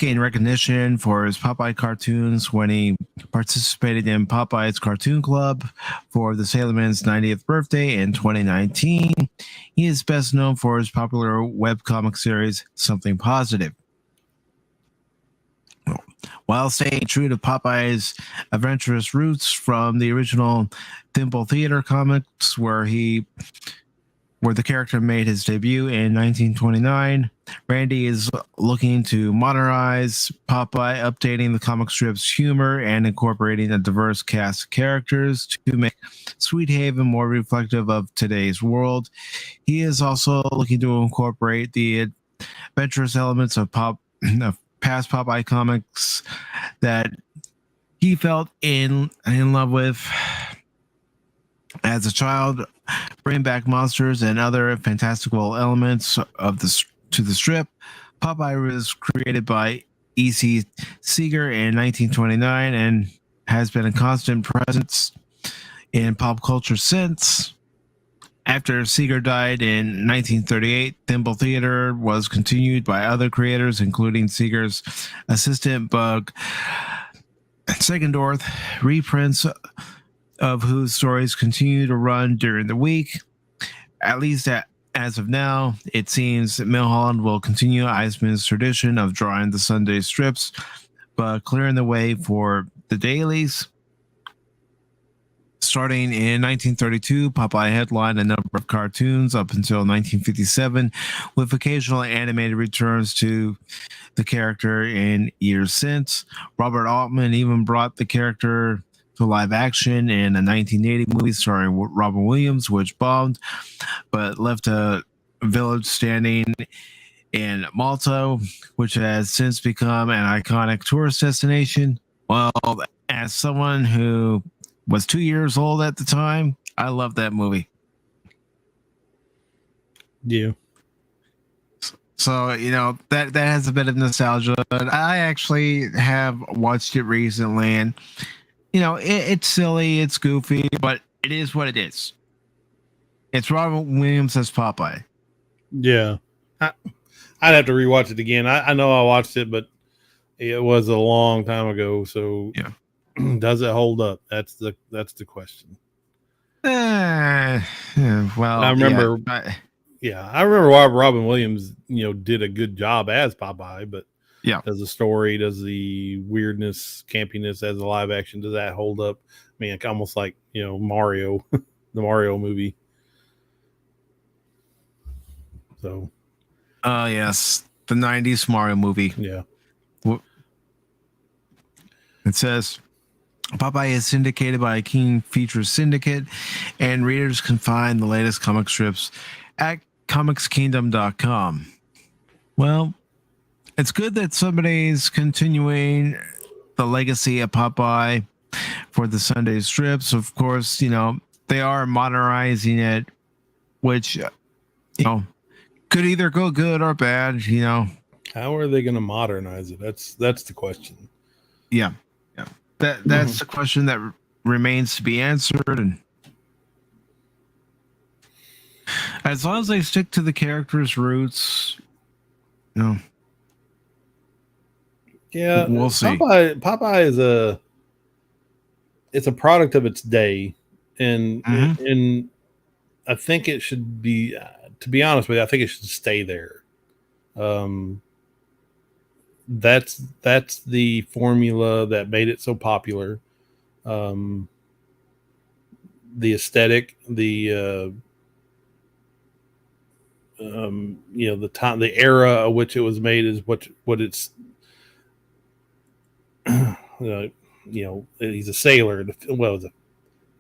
gained recognition for his Popeye cartoons when he participated in Popeye's Cartoon Club for the Sailor Man's 90th birthday in 2019. He is best known for his popular webcomic series, Something Positive. While staying true to Popeye's adventurous roots from the original Thimble Theater comics, where the character made his debut in 1929, Randy is looking to modernize Popeye, updating the comic strip's humor and incorporating a diverse cast of characters to make Sweet Haven more reflective of today's world. He is also looking to incorporate the adventurous elements of past Popeye comics that he felt in love with as a child, bring back monsters and other fantastical elements to the strip. Popeye was created by E.C. Seeger in 1929 and has been a constant presence in pop culture since. After Seeger died in 1938, Thimble Theater was continued by other creators, including Seeger's assistant Bug Segendorf, reprints of whose stories continue to run during the week. At least as of now, it seems that Milholland will continue Eisman's tradition of drawing the Sunday strips, but clearing the way for the dailies. Starting in 1932, Popeye headlined a number of cartoons up until 1957, with occasional animated returns to the character in years since. Robert Altman even brought the character to live action in a 1980 movie starring Robin Williams, which bombed, but left a village standing in Malta, which has since become an iconic tourist destination. Well, as someone who was 2 years old at the time, I love that movie. Yeah. So, that has a bit of nostalgia. But I actually have watched it recently, and, it's silly, it's goofy, but it is what it is. It's Robin Williams as Popeye. Yeah. I'd have to rewatch it again. I know I watched it, but it was a long time ago. So yeah. Does it hold up? That's the question. Well, I remember. I remember Robin Williams, did a good job as Popeye, but does the story, does the weirdness, campiness as a live action, does that hold up? I mean, it's almost like Mario, the Mario movie. So, yes, the '90s Mario movie. Yeah. It says Popeye is syndicated by King Features Syndicate, and readers can find the latest comic strips at comicskingdom.com. Well, it's good that somebody's continuing the legacy of Popeye for the Sunday strips. Of course, they are modernizing it, which, could either go good or bad, How are they going to modernize it? That's the question. Yeah. That's the question that remains to be answered, and as long as they stick to the character's roots, yeah, we'll see. Popeye is it's a product of its day, and I think it should be. To be honest with you, I think it should stay there. That's the formula that made it so popular. The aesthetic, the the time, the era of which it was made is what it's. He's a sailor. What was it?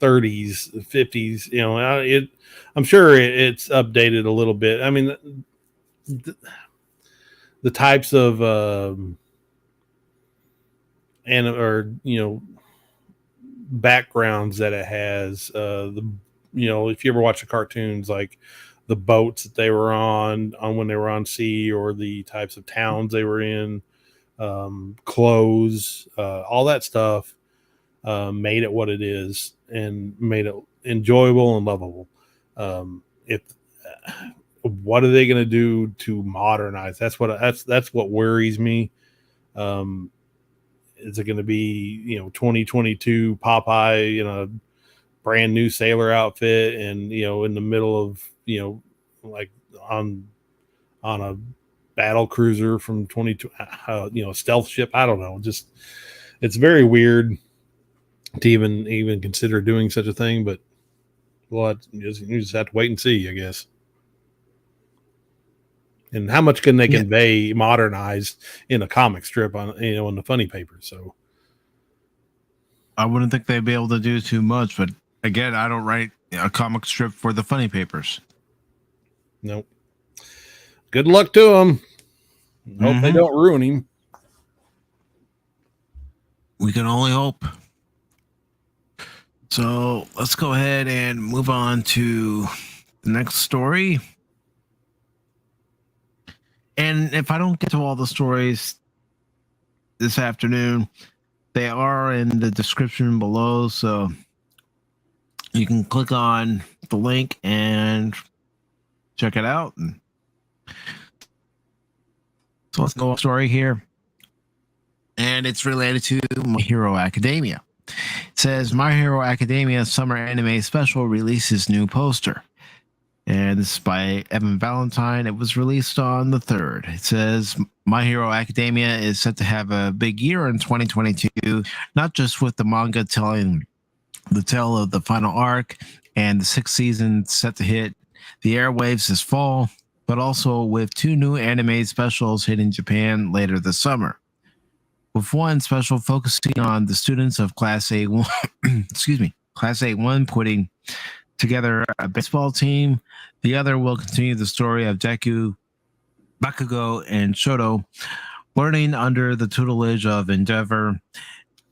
30s, 50s. I'm sure it's updated a little bit. I mean, the types of backgrounds that it has, if you ever watch the cartoons, like the boats that they were on when they were on sea, or the types of towns they were in, clothes, all that stuff made it what it is and made it enjoyable and lovable. What are they going to do to modernize? That's what worries me. Is it going to be 2022 Popeye in a brand new sailor outfit and in the middle of like on a battle cruiser from 22 stealth ship? I don't know. Just it's very weird to even consider doing such a thing, but you just have to wait and see, I guess. And how much can they convey modernized in a comic strip on in the funny paper? So I wouldn't think they'd be able to do too much, but again, I don't write a comic strip for the funny papers. Nope. Good luck to them. Hope they don't ruin him. We can only hope. So let's go ahead and move on to the next story. And if I don't get to all the stories this afternoon, they are in the description below. So you can click on the link and check it out. So let's go to story here. And it's related to My Hero Academia. It says My Hero Academia Summer Anime Special releases new poster. And this is by Evan Valentine. It was released on the 3rd. It says My Hero Academia is set to have a big year in 2022, not just with the manga telling the tale of the final arc and the 6th season set to hit the airwaves this fall, but also with 2 new anime specials hitting Japan later this summer. With one special focusing on the students of Class A1, Class A1 putting together a baseball team. The other will continue the story of Deku, Bakugo, and Shoto learning under the tutelage of Endeavor,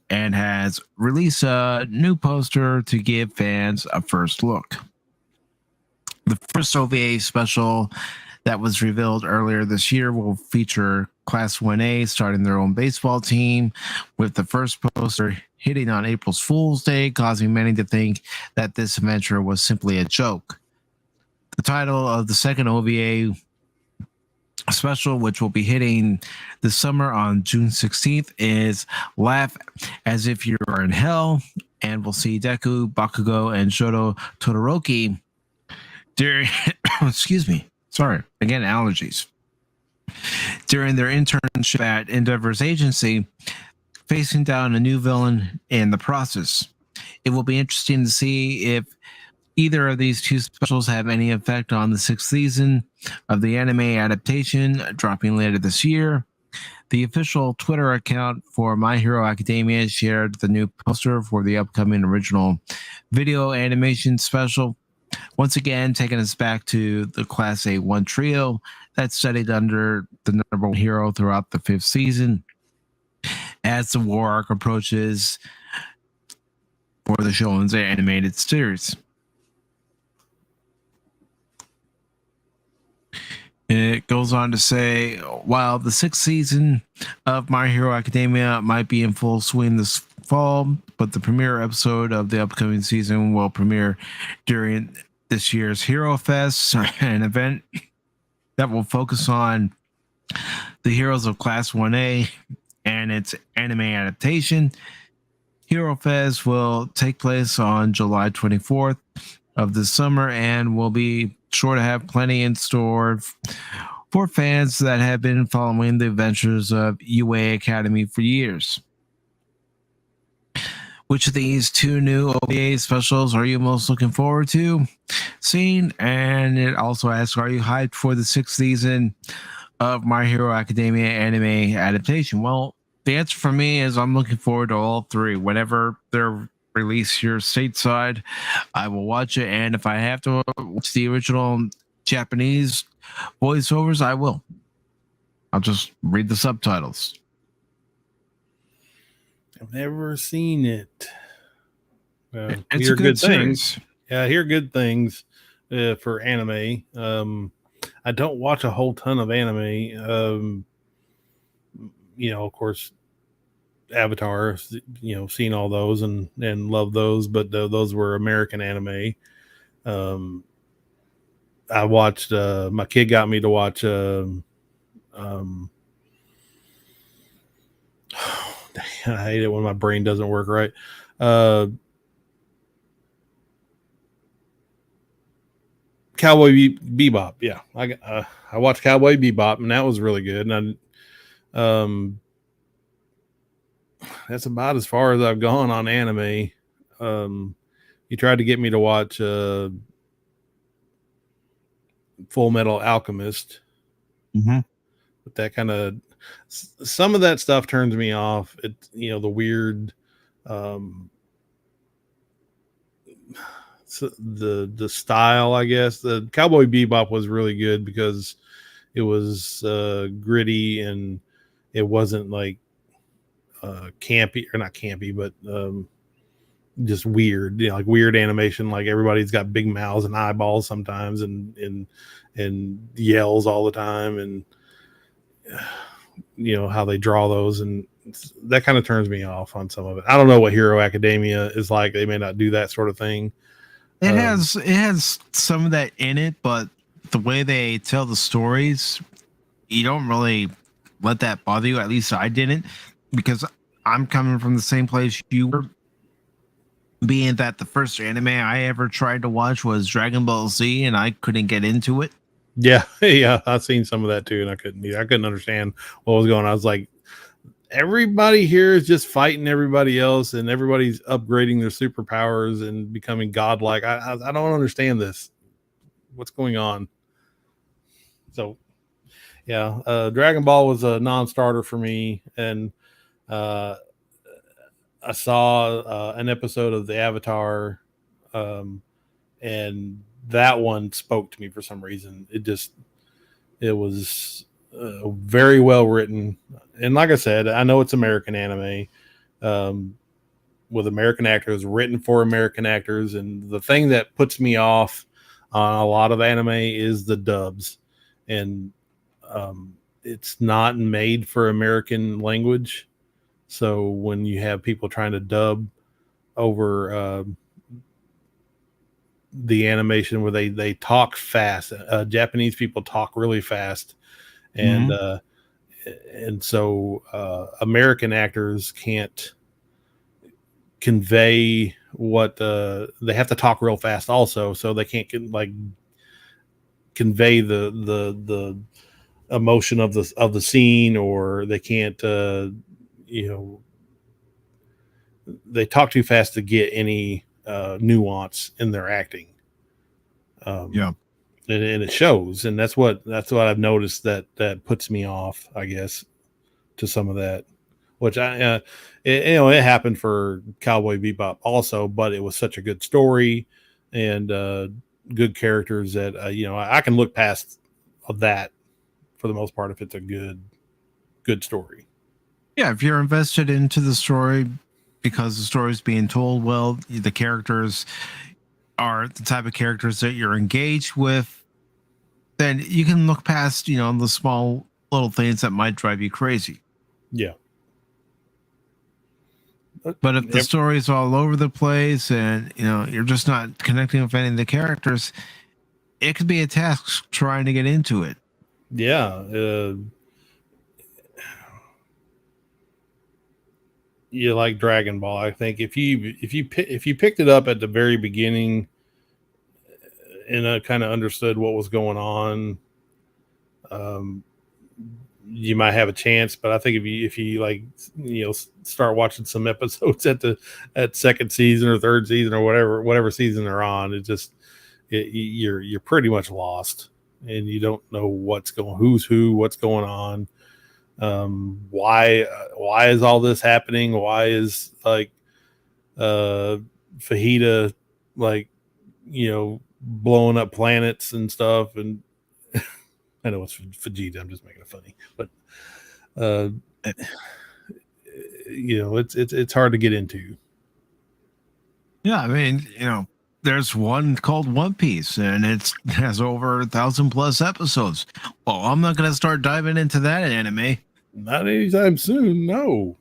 and has released a new poster to give fans a first look. The first OVA special that was revealed earlier this year will feature Class 1A starting their own baseball team, with the first poster hitting on April's Fool's Day, causing many to think that this adventure was simply a joke. The title of the second OVA special, which will be hitting this summer on June 16th, is Laugh as If You Are in Hell, and we'll see Deku, Bakugo, and Shoto Todoroki during allergies, during their internship at Endeavor's agency, facing down a new villain in the process. It will be interesting to see if either of these 2 specials have any effect on the 6th season of the anime adaptation dropping later this year. The official Twitter account for My Hero Academia shared the new poster for the upcoming original video animation special, once again taking us back to the Class A1 trio that studied under the number 1 hero throughout the 5th season. As the war arc approaches for the Shogun's animated series. It goes on to say, while the 6th season of My Hero Academia might be in full swing this fall, but the premiere episode of the upcoming season will premiere during this year's Hero Fest, an event that will focus on the heroes of Class 1A and its anime adaptation. Hero Fest will take place on July 24th of this summer and will be sure to have plenty in store for fans that have been following the adventures of UA Academy for years. Which of these 2 new OVA specials are you most looking forward to seeing? And it also asks, are you hyped for the 6th season of My Hero Academia anime adaptation? Well, the answer for me is I'm looking forward to all 3. Whenever they're released here stateside, I will watch it, and if I have to watch the original Japanese voiceovers, I will. I'll just read the subtitles. I've never seen it. It's a good series. Yeah, I hear good things for anime. I don't watch a whole ton of anime. Of course, Avatar, seen all those and love those, but those were American anime. I watched, my kid got me to watch, I hate it when my brain doesn't work right. Cowboy Bebop. Yeah. I watched Cowboy Bebop, and that was really good. And that's about as far as I've gone on anime. He tried to get me to watch Full Metal Alchemist. Mm-hmm. But that kind of, some of that stuff turns me off. It, the weird, the style, I guess. The Cowboy Bebop was really good because it was gritty, and it wasn't like campy, or not campy, but just weird, like weird animation. Like everybody's got big mouths and eyeballs sometimes, and yells all the time, and how they draw those, and that kind of turns me off on some of it. I don't know what Hero Academia is like. They may not do that sort of thing. It has some of that in it, but the way they tell the stories, you don't really let that bother you. At least I didn't, because I'm coming from the same place you were. Being that the first anime I ever tried to watch was Dragon Ball Z, and I couldn't get into it. Yeah, I've seen some of that too, and I couldn't understand what was going on. I was like, everybody here is just fighting everybody else, and everybody's upgrading their superpowers and becoming godlike. I don't understand this. What's going on? So, yeah, Dragon Ball was a non-starter for me, and I saw an episode of the Avatar, and that one spoke to me for some reason. It was very well written, and like I said, I know it's American anime, with American actors, written for American actors, and the thing that puts me off on a lot of anime is the dubs, and it's not made for American language. So when you have people trying to dub over the animation where they talk fast, Japanese people talk really fast, and so American actors can't convey what they have to talk real fast also, so they can't convey the emotion of the scene, or they can't they talk too fast to get any nuance in their acting. Yeah. And it shows, and that's what I've noticed that puts me off, I guess, to some of that, which it happened for Cowboy Bebop also, but it was such a good story and good characters that I can look past that for the most part if it's a good story. Yeah, if you're invested into the story because the story is being told well, the characters are the type of characters that you're engaged with, then you can look past, the small little things that might drive you crazy. Yeah. But if the story is all over the place and, you're just not connecting with any of the characters, it could be a task trying to get into it. Yeah. You like Dragon Ball. I think if you picked it up at the very beginning and kind of understood what was going on, you might have a chance. But I think if you start watching some episodes at second season or third season or whatever season they're on, you're pretty much lost, and you don't know who's who, what's going on. Why is all this happening? Why is Fajita blowing up planets and stuff? And I know it's Vegeta, I'm just making it funny, but it's hard to get into. Yeah, I mean, there's one called One Piece, and it has over 1,000+ episodes. Well, I'm not going to start diving into that anime. Not anytime soon. No.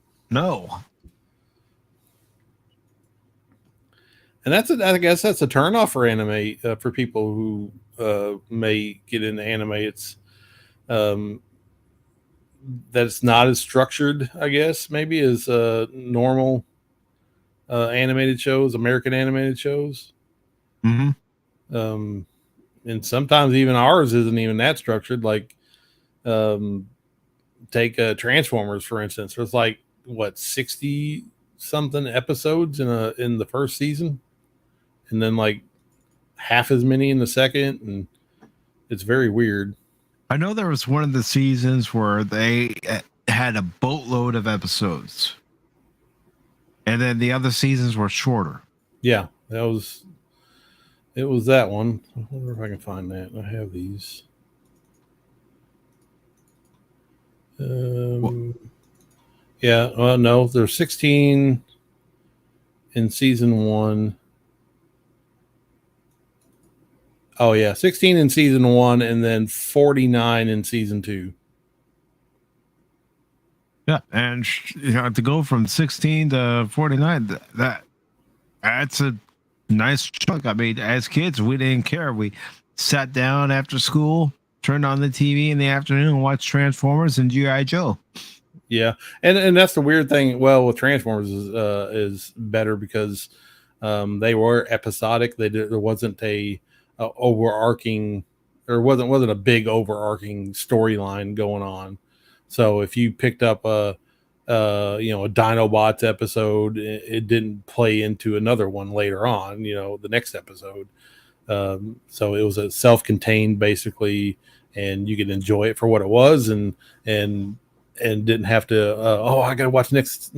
And I guess that's a turnoff for anime, for people who may get into anime. It's that it's not as structured, I guess, maybe as normal animated shows, American animated shows. Mm-hmm. And sometimes even ours isn't even that structured. Like, take Transformers, for instance. There's 60 something episodes in the first season, and then half as many in the second, and it's very weird. I know there was one of the seasons where they had a boatload of episodes, and then the other seasons were shorter. Yeah, it was that one. I wonder if I can find that. I have these. Yeah, no, there's 16 in season 1. Oh yeah, 16 in season 1, and then 49 in season 2. Yeah, and to go from 16 to 49, that's a nice chunk. I mean, as kids, we didn't care. We sat down after school, turned on the TV in the afternoon, and watched Transformers and G.I. Joe. Yeah, and that's the weird thing. Well, with Transformers is better because they were episodic. There wasn't a overarching, or wasn't a big overarching storyline going on. So if you picked up a Dinobots episode, it didn't play into another one later on, the next episode. So it was a self-contained basically, and you could enjoy it for what it was, and didn't have to, I got to watch next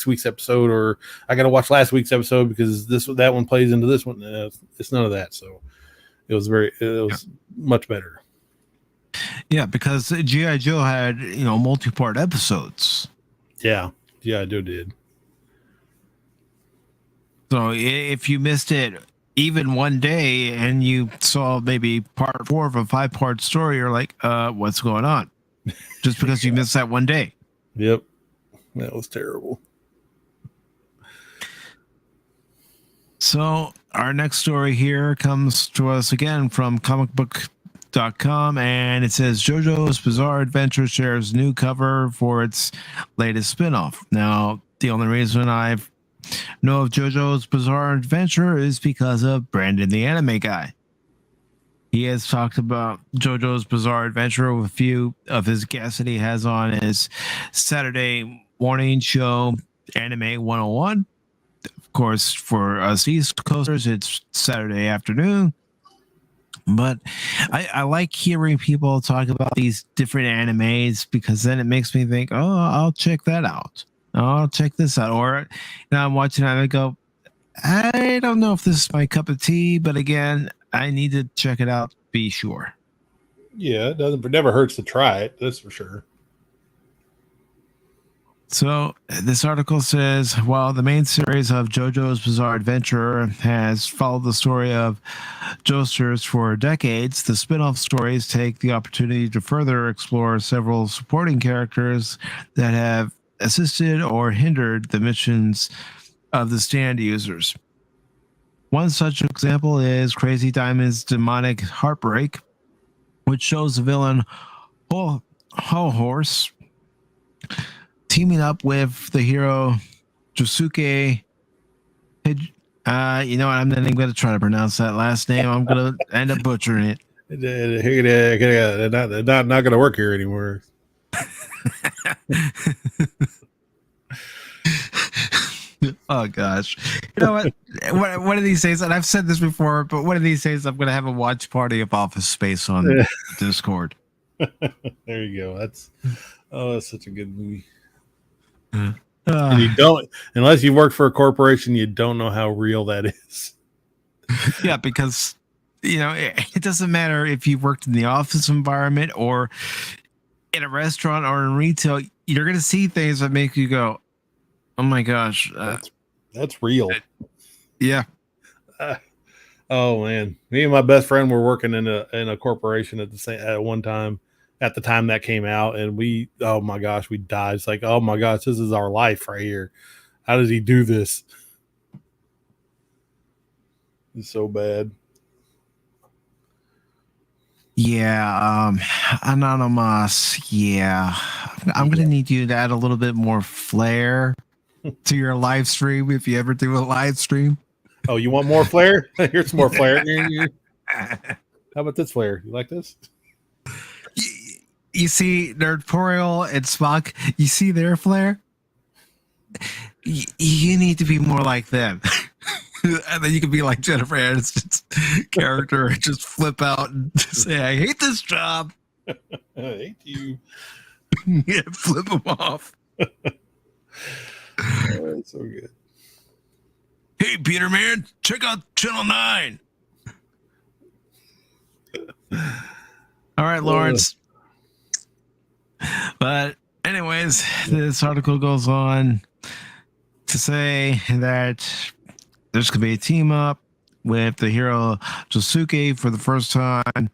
week's episode, or I got to watch last week's episode because that one plays into this one. It's none of that. So it was much better. Yeah, because G.I. Joe had, multi-part episodes. Yeah, G.I. Joe did. So if you missed it even one day and you saw maybe part 4 of a 5-part story, you're like, what's going on? Just because you missed that one day. Yep. That was terrible. So our next story here comes to us again from comicbook.com, and it says JoJo's Bizarre Adventure shares new cover for its latest spinoff. Now, the only reason I know of JoJo's Bizarre Adventure is because of Brandon, the anime guy. He has talked about JoJo's Bizarre Adventure with a few of his guests that he has on his Saturday morning show, Anime 101. Of course, for us East Coasters, it's Saturday afternoon. But I like hearing people talk about these different animes, because then it makes me think, oh, I'll check that out. I'll check this out. Or I'm watching it and I go, I don't know if this is my cup of tea, but again, I need to check it out, be sure. Yeah, it never hurts to try it, that's for sure. So this article says, while the main series of JoJo's Bizarre Adventure has followed the story of Joesters for decades, the spin-off stories take the opportunity to further explore several supporting characters that have assisted or hindered the missions of the stand users. One such example is Crazy Diamond's Demonic Heartbreak, which shows the villain Hull Horse teaming up with the hero Josuke. You know what? I'm not even going to try to pronounce that last name. I'm going to end up butchering it. Not going to work here anymore. Oh gosh. You know what? One of these days, and I've said this before, but one of these days I'm going to have a watch party of Office Space on Discord. There you go. That's such a good movie. And you don't, unless you work for a corporation, you don't know how real that is. Yeah, because it doesn't matter if you worked in the office environment or in a restaurant or in retail, you're going to see things that make you go, oh my gosh, that's real. Yeah. Oh man, me and my best friend were working in a corporation at one time. At the time that came out, and oh my gosh, we died. It's like, oh my gosh, this is our life right here. How does he do this? It's so bad. Yeah, Anonymous. Yeah, I'm gonna need you to add a little bit more flair to your live stream if you ever do a live stream. Oh, you want more flair? Here's some more flair. How about this flair? You like this? You see Nerdporial and Spock, you see their flair? You need to be more like them. And then you can be like Jennifer Aniston's character and just flip out and just say, I hate this job. I hate you. Yeah, flip them off. That's so good. Hey, Peter, man, check out Channel 9. All right, Lawrence. But anyways, this article goes on to say that there's going to be a team up with the hero Josuke for the first time,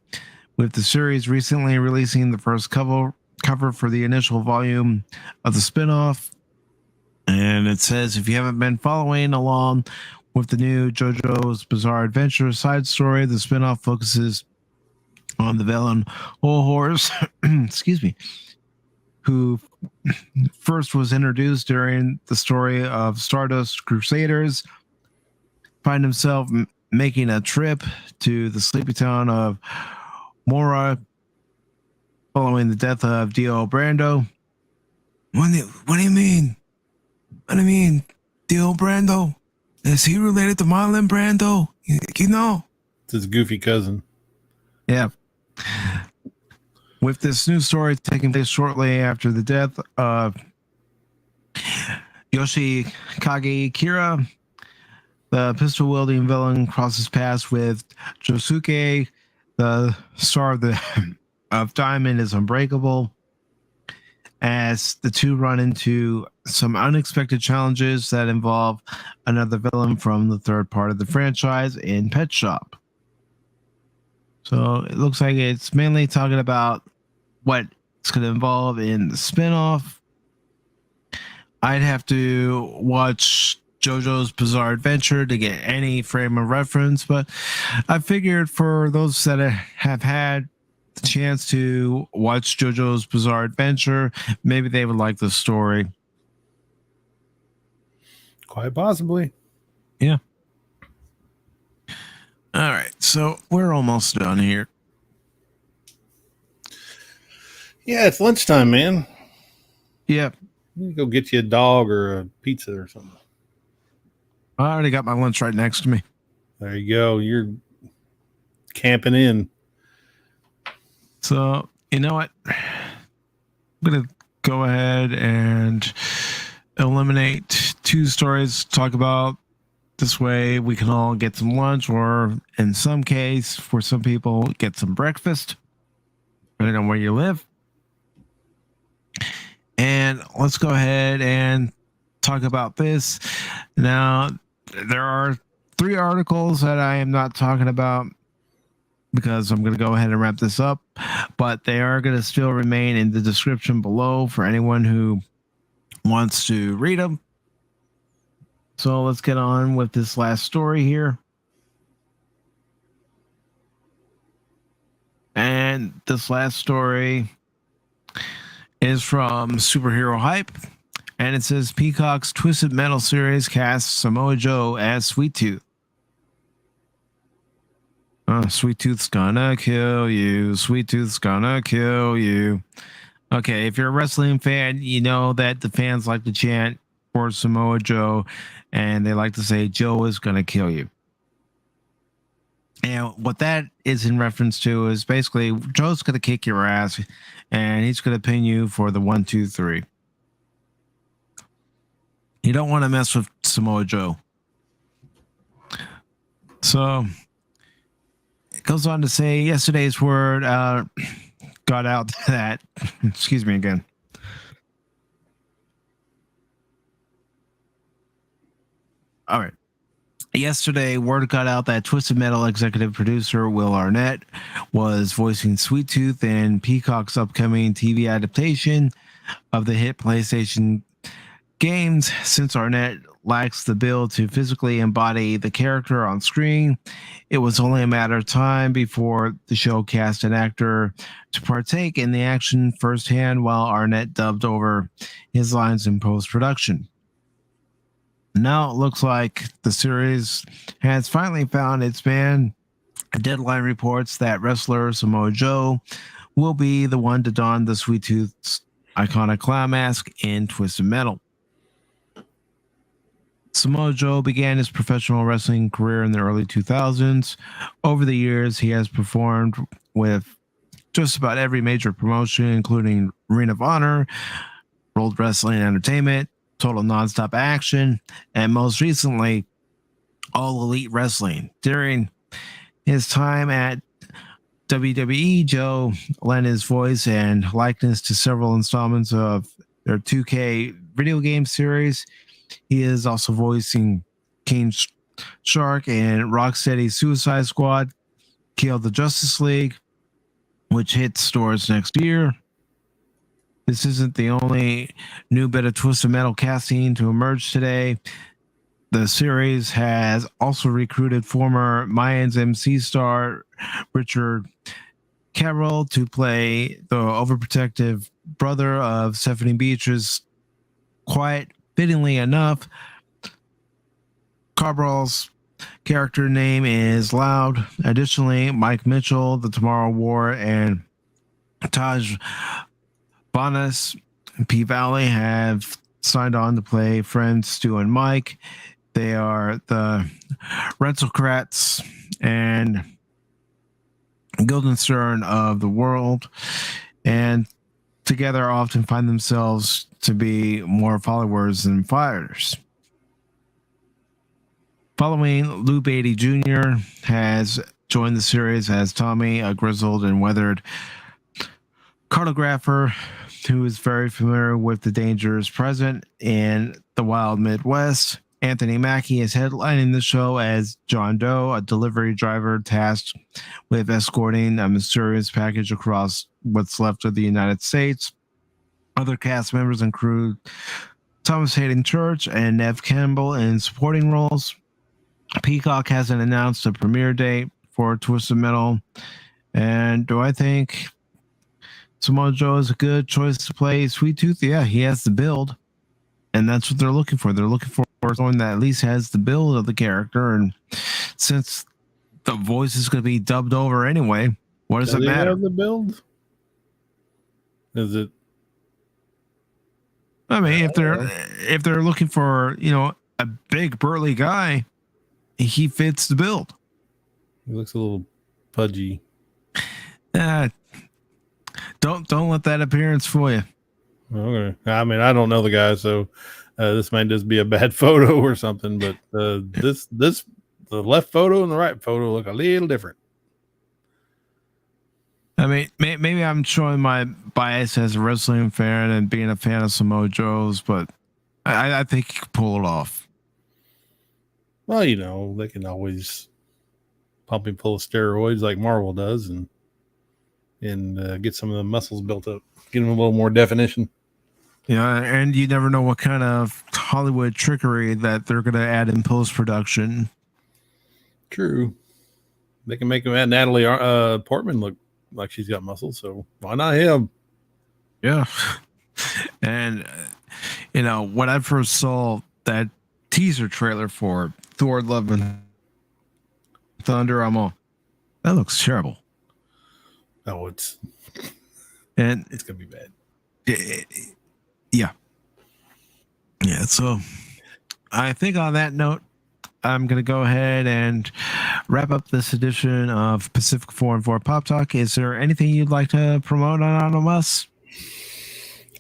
with the series recently releasing the first cover for the initial volume of the spinoff. And it says, if you haven't been following along with the new JoJo's Bizarre Adventure side story, the spinoff focuses on the villain Hull Horse, excuse me, who first was introduced during the story of Stardust Crusaders, find himself making a trip to the sleepy town of Mora following the death of Dio Brando. What do you mean? What do you mean? The old Brando? Is he related to Marlon Brando? You know? It's his goofy cousin. Yeah. With this new story taking place shortly after the death of Yoshikage Kira, the pistol-wielding villain crosses paths with Josuke, the star of Diamond is Unbreakable, as the two run into some unexpected challenges that involve another villain from the third part of the franchise in Pet Shop. So it looks like it's mainly talking about what it's going to involve in the spinoff. I'd have to watch JoJo's Bizarre Adventure to get any frame of reference, but I figured for those that have had the chance to watch JoJo's Bizarre Adventure, maybe they would like the story. Quite possibly. Yeah. All right, so we're almost done here. Yeah, it's lunchtime, man. Yep. You go get you a dog or a pizza or something. I already got my lunch right next to me. There you go. You're camping in. So, you know what? I'm going to go ahead and eliminate 2 stories to talk about. This way we can all get some lunch, or in some case, for some people, get some breakfast, depending on where you live. And let's go ahead and talk about this. Now, there are 3 articles that I am not talking about because I'm going to go ahead and wrap this up, but they are going to still remain in the description below for anyone who wants to read them. So let's get on with this last story here. And this last story is from Superhero Hype, and it says Peacock's Twisted Metal series casts Samoa Joe as Sweet Tooth. Sweet Tooth's gonna kill you. Sweet Tooth's gonna kill you. Okay, if you're a wrestling fan, you know that the fans like to chant for Samoa Joe, and they like to say, Joe is gonna kill you. And what that is in reference to is basically Joe's gonna kick your ass, and he's gonna pin you for the 1, 2, 3. You don't want to mess with Samoa Joe. So it goes on to say yesterday's word got out that, excuse me again. All right. Yesterday, word got out that Twisted Metal executive producer Will Arnett was voicing Sweet Tooth in Peacock's upcoming TV adaptation of the hit PlayStation games. Since Arnett lacks the build to physically embody the character on screen, it was only a matter of time before the show cast an actor to partake in the action firsthand, while Arnett dubbed over his lines in post-production. Now it looks like the series has finally found its man. Deadline reports that wrestler Samoa Joe will be the one to don the Sweet Tooth's iconic clown mask in Twisted Metal. Samoa Joe began his professional wrestling career in the early 2000s. Over the years, he has performed with just about every major promotion, including Ring of Honor, World Wrestling Entertainment, Total Nonstop Action, and most recently, All Elite Wrestling. During his time at WWE, Joe lent his voice and likeness to several installments of their 2K video game series. He is also voicing King Shark and Rocksteady's Suicide Squad, Kill the Justice League, which hits stores next year. This isn't the only new bit of Twisted Metal casting to emerge today. The series has also recruited former Mayans MC star Richard Carroll to play the overprotective brother of Stephanie Beatrice. Quite fittingly enough, Carroll's character name is Loud. Additionally, Mike Mitchell, The Tomorrow War, and Taj Bonas P-Valley have signed on to play friends Stu and Mike. They are the Rentalcrats and Guildenstern of the world, and together often find themselves to be more followers than fighters. Following, Lou Beatty Jr. has joined the series as Tommy, a grizzled and weathered cartographer who is very familiar with the dangers present in the wild Midwest. Anthony Mackie is headlining the show as John Doe, a delivery driver tasked with escorting a mysterious package across what's left of the United States. Other cast members include Thomas Hayden Church and Nev Campbell in supporting roles. Peacock hasn't announced a premiere date for Twisted Metal. And do I think Samoa Joe is a good choice to play Sweet Tooth? Yeah, he has the build. And that's what they're looking for. They're looking for someone that at least has the build of the character. And since the voice is going to be dubbed over anyway, what does it matter? Have the build? Is it? I mean, if they're looking for, you know, a big burly guy, he fits the build. He looks a little pudgy. Don't let that appearance fool you. Okay. I mean, I don't know the guy, so this might just be a bad photo or something. But the left photo and the right photo look a little different. I mean, maybe I'm showing my bias as a wrestling fan and being a fan of Samoa Joe's, but I think he could pull it off. Well, you know, they can always pump him full of steroids like Marvel does, and get some of the muscles built up, get him a little more definition. Yeah, and you never know what kind of Hollywood trickery that they're going to add in post-production. True. They can make him add Natalie Portman look like she's got muscles, so why not him? Yeah. And, you know, when I first saw that teaser trailer for Thor Love and Thunder, I'm all, that looks terrible. Oh, it's going to be bad. Yeah. Yeah. So I think on that note, I'm going to go ahead and wrap up this edition of Pacific 414 Pop Talk. Is there anything you'd like to promote on us?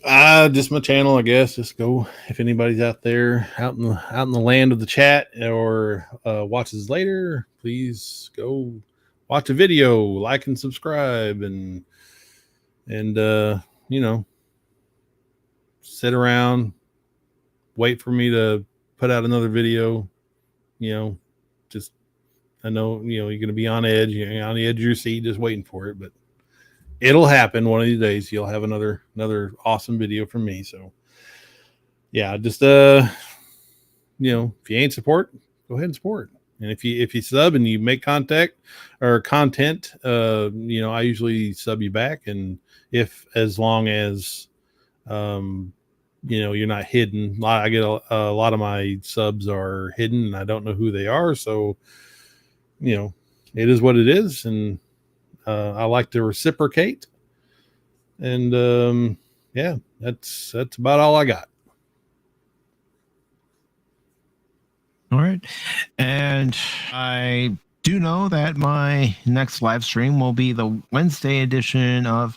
Just my channel, I guess. Just go, if anybody's out there out in the land of the chat or watches later, please go watch a video, like and subscribe, and you know, sit around, wait for me to put out another video. You know, just, I know, you know, you're going to be on edge, you're on the edge of your seat, just waiting for it, but it'll happen one of these days. You'll have another awesome video from me. So yeah, just, you know, if you ain't support, go ahead and support. And if you sub and you make content, you know, I usually sub you back. And as long as, you know, you're not hidden. I get a lot of my subs are hidden and I don't know who they are. So, you know, it is what it is. And I like to reciprocate. And yeah, that's about all I got. All right. And I do know that my next live stream will be the Wednesday edition of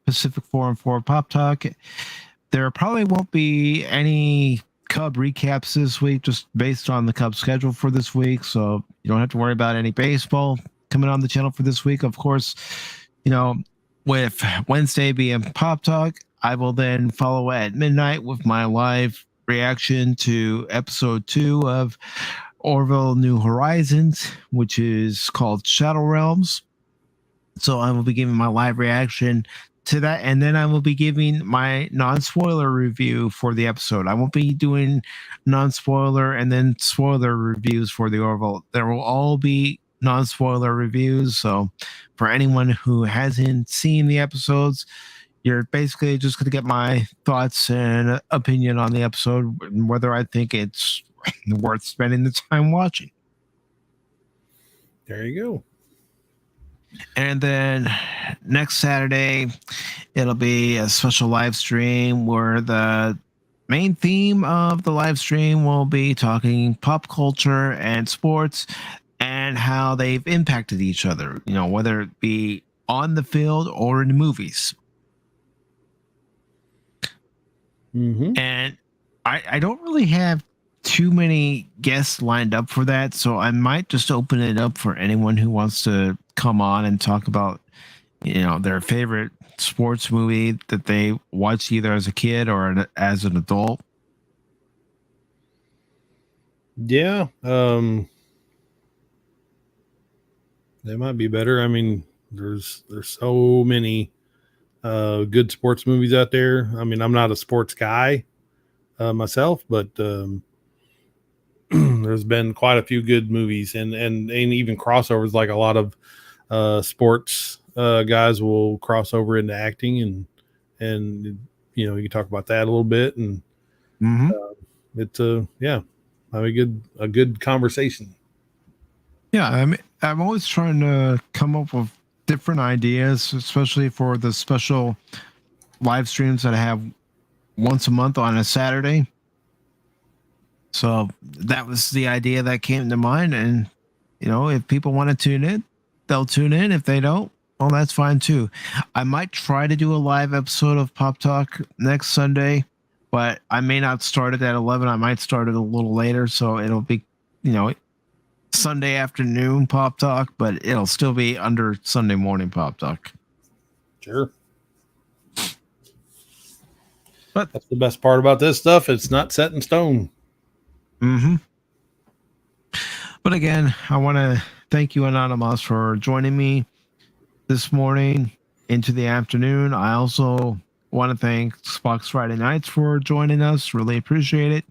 Pacific 414 Pop Talk. There probably won't be any Cub recaps this week, just based on the Cub schedule for this week. So you don't have to worry about any baseball coming on the channel for this week. Of course, you know, with Wednesday being Pop Talk, I will then follow at midnight with my live reaction to episode 2 of Orville New Horizons, which is called Shadow Realms. So I will be giving my live reaction to that, and then I will be giving my non-spoiler review for the episode. I won't be doing non-spoiler and then spoiler reviews for the Orville. There will all be non-spoiler reviews. So for anyone who hasn't seen the episodes, you're basically just going to get my thoughts and opinion on the episode, and whether I think it's worth spending the time watching. There you go. And then next Saturday, it'll be a special live stream where the main theme of the live stream will be talking pop culture and sports and how they've impacted each other, whether it be on the field or in the movies. Mm-hmm. And I don't really have too many guests lined up for that, so I might just open it up for anyone who wants to come on and talk about their favorite sports movie that they watched either as a kid or as an adult. Yeah, that might be better. I mean, there's so many good sports movies out there. I mean, I'm not a sports guy myself, but there's been quite a few good movies and even crossovers. Like a lot of sports guys will cross over into acting, and you can talk about that a little bit, and it's have a good conversation. Yeah, I'm always trying to come up with different ideas, especially for the special live streams that I have once a month on a Saturday. So that was the idea that came to mind. And, if people want to tune in, they'll tune in. If they don't, well, that's fine too. I might try to do a live episode of Pop Talk next Sunday, but I may not start it at 11. I might start it a little later. So it'll be, Sunday afternoon Pop Talk, but it'll still be under Sunday morning Pop Talk. Sure. But that's the best part about this stuff. It's not set in stone. Mm-hmm. But again, I want to thank you, Anonymous, for joining me this morning into the afternoon. I also want to thank Spock's Friday Nights for joining us. Really appreciate it.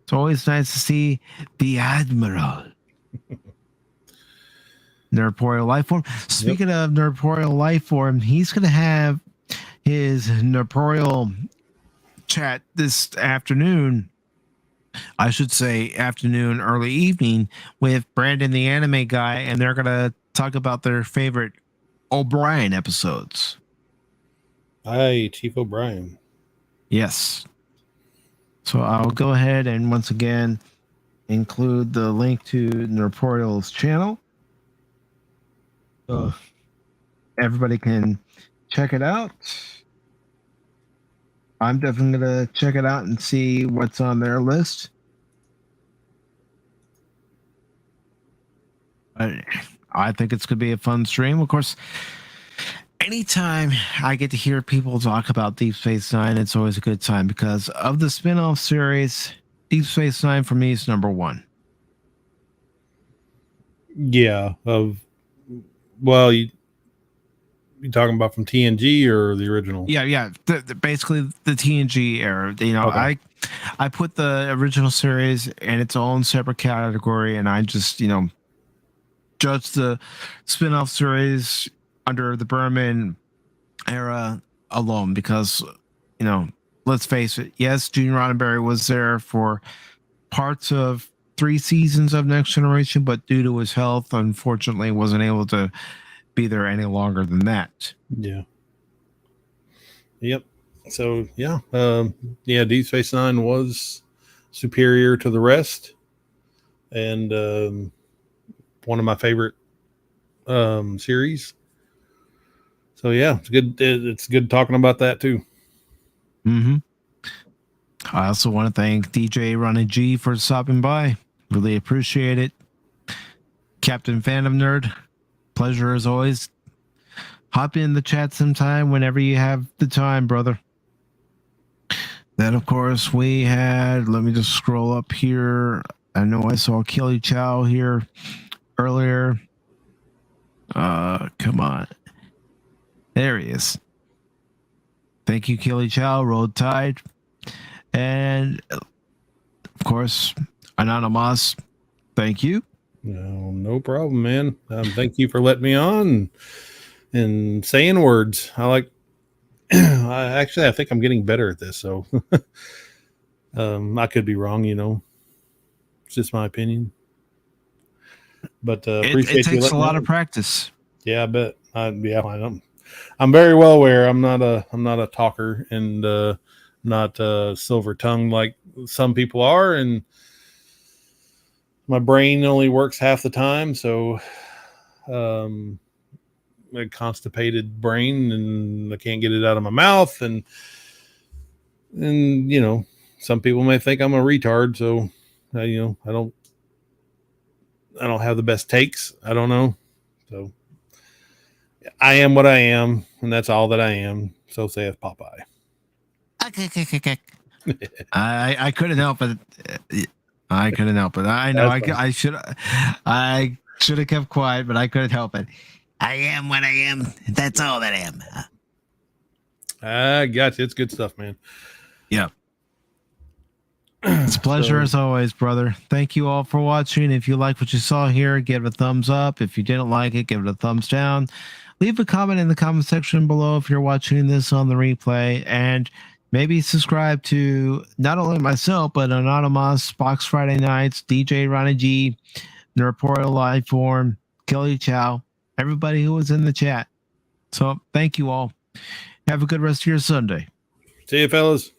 It's always nice to see the Admiral. Nerporial Lifeform. Speaking of Nerporial Lifeform, he's going to have his Nerporial chat this afternoon. I should say afternoon, early evening, with Brandon the Anime Guy, and they're going to talk about their favorite O'Brien episodes. Hi, Chief O'Brien. Yes. So I'll go ahead and once again include the link to Nerporial's channel. So everybody can check it out. I'm definitely going to check it out and see what's on their list. I think it's going to be a fun stream. Of course, anytime I get to hear people talk about Deep Space Nine, it's always a good time because of the spin-off series, Deep Space Nine for me is number one. Yeah. Well, you talking about from TNG or the original? Yeah. Basically the TNG era. Okay. I put the original series in its own separate category, and I just judge the spin-off series under the Berman era alone because let's face it. Yes, Gene Roddenberry was there for parts of 3 seasons of Next Generation, but due to his health, unfortunately, wasn't able to be there any longer than that. Yeah. Yep. So Deep Space Nine was superior to the rest, and one of my favorite series. So yeah, it's good. It's good talking about that too. Mm-hmm. I also want to thank DJ Ronnie G for stopping by. Really appreciate it. Captain Phantom Nerd, pleasure as always. Hop in the chat sometime whenever you have the time, brother. Then, of course, we had, let me just scroll up here. I know I saw Kelly Chow here earlier. Come on. There he is. Thank you, Kelly Chow, Road Tide. And, of course, Anonymous, thank you. No problem, man. Thank you for letting me on and saying words. I think I'm getting better at this. So I could be wrong, it's just my opinion, but appreciate it takes a lot of practice. Yeah, I bet. Yeah, I'm very well aware. I'm not a talker and not silver tongued like some people are, and my brain only works half the time, so a constipated brain, and I can't get it out of my mouth, and some people may think I'm a retard, so I don't have the best takes. I don't know, so I am what I am, and that's all that I am. So saith Popeye. I couldn't help it. I couldn't help it. I know I should have kept quiet, but I couldn't help it. I am what I am. That's all that I am. I got you. It's good stuff, man. Yeah. It's a pleasure as always, brother. Thank you all for watching. If you like what you saw here, give it a thumbs up. If you didn't like it, give it a thumbs down. Leave a comment in the comment section below if you're watching this on the replay, and maybe subscribe to not only myself, but Anonymous, Box Friday Nights, DJ Ronnie G, Reporter Live Form, Kelly Chow, everybody who was in the chat. So thank you all. Have a good rest of your Sunday. See you, fellas.